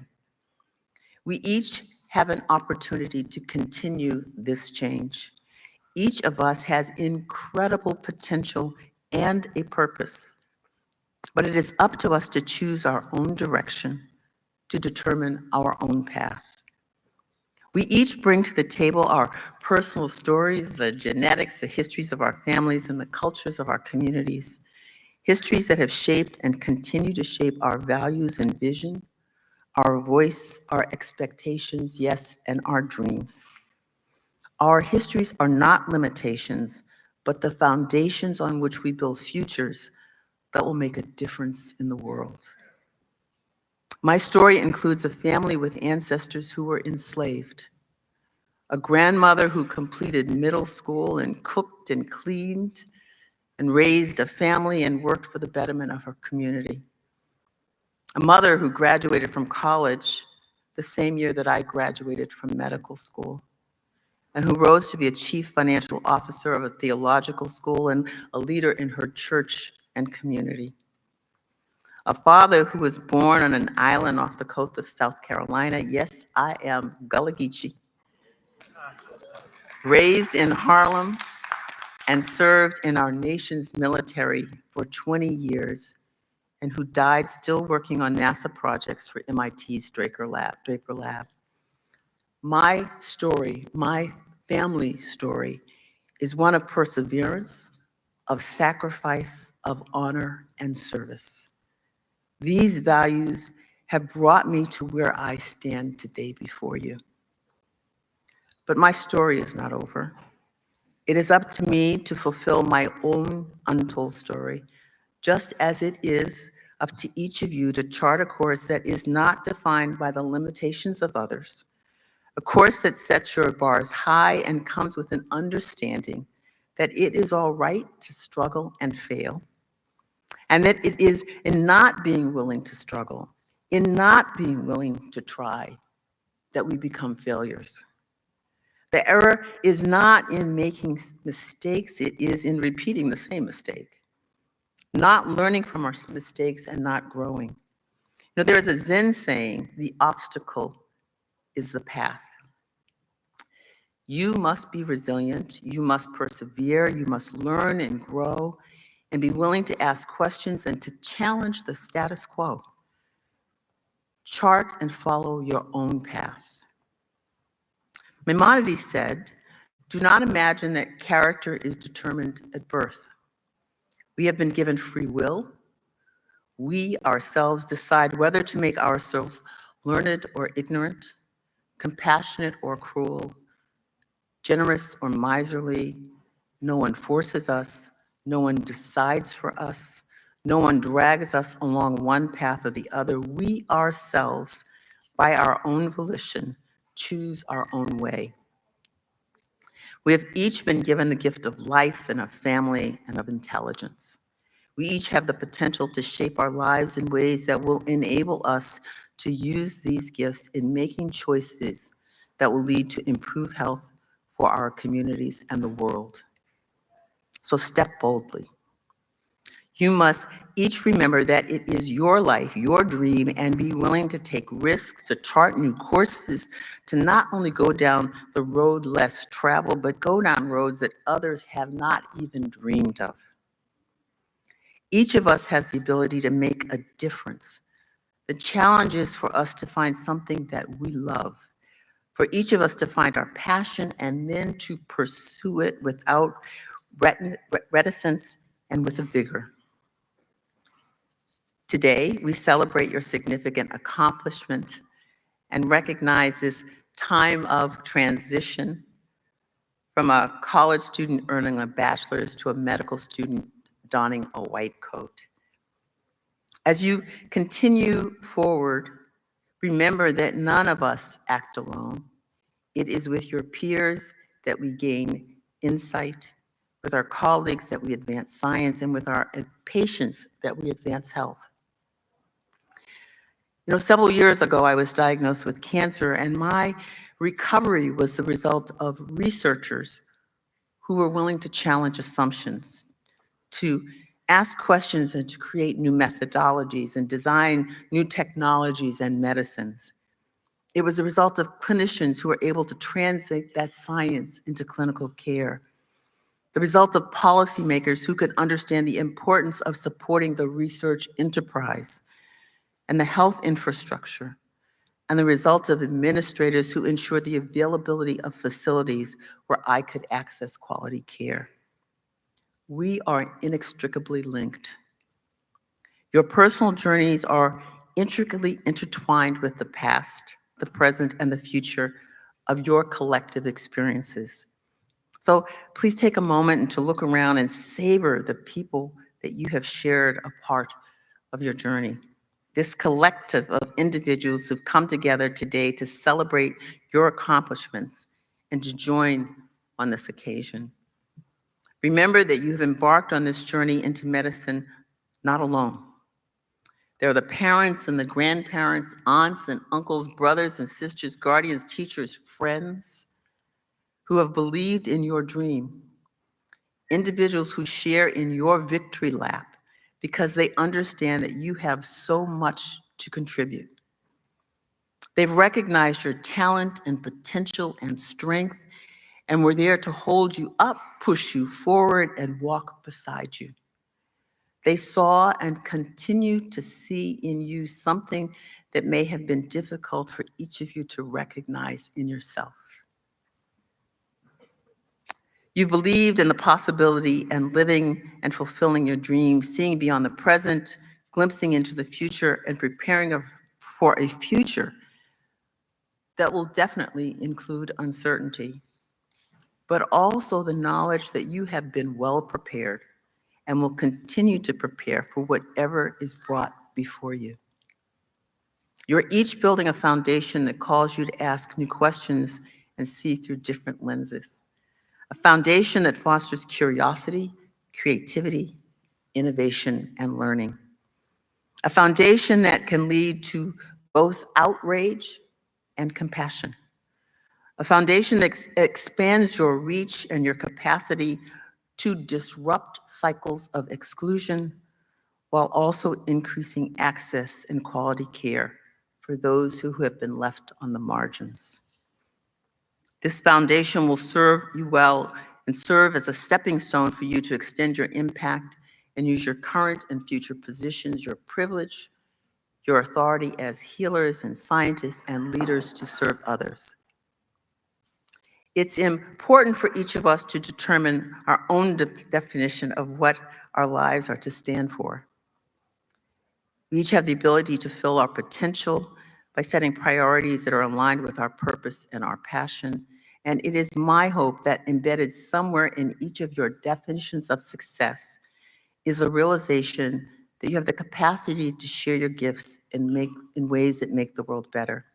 We each have an opportunity to continue this change. Each of us has incredible potential and a purpose, but it is up to us to choose our own direction, to determine our own path. We each bring to the table our personal stories, the genetics, the histories of our families, and the cultures of our communities. Histories that have shaped and continue to shape our values and vision, our voice, our expectations, yes, and our dreams. Our histories are not limitations, but the foundations on which we build futures that will make a difference in the world. My story includes a family with ancestors who were enslaved, a grandmother who completed middle school and cooked and cleaned and raised a family and worked for the betterment of her community. A mother who graduated from college the same year that I graduated from medical school, and who rose to be a chief financial officer of a theological school and a leader in her church and community. A father who was born on an island off the coast of South Carolina. Yes, I am Gullah Geechee. Raised in Harlem and served in our nation's military for 20 years, and who died still working on NASA projects for MIT's Draper Lab. My story, my family story, is one of perseverance, of sacrifice, of honor, and service. These values have brought me to where I stand today before you. But my story is not over. It is up to me to fulfill my own untold story, just as it is up to each of you to chart a course that is not defined by the limitations of others, a course that sets your bars high and comes with an understanding that it is all right to struggle and fail, and that it is in not being willing to struggle, in not being willing to try, that we become failures. The error is not in making mistakes, it is in repeating the same mistake, not learning from our mistakes and not growing. You know, there is a Zen saying, the obstacle is the path. You must be resilient, you must persevere, you must learn and grow, and be willing to ask questions and to challenge the status quo. Chart and follow your own path. Maimonides said, do not imagine that character is determined at birth. We have been given free will. We ourselves decide whether to make ourselves learned or ignorant, compassionate or cruel, generous or miserly. No one forces us. No one decides for us. No one drags us along one path or the other. We ourselves by our own volition, choose our own way. We have each been given the gift of life and of family and of intelligence. We each have the potential to shape our lives in ways that will enable us to use these gifts in making choices that will lead to improved health for our communities and the world. So step boldly. You must each remember that it is your life, your dream, and be willing to take risks, to chart new courses, to not only go down the road less traveled, but go down roads that others have not even dreamed of. Each of us has the ability to make a difference. The challenge is for us to find something that we love, for each of us to find our passion and then to pursue it without reticence and with a vigor. Today, we celebrate your significant accomplishment and recognize this time of transition from a college student earning a bachelor's to a medical student donning a white coat. As you continue forward, remember that none of us act alone. It is with your peers that we gain insight, with our colleagues that we advance science, and with our patients that we advance health. You know, several years ago, I was diagnosed with cancer, and my recovery was the result of researchers who were willing to challenge assumptions, to ask questions and to create new methodologies and design new technologies and medicines. It was a result of clinicians who were able to translate that science into clinical care. The result of policymakers who could understand the importance of supporting the research enterprise and the health infrastructure, and the result of administrators who ensured the availability of facilities where I could access quality care. We are inextricably linked. Your personal journeys are intricately intertwined with the past, the present, and the future of your collective experiences. So please take a moment to look around and savor the people that you have shared a part of your journey. This collective of individuals who've come together today to celebrate your accomplishments and to join on this occasion. Remember that you have embarked on this journey into medicine not alone. There are the parents and the grandparents, aunts and uncles, brothers and sisters, guardians, teachers, friends who have believed in your dream. Individuals who share in your victory lap because they understand that you have so much to contribute. They've recognized your talent and potential and strength, and were there to hold you up, push you forward, and walk beside you. They saw and continue to see in you something that may have been difficult for each of you to recognize in yourself. You've believed in the possibility and living and fulfilling your dreams, seeing beyond the present, glimpsing into the future, and preparing for a future that will definitely include uncertainty, but also the knowledge that you have been well prepared and will continue to prepare for whatever is brought before you. You're each building a foundation that calls you to ask new questions and see through different lenses. A foundation that fosters curiosity, creativity, innovation, and learning. A foundation that can lead to both outrage and compassion. A foundation that expands your reach and your capacity to disrupt cycles of exclusion while also increasing access and quality care for those who have been left on the margins. This foundation will serve you well and serve as a stepping stone for you to extend your impact and use your current and future positions, your privilege, your authority as healers and scientists and leaders to serve others. It's important for each of us to determine our own definition of what our lives are to stand for. We each have the ability to fill our potential by setting priorities that are aligned with our purpose and our passion. And it is my hope that embedded somewhere in each of your definitions of success is a realization that you have the capacity to share your gifts and in ways that make the world better.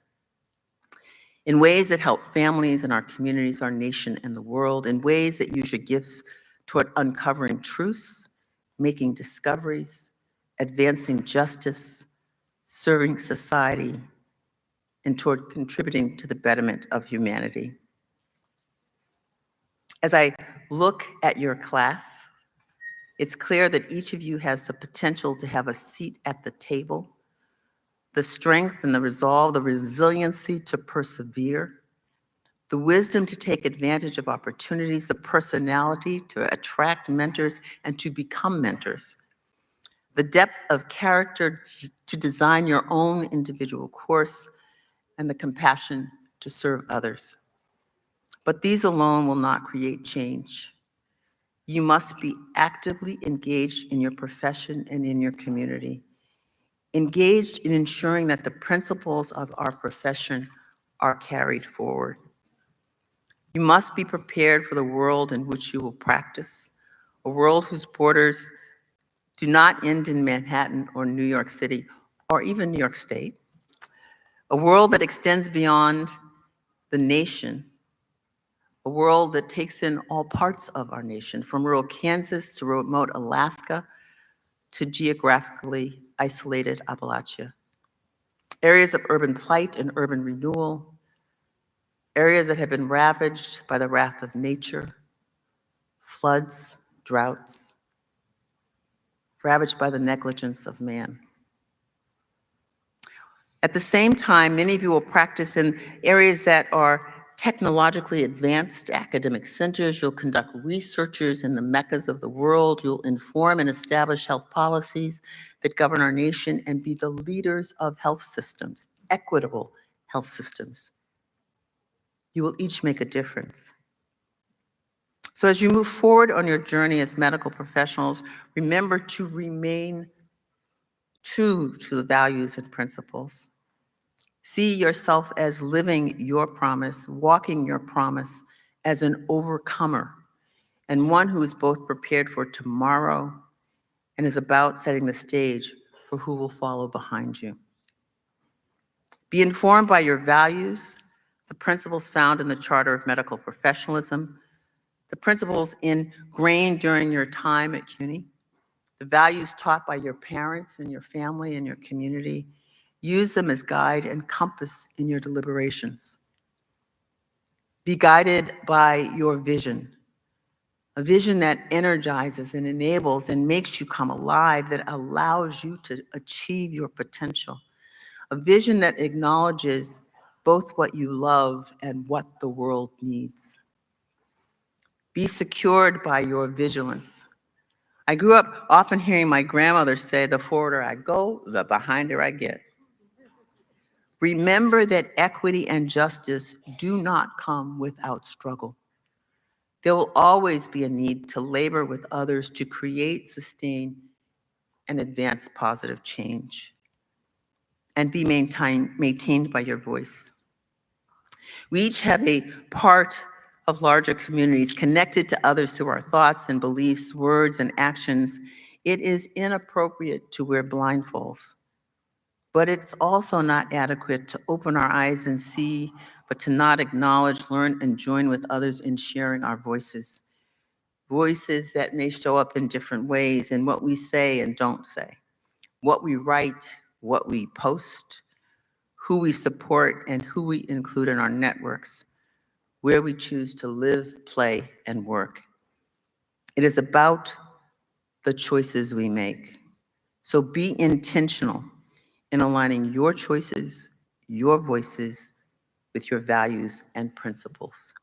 in ways that help families and our communities, our nation, and the world, in ways that use your gifts toward uncovering truths, making discoveries, advancing justice, serving society, and toward contributing to the betterment of humanity. As I look at your class, it's clear that each of you has the potential to have a seat at the table, the strength and the resolve, the resiliency to persevere, the wisdom to take advantage of opportunities, the personality to attract mentors and to become mentors, the depth of character to design your own individual course, and the compassion to serve others. But these alone will not create change. You must be actively engaged in your profession and in your community, engaged in ensuring that the principles of our profession are carried forward. You must be prepared for the world in which you will practice, a world whose borders do not end in Manhattan or New York City or even New York State, a world that extends beyond the nation, a world that takes in all parts of our nation, from rural Kansas to remote Alaska to geographically isolated Appalachia. Areas of urban plight and urban renewal, areas that have been ravaged by the wrath of nature, floods, droughts, ravaged by the negligence of man. At the same time, many of you will practice in areas that are technologically advanced academic centers. You'll conduct researchers in the meccas of the world. You'll inform and establish health policies that govern our nation and be the leaders of health systems, equitable health systems. You will each make a difference. So as you move forward on your journey as medical professionals, remember to remain true to the values and principles. See yourself as living your promise, walking your promise as an overcomer, and one who is both prepared for tomorrow and is about setting the stage for who will follow behind you. Be informed by your values, the principles found in the Charter of Medical Professionalism, the principles ingrained during your time at Cuny, the values taught by your parents and your family and your community. Use them as guide and compass in your deliberations. Be guided by your vision, a vision that energizes and enables and makes you come alive, that allows you to achieve your potential, a vision that acknowledges both what you love and what the world needs. Be secured by your vigilance. I grew up often hearing my grandmother say, the forwarder I go, the behinder I get. Remember that equity and justice do not come without struggle. There will always be a need to labor with others to create, sustain, and advance positive change, and be maintained by your voice. We each have a part of larger communities connected to others through our thoughts and beliefs, words and actions. It is inappropriate to wear blindfolds, but it's also not adequate to open our eyes and see, but to not acknowledge, learn, and join with others in sharing our voices. Voices that may show up in different ways in what we say and don't say, what we write, what we post, who we support, and who we include in our networks, where we choose to live, play, and work. It is about the choices we make. So be intentional in aligning your choices, your voices, with your values and principles.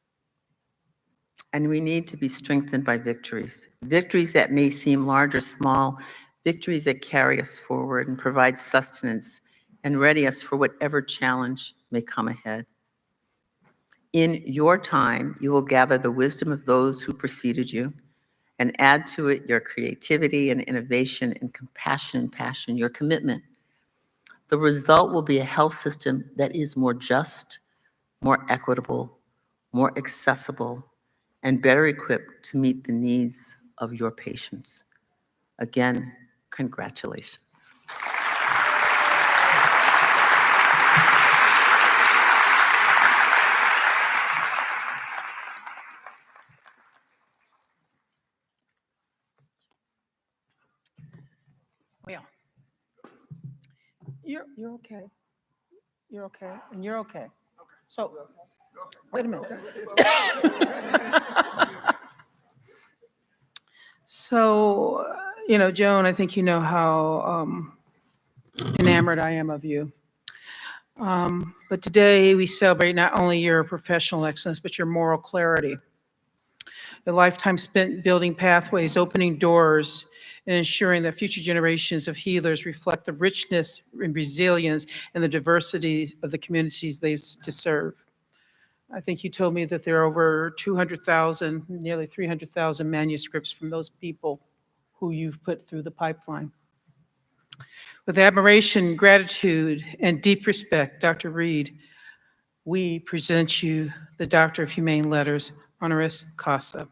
And we need to be strengthened by victories. Victories that may seem large or small, victories that carry us forward and provide sustenance and ready us for whatever challenge may come ahead. In your time, you will gather the wisdom of those who preceded you and add to it your creativity and innovation and compassion and passion, your commitment. The result will be a health system that is more just, more equitable, more accessible, and better equipped to meet the needs of your patients. Again, congratulations. You're okay. You're okay, and you're okay. So, wait a minute. So, Joan, I think you know how enamored I am of you. But today we celebrate not only your professional excellence, but your moral clarity. A lifetime spent building pathways, opening doors, and ensuring that future generations of healers reflect the richness and resilience and the diversity of the communities they serve. I think you told me that there are over 200,000, nearly 300,000 manuscripts from those people who you've put through the pipeline. With admiration, gratitude, and deep respect, Dr. Reed, we present you the Doctor of Humane Letters, honoris causa.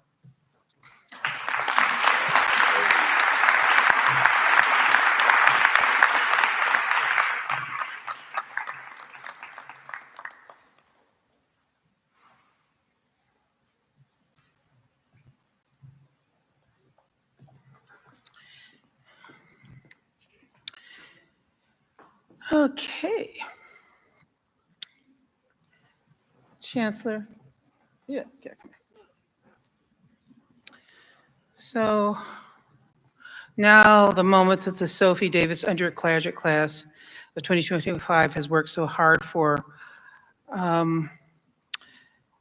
Okay. Chancellor. Yeah, okay. So now the moment that the Sophie Davis undergraduate class of 2025 has worked so hard for, I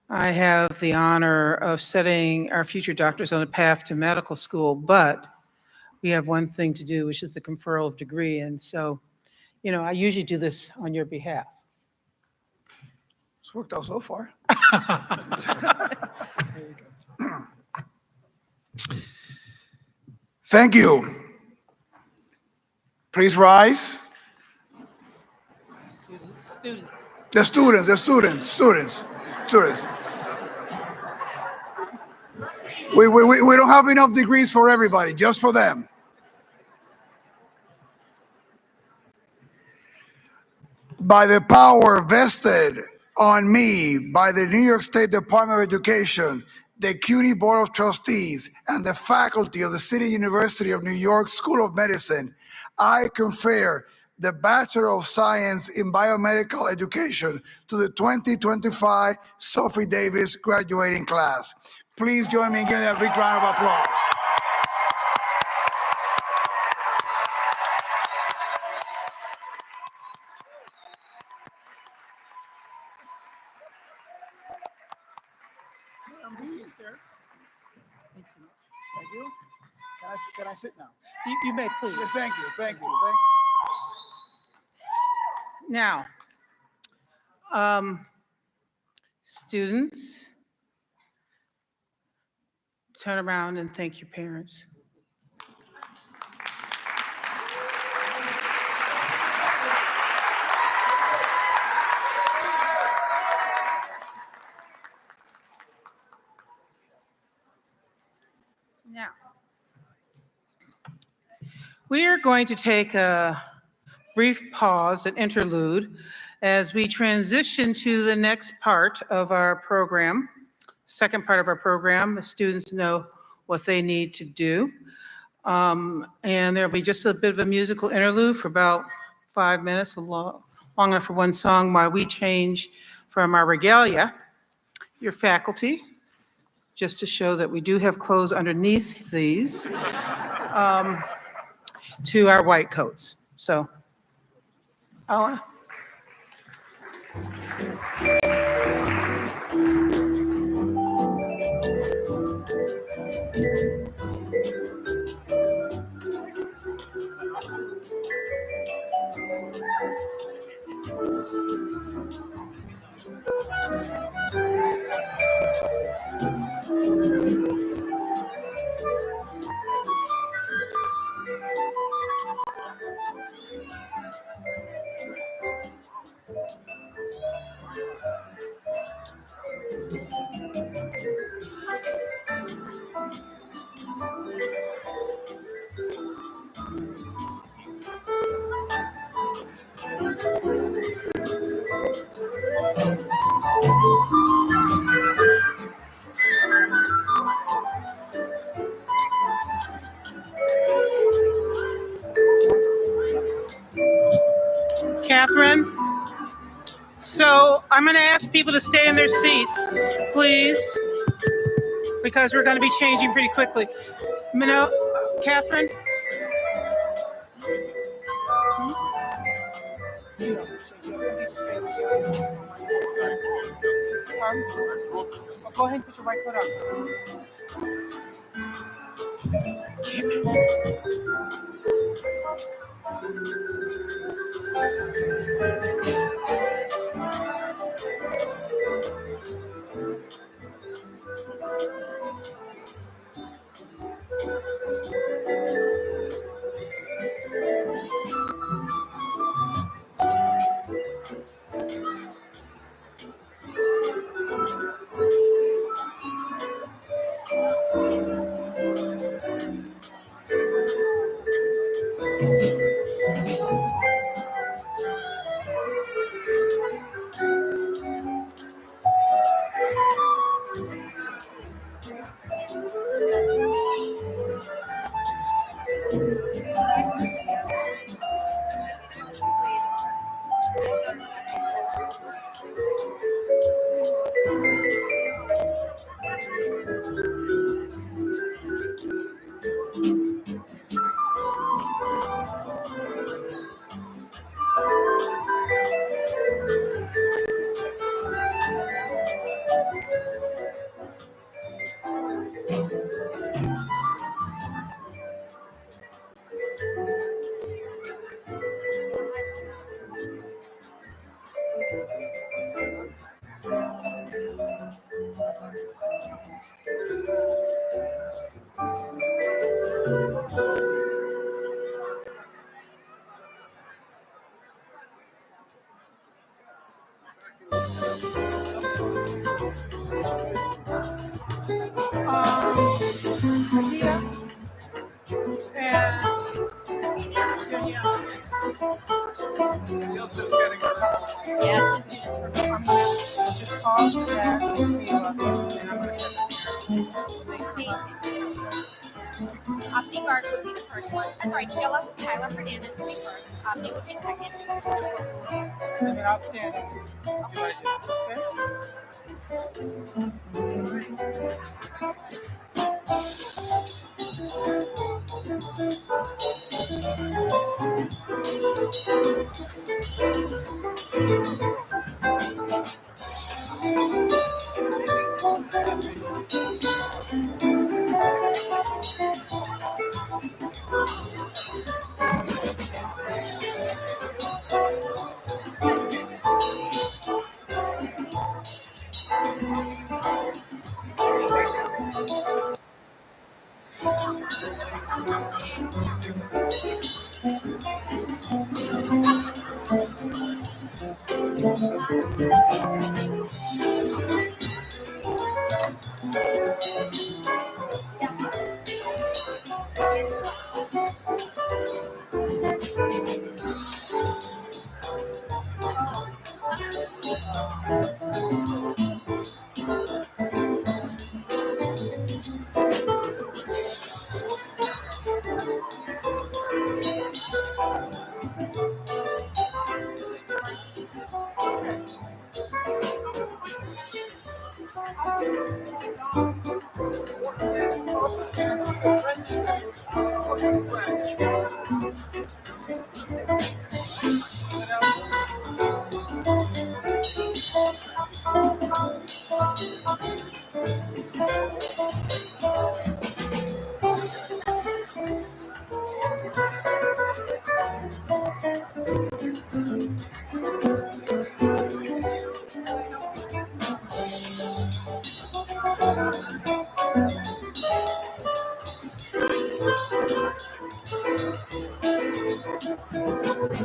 have the honor of setting our future doctors on a path to medical school, but we have one thing to do, which is the conferral of degree. And so, I usually do this on your behalf. It's worked out so far. Thank you. Please rise. Students. We don't have enough degrees for everybody, just for them. By the power vested on me by the New York State Department of Education, the Cuny Board of Trustees, and the faculty of the City University of New York School of Medicine, I confer the Bachelor of Science in Biomedical Education to the 2025 Sophie Davis graduating class. Please join me in giving a big round of applause. Thank you. Can I sit now? You may, please. Yes, thank you. Now, students, turn around and thank your parents. Now, we are going to take a brief pause, an interlude, as we transition to the next part of our program. Second part of our program, the students know what they need to do. And there'll be just a bit of a musical interlude for about 5 minutes, long enough for one song, while we change from our regalia, your faculty, just to show that we do have clothes underneath these, to our white coats. So, Catherine. So I'm going to ask people to stay in their seats, please, because we're going to be changing pretty quickly. Catherine? Go ahead and put your right foot Guard would be the first one. Sorry, Kyla Fernandez would be first. Omni would be second. And then I'll stand up.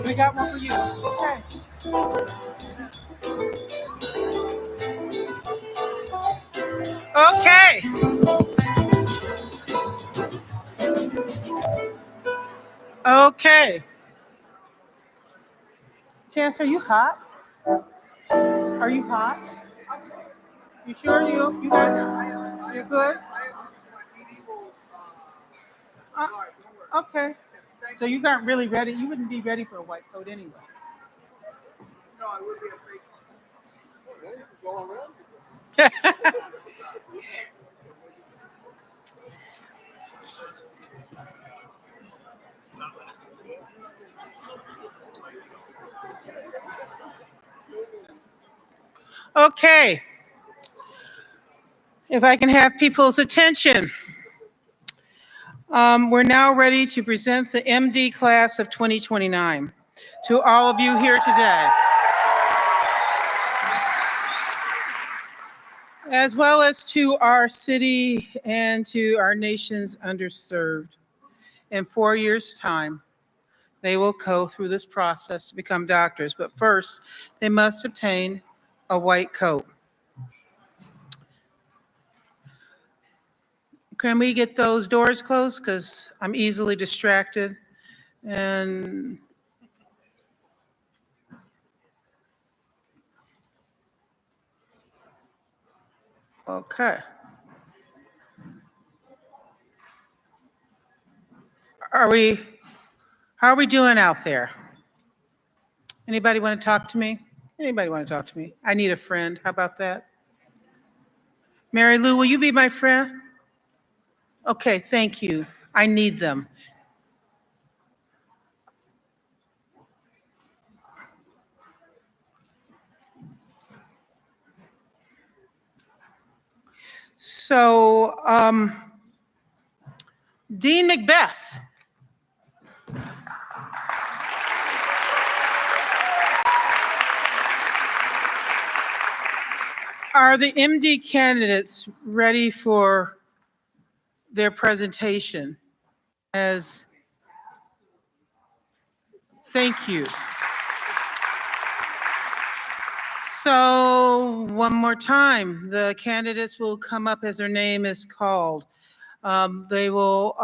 We got one for you. Okay. Okay. Okay. Chancellor, are you hot? Are you hot? You sure you guys, you're good? Okay. So you weren't really ready. You wouldn't be ready for a white coat anyway. Okay. If I can have people's attention. We're now ready to present the MD class of 2029 to all of you here today, as well as to our city and to our nation's underserved. In 4 years' time, they will go through this process to become doctors, but first, they must obtain a white coat. Can we get those doors closed? Because I'm easily distracted. And okay. How are we doing out there? Anybody want to talk to me? Anybody want to talk to me? I need a friend. How about that? Mary Lou, will you be my friend? Okay, thank you. I need them. So, Dean Macbeth. Are the MD candidates ready for their presentation? Thank you. So one more time, the candidates will come up as their name is called. They will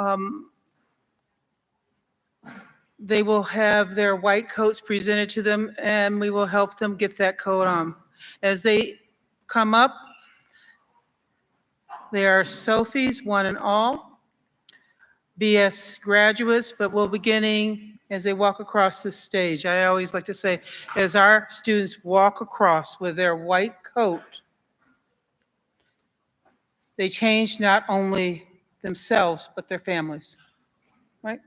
have their white coats presented to them, and we will help them get that coat on. As they come up, they are Sophies, one and all, BS graduates, but we'll be beginning as they walk across the stage. I always like to say, as our students walk across with their white coat, they change not only themselves, but their families, right?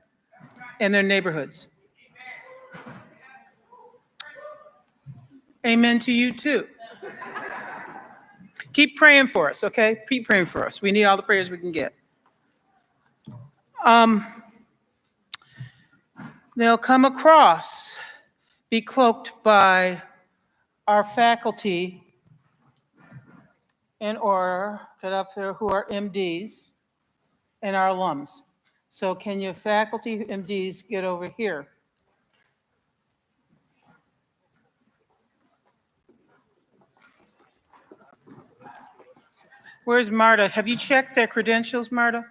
And their neighborhoods. Amen to you too. Keep praying for us, okay? Keep praying for us. We need all the prayers we can get. They'll come across, be cloaked by our faculty in order, get up there, who are MDs and our alums. So can your faculty MDs get over here? Where's Marta? Have you checked their credentials, Marta?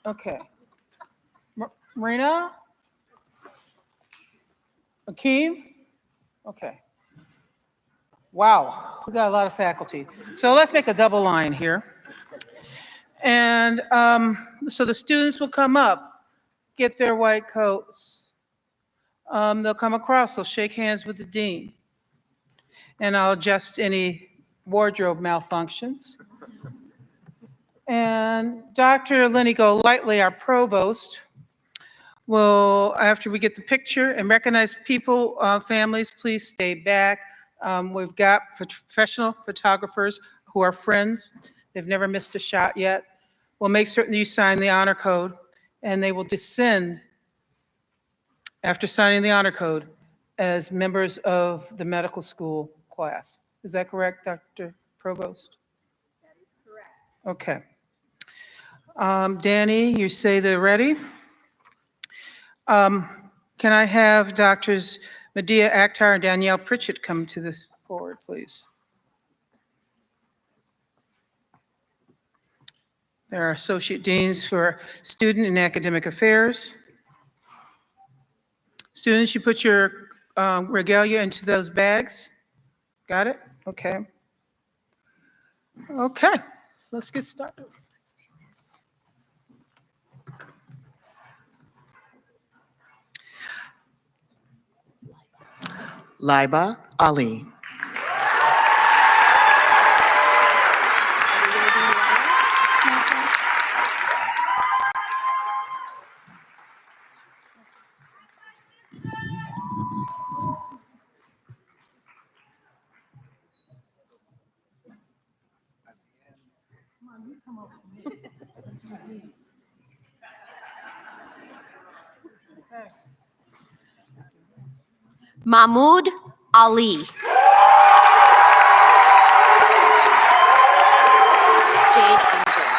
Okay. Marina? Akeem? Okay. Wow, we got a lot of faculty. So let's make a double line here. And so the students will come up, get their white coats. They'll come across, they'll shake hands with the dean. And I'll adjust any wardrobe malfunctions. And Dr. Lenny Golightly, our provost, will, after we get the picture and recognize people, families, please stay back. We've got professional photographers who are friends. They've never missed a shot yet. We'll make certain you sign the honor code, and they will descend after signing the honor code as members of the medical school class. Is that correct, Dr. Provost? That is correct. Okay. Danny, you say they're ready? Can I have Doctors Medea Akhtar and Danielle Pritchett come to this forward, please? There are Associate Deans for Student and Academic Affairs. Students, you put your regalia into those bags. Got it? Okay. Okay, let's get started. Let's do this. Laiba Ali. Mahmoud Ali. Jade Amador.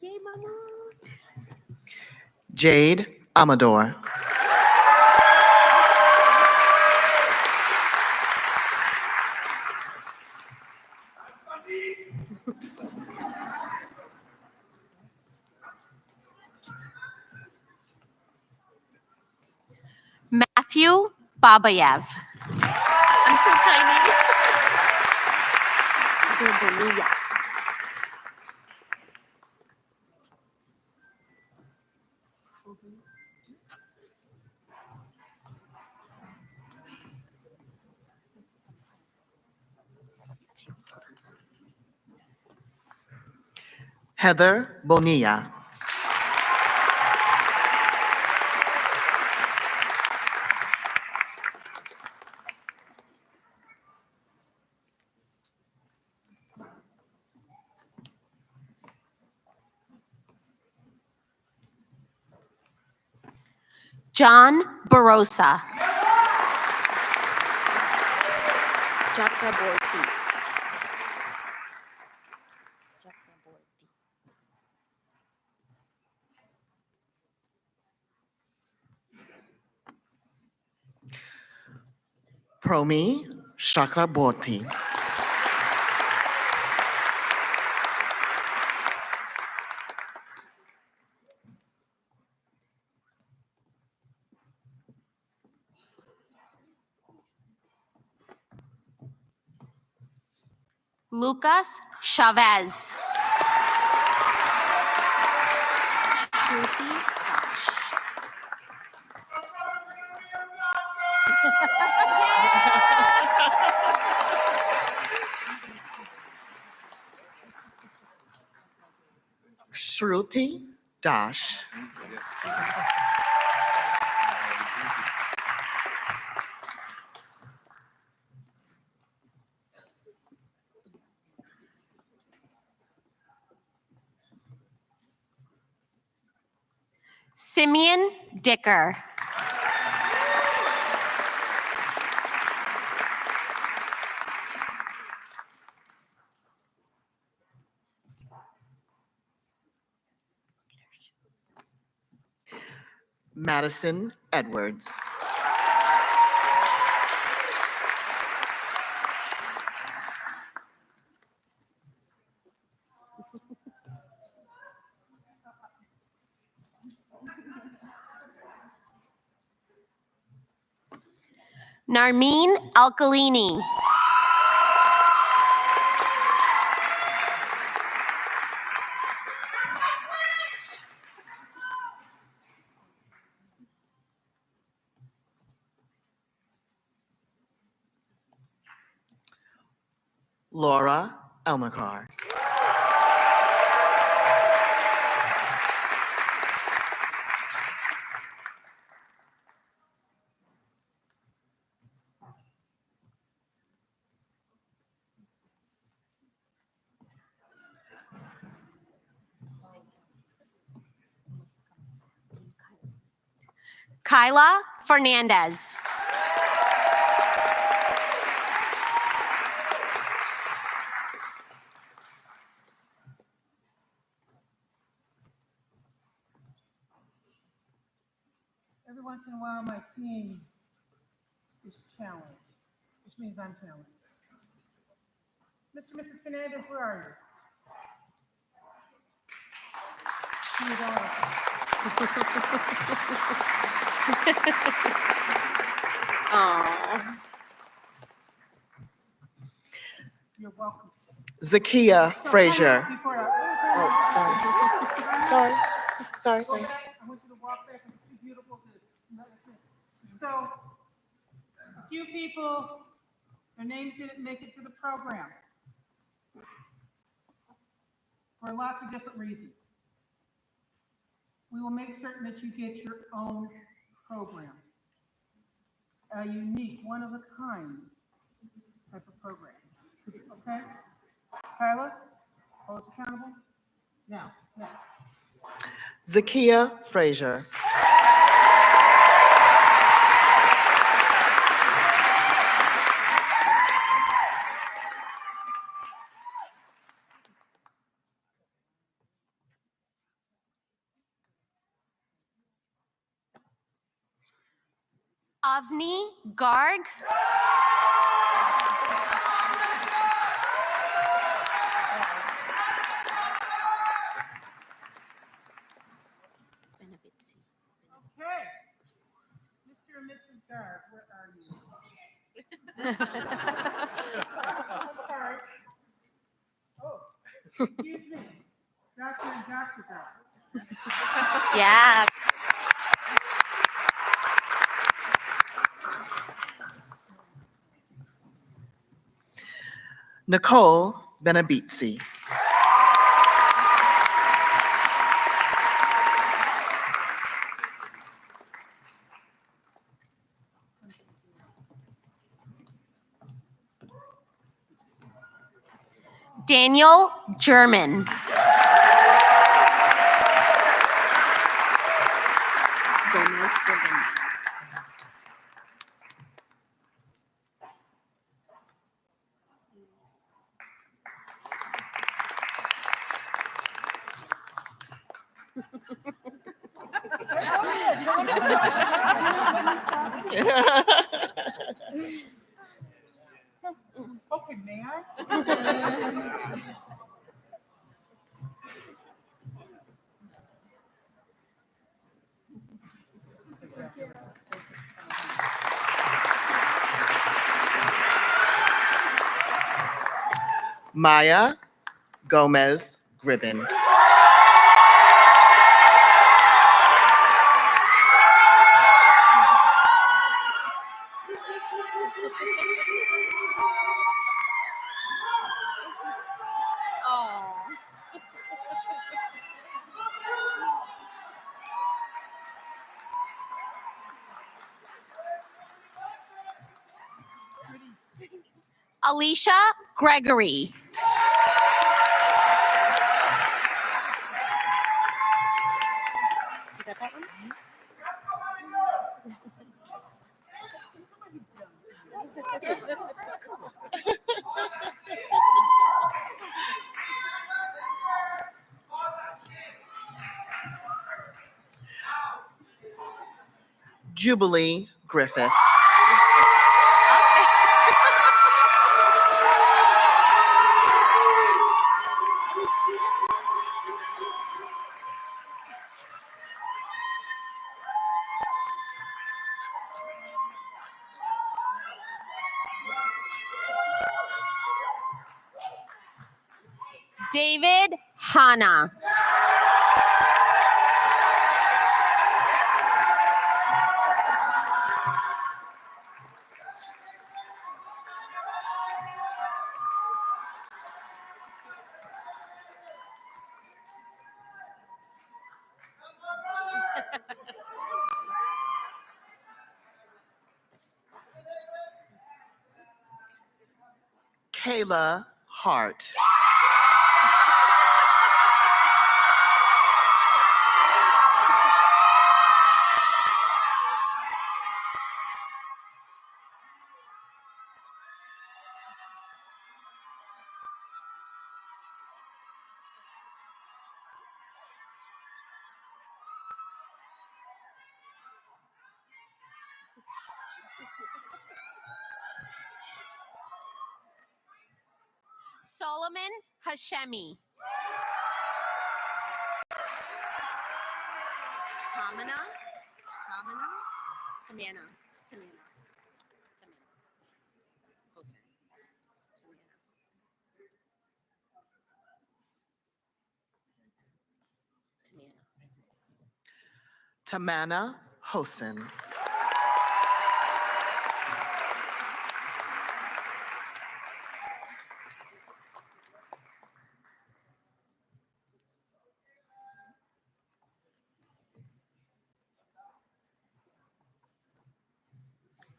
Yay, Mahmoud. Jade Amador. Matthew Babayev. I'm so tiny. Heather Bonilla. John Barossa. Chakraborty. Promi Chakraborty. Lucas Chavez. Shruti Dash. Shruti Dash. Simeon Dicker. Madison Edwards. Narmeen Alkalini. Laura Elmakar. Kyla Fernandez. Every once in a while, my team is challenged, which means I'm challenged. Mr. and Mrs. Fernandez, where are you? You Aww. You're welcome. Zakia Frazier. Before I- Oh, sorry. Sorry. Go back. I want you to walk back. It's too beautiful to. So, a few people, their names didn't make it to the program for lots of different reasons. We will make certain that you get your own program, a unique, one of a kind type of program. Okay? Kyla, hold us accountable. Now, next. Zakia Frazier. Avni Garg. Okay. Mr. and Mrs. Garb, where are you? Sorry. Oh, excuse me. Dr. and Dr. Garb. Yes. Nicole Benabitsi. Daniel German. Gomez Griffin. Okay, may I? Maya Gomez Gribbin. Oh. Alicia Gregory. You got that one? Jubilee Griffith. David Hanna. Kayla Hart. Solomon Hashemi. Tamana. Hossein. Tamana Hosen.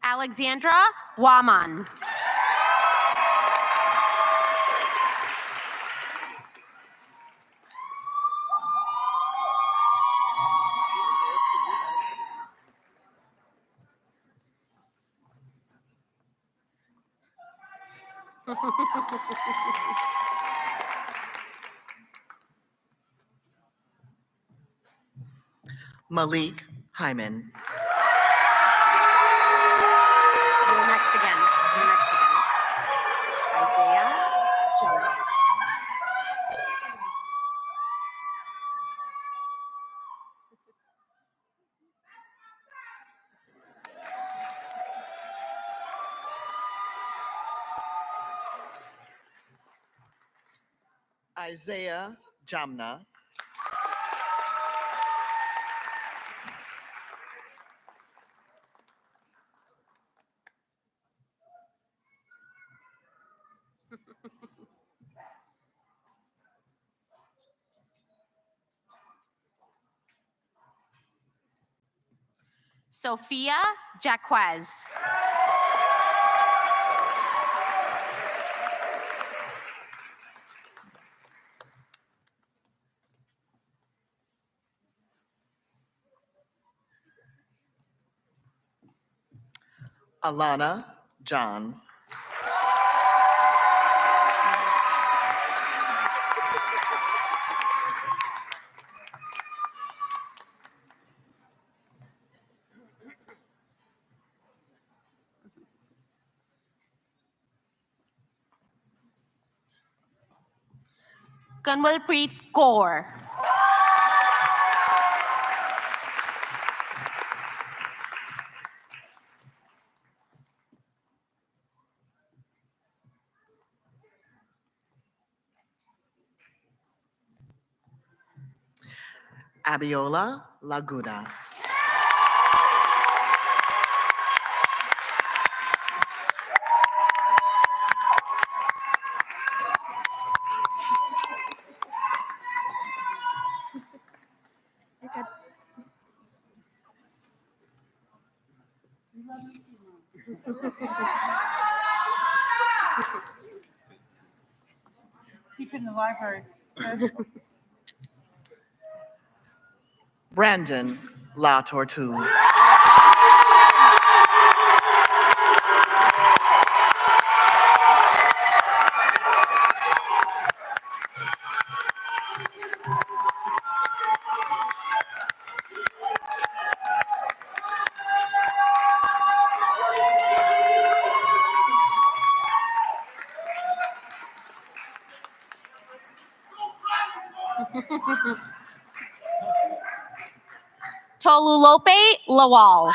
Alexandra Waman. Malik Hyman. You're next again. You're next again. Isaiah Jonah. Isaiah Jamna. Sophia Jaquez. Alana John. Kanwalpreet Kaur. Abiola Laguna. Keep in the library. Brandon La Tortue. Tolulope Lawal.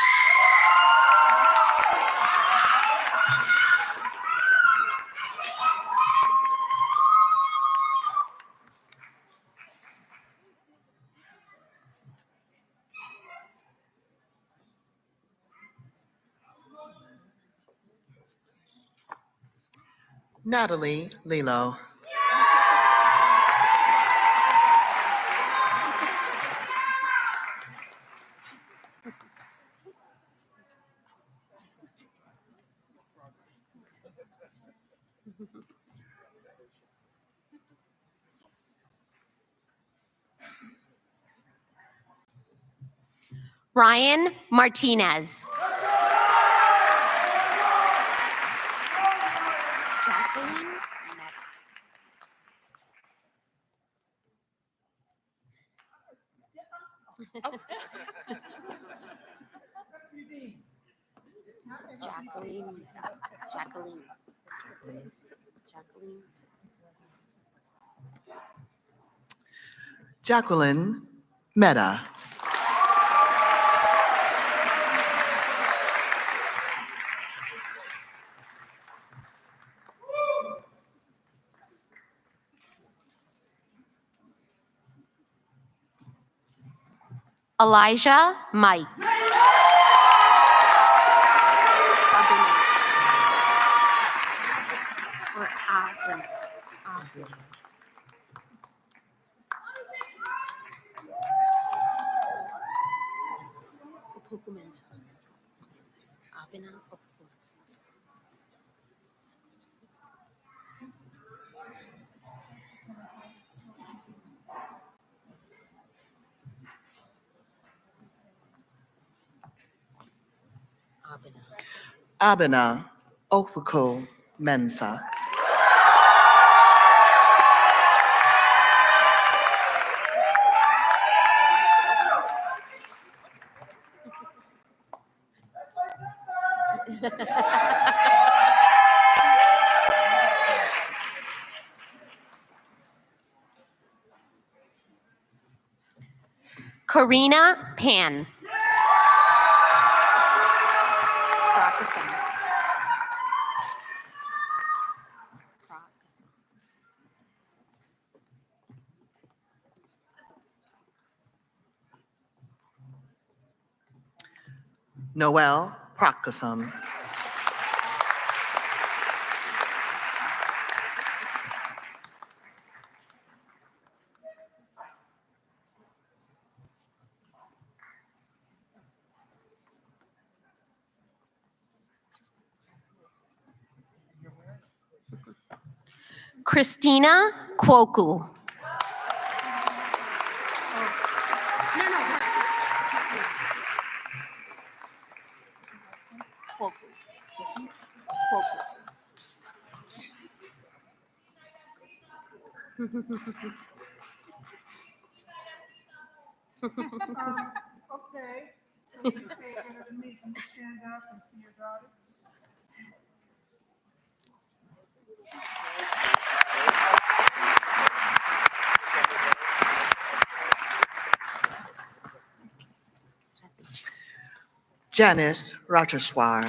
Natalie Lilo. Ryan Martinez. Jacqueline. Jacqueline. Jacqueline. Jacqueline. Jacqueline Meta. Elijah Mike. Abena Okuko Mensa. Karina Pan. Noel Prakasam. Christina Kwoku. Janice Rateshwar.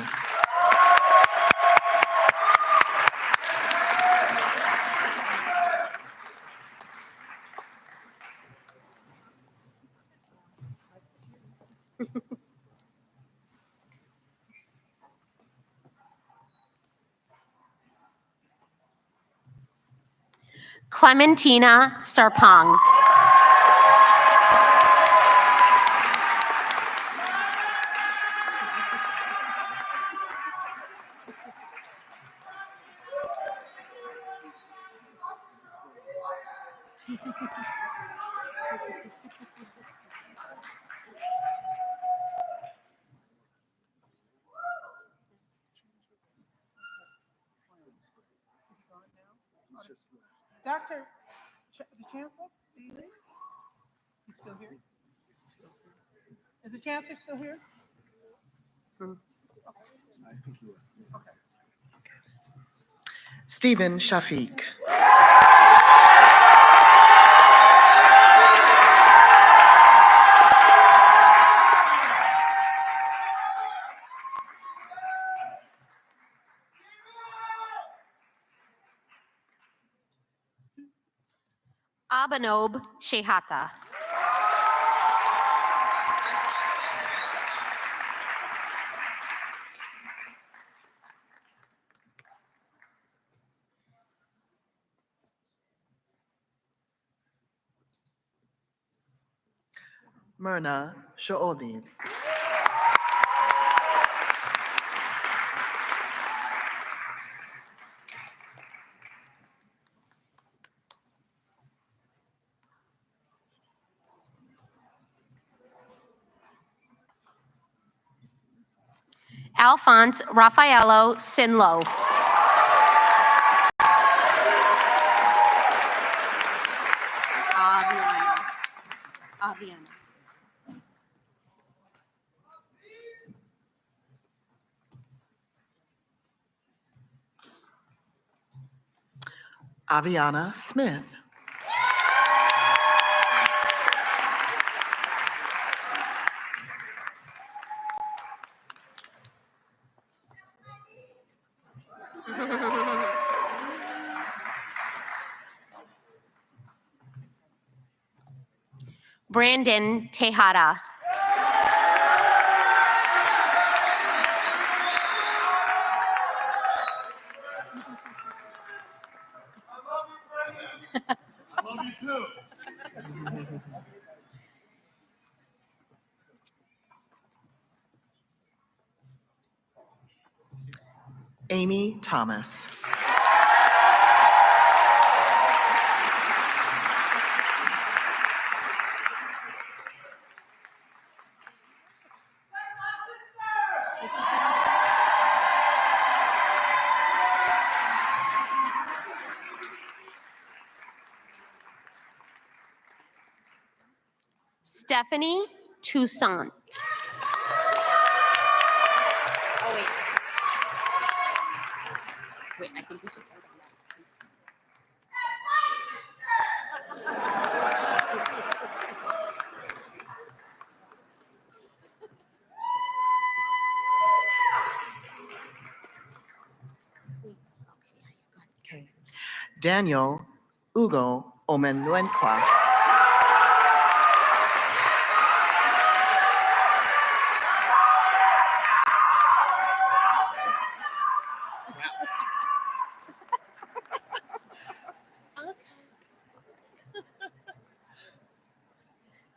Clementina Sarpong. Dr. The Chancellor, are you there? He's still here? Is the Chancellor still here? Stephen Shafiq. Abanob Shehata. Myrna Shoodid. Alphonse Raffaello Sinlo. Aviana. Aviana Smith. Brandon Tejada. Amy Thomas. Stephanie Toussaint. Oh, wait. Wait, I think we should vote on that, please. Okay. Daniel Ugo Omenluenqua.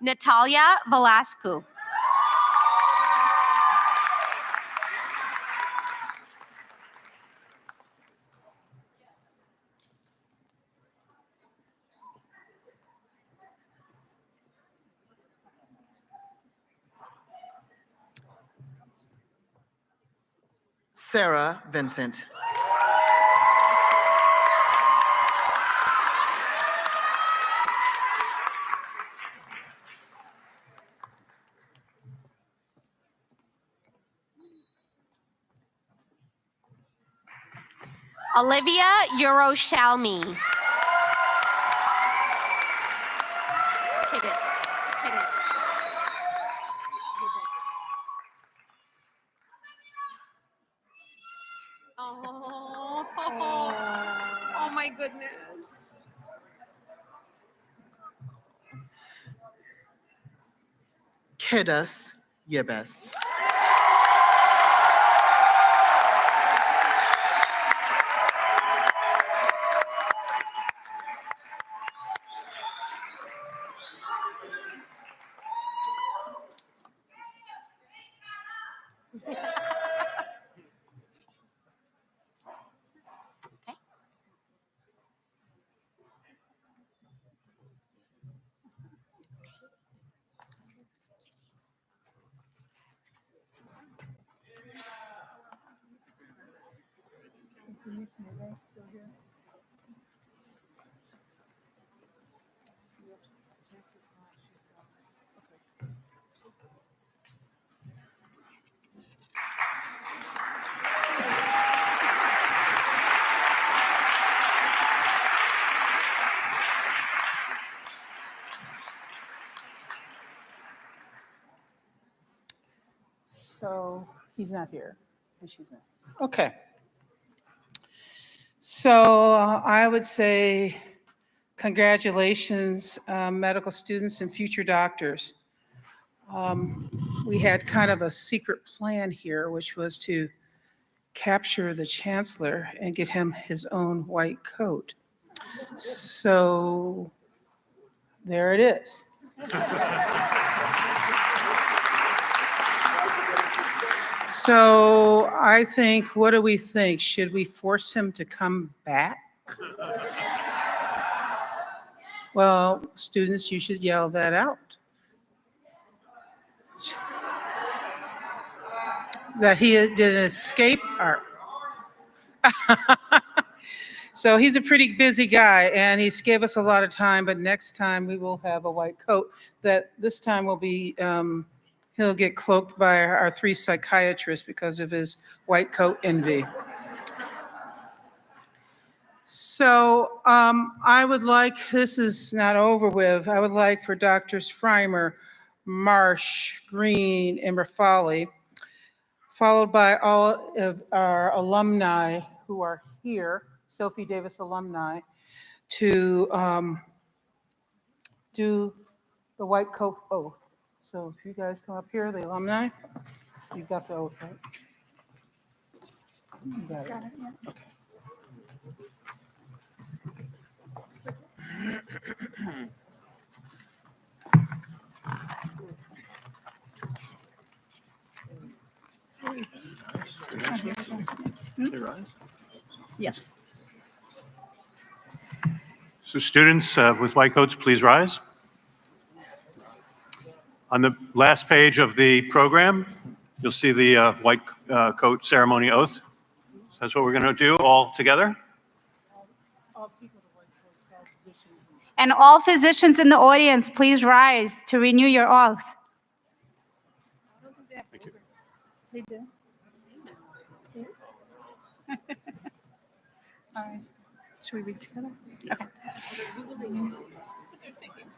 Natalia Velasco. Sarah Vincent. Olivia Euroshalmi. Kiddis. Kiddis. Oh, oh my goodness. Kedas Yebes. So he's not here, and she's not. Okay. So I would say congratulations, medical students and future doctors. We had kind of a secret plan here, which was to capture the Chancellor and get him his own white coat. So there it is. So I think, what do we think? Should we force him to come back? Well, students, you should yell that out. That he did an escape art. So he's a pretty busy guy, and he's gave us a lot of time, but next time we will have a white coat that this time will be, he'll get cloaked by our 3 psychiatrists because of his white coat envy. So I would like, this is not over with, I would like for Drs. Freimer, Marsh, Green, and Rafali, followed by all of our alumni who are here, Sophie Davis alumni, to do the white coat oath. So if you guys come up here, the alumni, you got the oath, right? You got it. Okay. Yes. So students with white coats, please rise. On the last page of the program, you'll see the white coat ceremony oath. So that's what we're going to do all together. And all physicians in the audience, please rise to renew your oath. Thank you. They do. All right. Should we read together? Okay.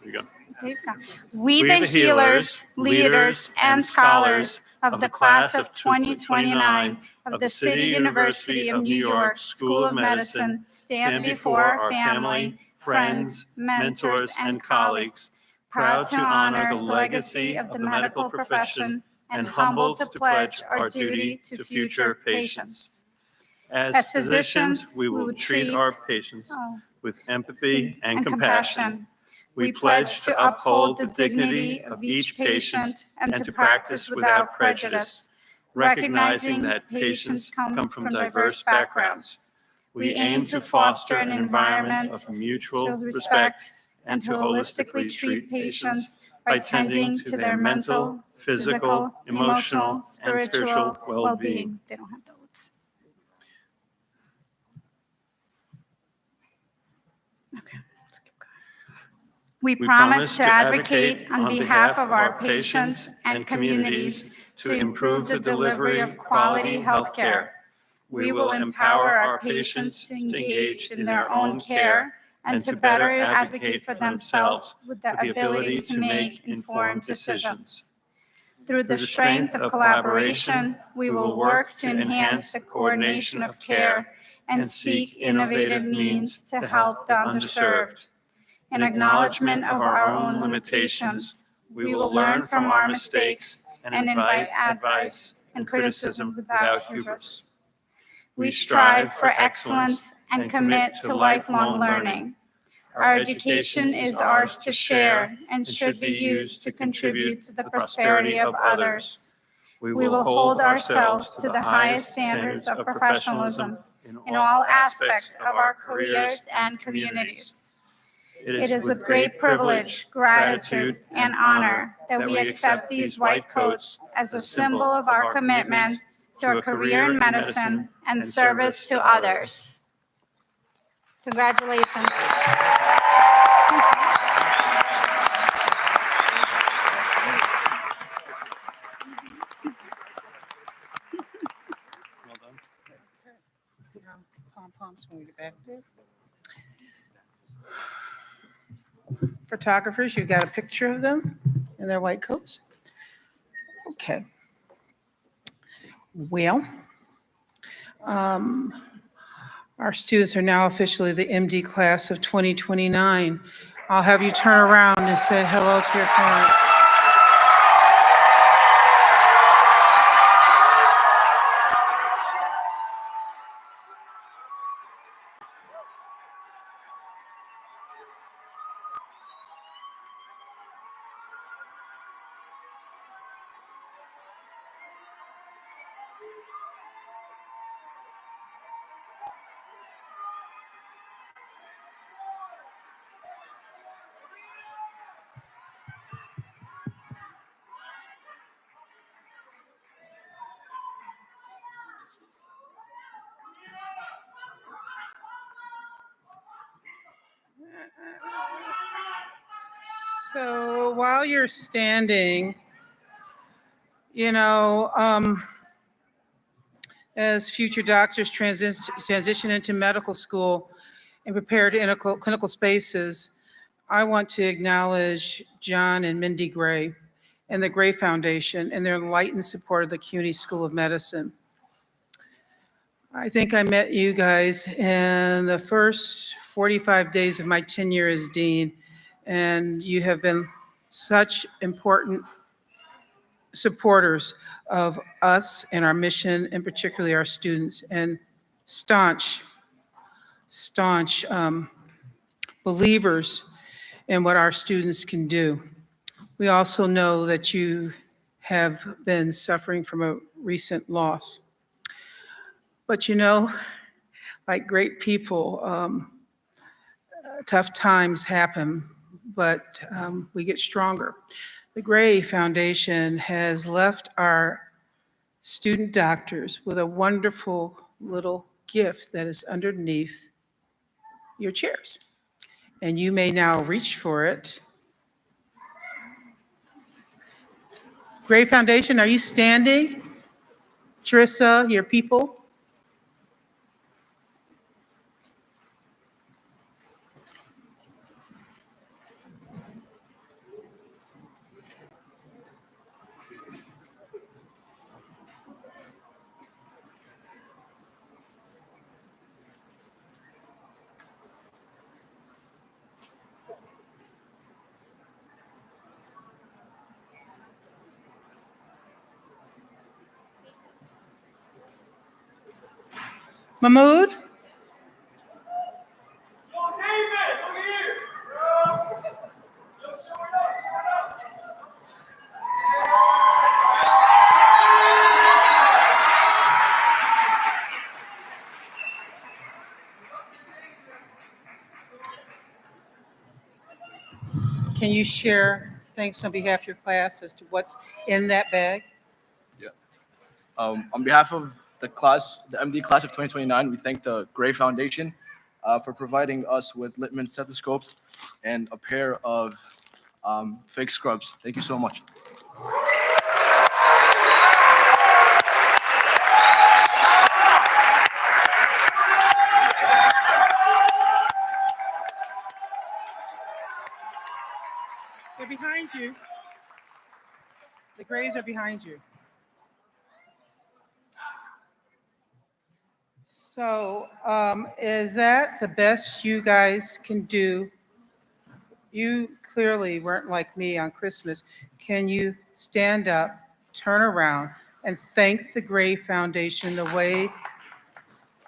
Here you go. Please come. We the healers, leaders, and scholars of the class of 2029 of the City University of New York School of Medicine stand before our family, friends, mentors, and colleagues, proud to honor the legacy of the medical profession and humbled to pledge our duty to future patients. As physicians, we will treat our patients with empathy and compassion. We pledge to uphold the dignity of each patient and to practice without prejudice, recognizing that patients come from diverse backgrounds. We aim to foster an environment of mutual respect and to holistically treat patients by tending to their mental, physical, emotional, and spiritual well-being. They don't have those. Okay. We promise to advocate on behalf of our patients and communities to improve the delivery of quality health care. We will empower our patients to engage in their own care and to better advocate for themselves with the ability to make informed decisions. Through the strength of collaboration, we will work to enhance the coordination of care and seek innovative means to help the underserved. In acknowledgement of our own limitations, we will learn from our mistakes and invite advice and criticism without hubris. We strive for excellence and commit to lifelong learning. Our education is ours to share and should be used to contribute to the prosperity of others. We will hold ourselves to the highest standards of professionalism in all aspects of our careers and communities. It is with great privilege, gratitude, and honor that we accept these white coats as a symbol of our commitment to a career in medicine and service to others. Congratulations. Well done. Pom-poms when we get back there. Photographers, you got a picture of them in their white coats? Okay. Well, our students are now officially the MD class of 2029. I'll have you turn around and say hello to your parents. So while you're standing, as future doctors transition into medical school and prepare to enter clinical spaces, I want to acknowledge John and Mindy Gray and the Gray Foundation and their enlightened support of the Cuny School of Medicine. I think I met you guys in the first 45 days of my tenure as dean, and you have been such important supporters of us and our mission, and particularly our students, and staunch believers in what our students can do. We also know that you have been suffering from a recent loss. But you know, like great people, tough times happen, but we get stronger. The Gray Foundation has left our student doctors with a wonderful little gift that is underneath your chairs. And you may now reach for it. Gray Foundation, are you standing? Teresa, your people? Mahmood? Can you share thanks on behalf of your class as to what's in that bag? Yeah. On behalf of the class, the MD class of 2029, we thank the Gray Foundation for providing us with Littman stethoscopes and a pair of fake scrubs. Thank you so much. They're behind you. The Grays are behind you. So is that the best you guys can do? You clearly weren't like me on Christmas. Can you stand up, turn around, and thank the Gray Foundation the way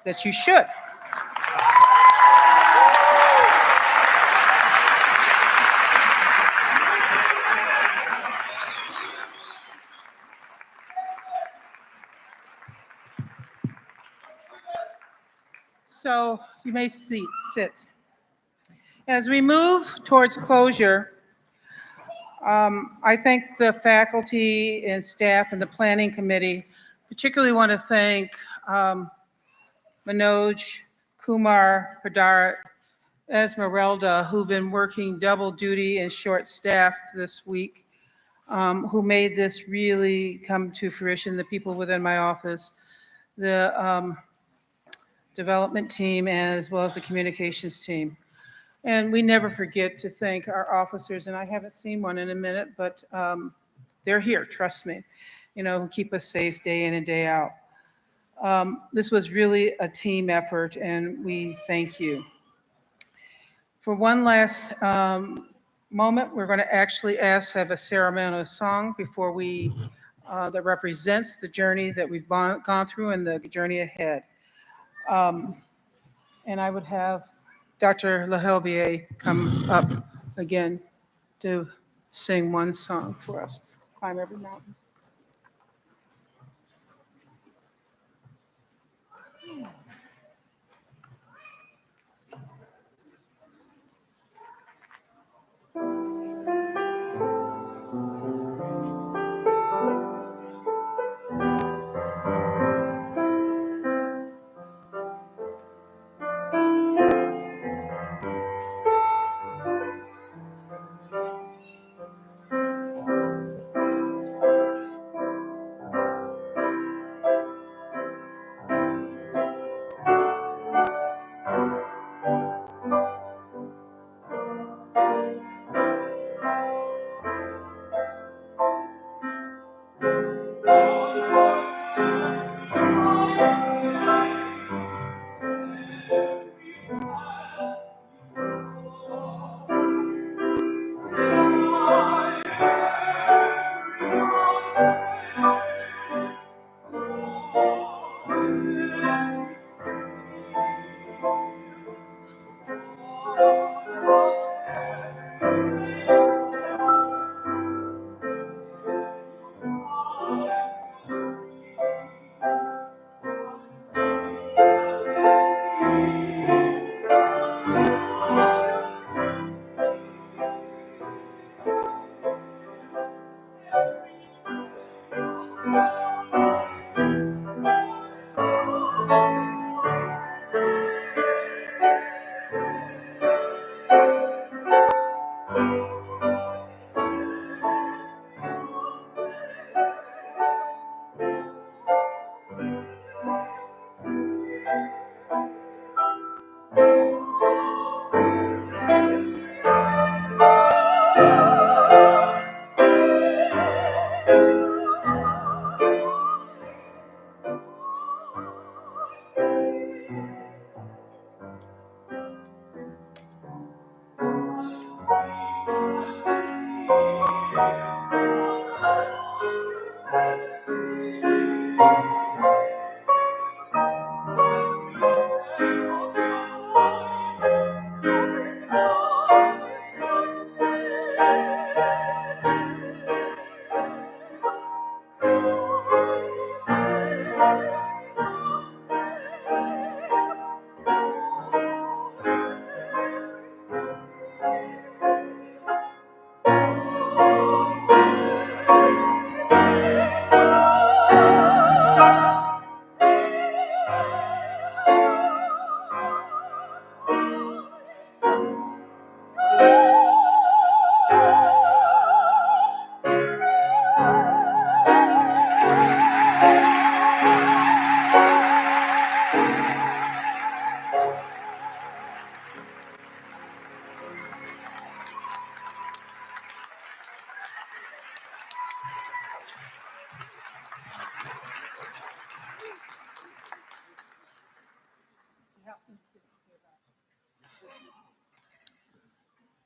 that you should? So you may sit. As we move towards closure, I thank the faculty and staff and the planning committee. Particularly want to thank Manoj, Kumar, Padarat, Esmeralda, who've been working double duty and short staffed this week, who made this really come to fruition, the people within my office, the development team, as well as the communications team. And we never forget to thank our officers, and I haven't seen one in a minute, but they're here, trust me, who keep us safe day in and day out. This was really a team effort, and we thank you. For one last moment, we're going to actually have a ceremonial song before that represents the journey that we've gone through and the journey ahead. And I would have Dr. Lehelbier come up again to sing one song for us, Climb Every Mountain.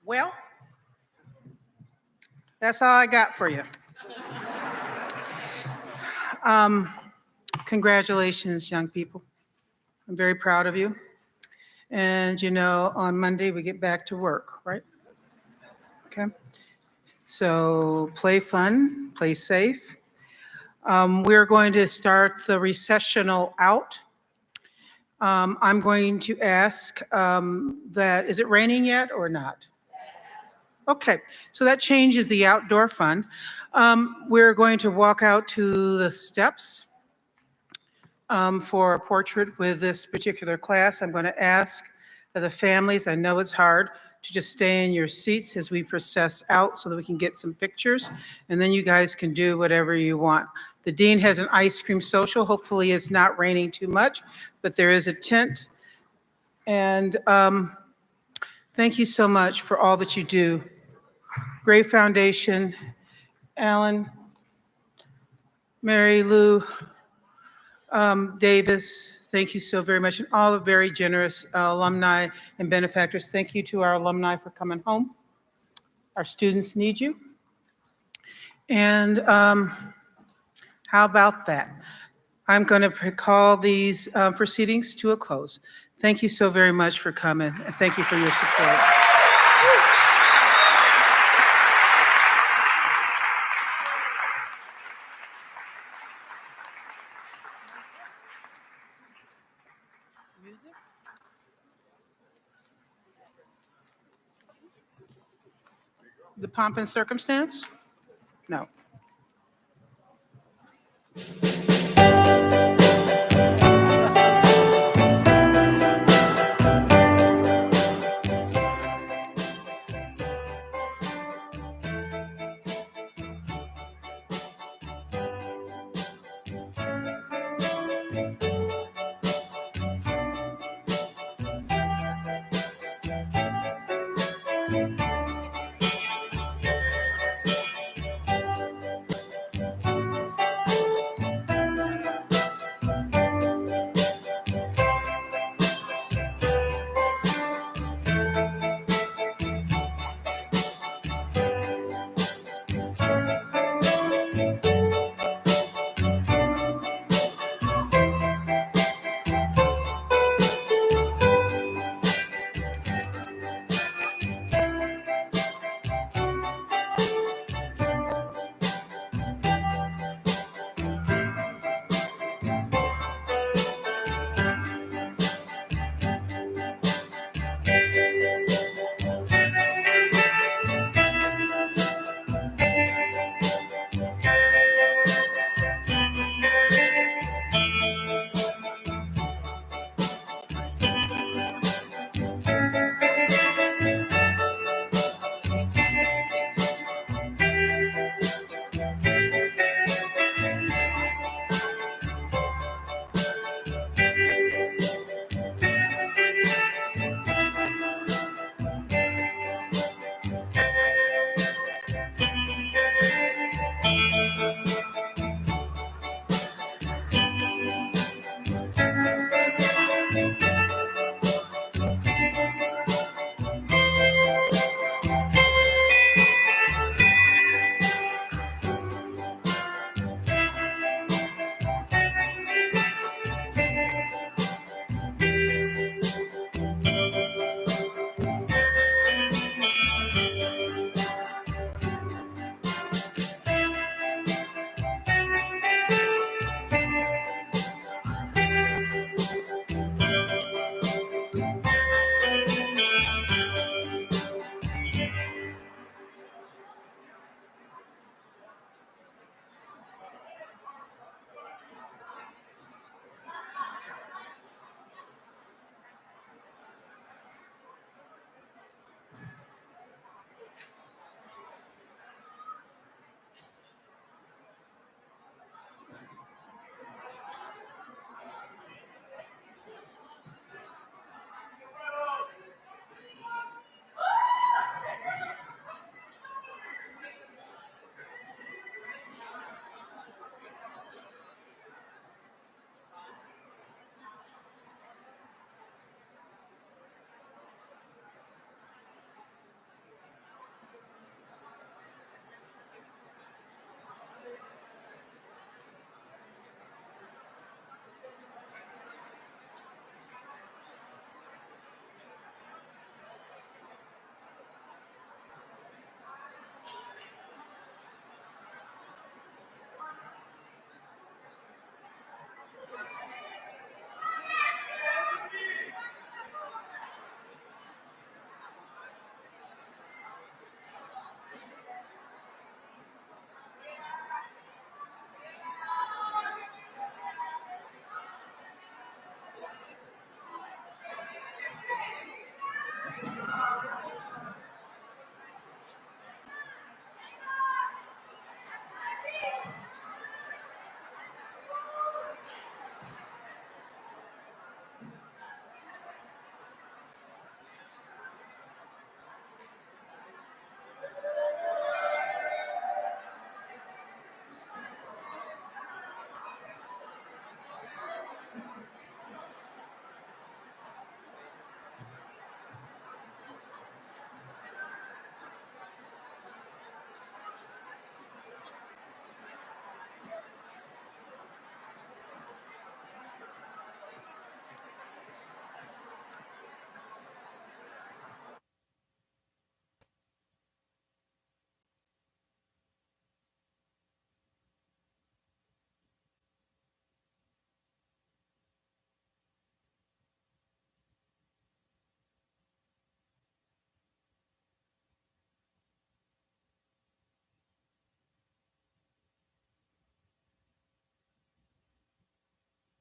Well, that's all I got for you. Congratulations, young people. I'm very proud of you. And you know, on Monday, we get back to work, right? Okay. So play fun, play safe. We're going to start the recessional out. I'm going to ask that, is it raining yet or not? Okay, so that changes the outdoor fun. We're going to walk out to the steps for a portrait with this particular class. I'm going to ask the families, I know it's hard, to just stay in your seats as we process out so that we can get some pictures, and then you guys can do whatever you want. The dean has an ice cream social. Hopefully it's not raining too much, but there is a tent. And thank you so much for all that you do. Great Foundation, Alan, Mary Lou, Davis, thank you so very much. And all the very generous alumni and benefactors. Thank you to our alumni for coming home. Our students need you. And how about that? I'm going to call these proceedings to a close. Thank you so very much for coming, and thank you for your support. The pomp and circumstance? No.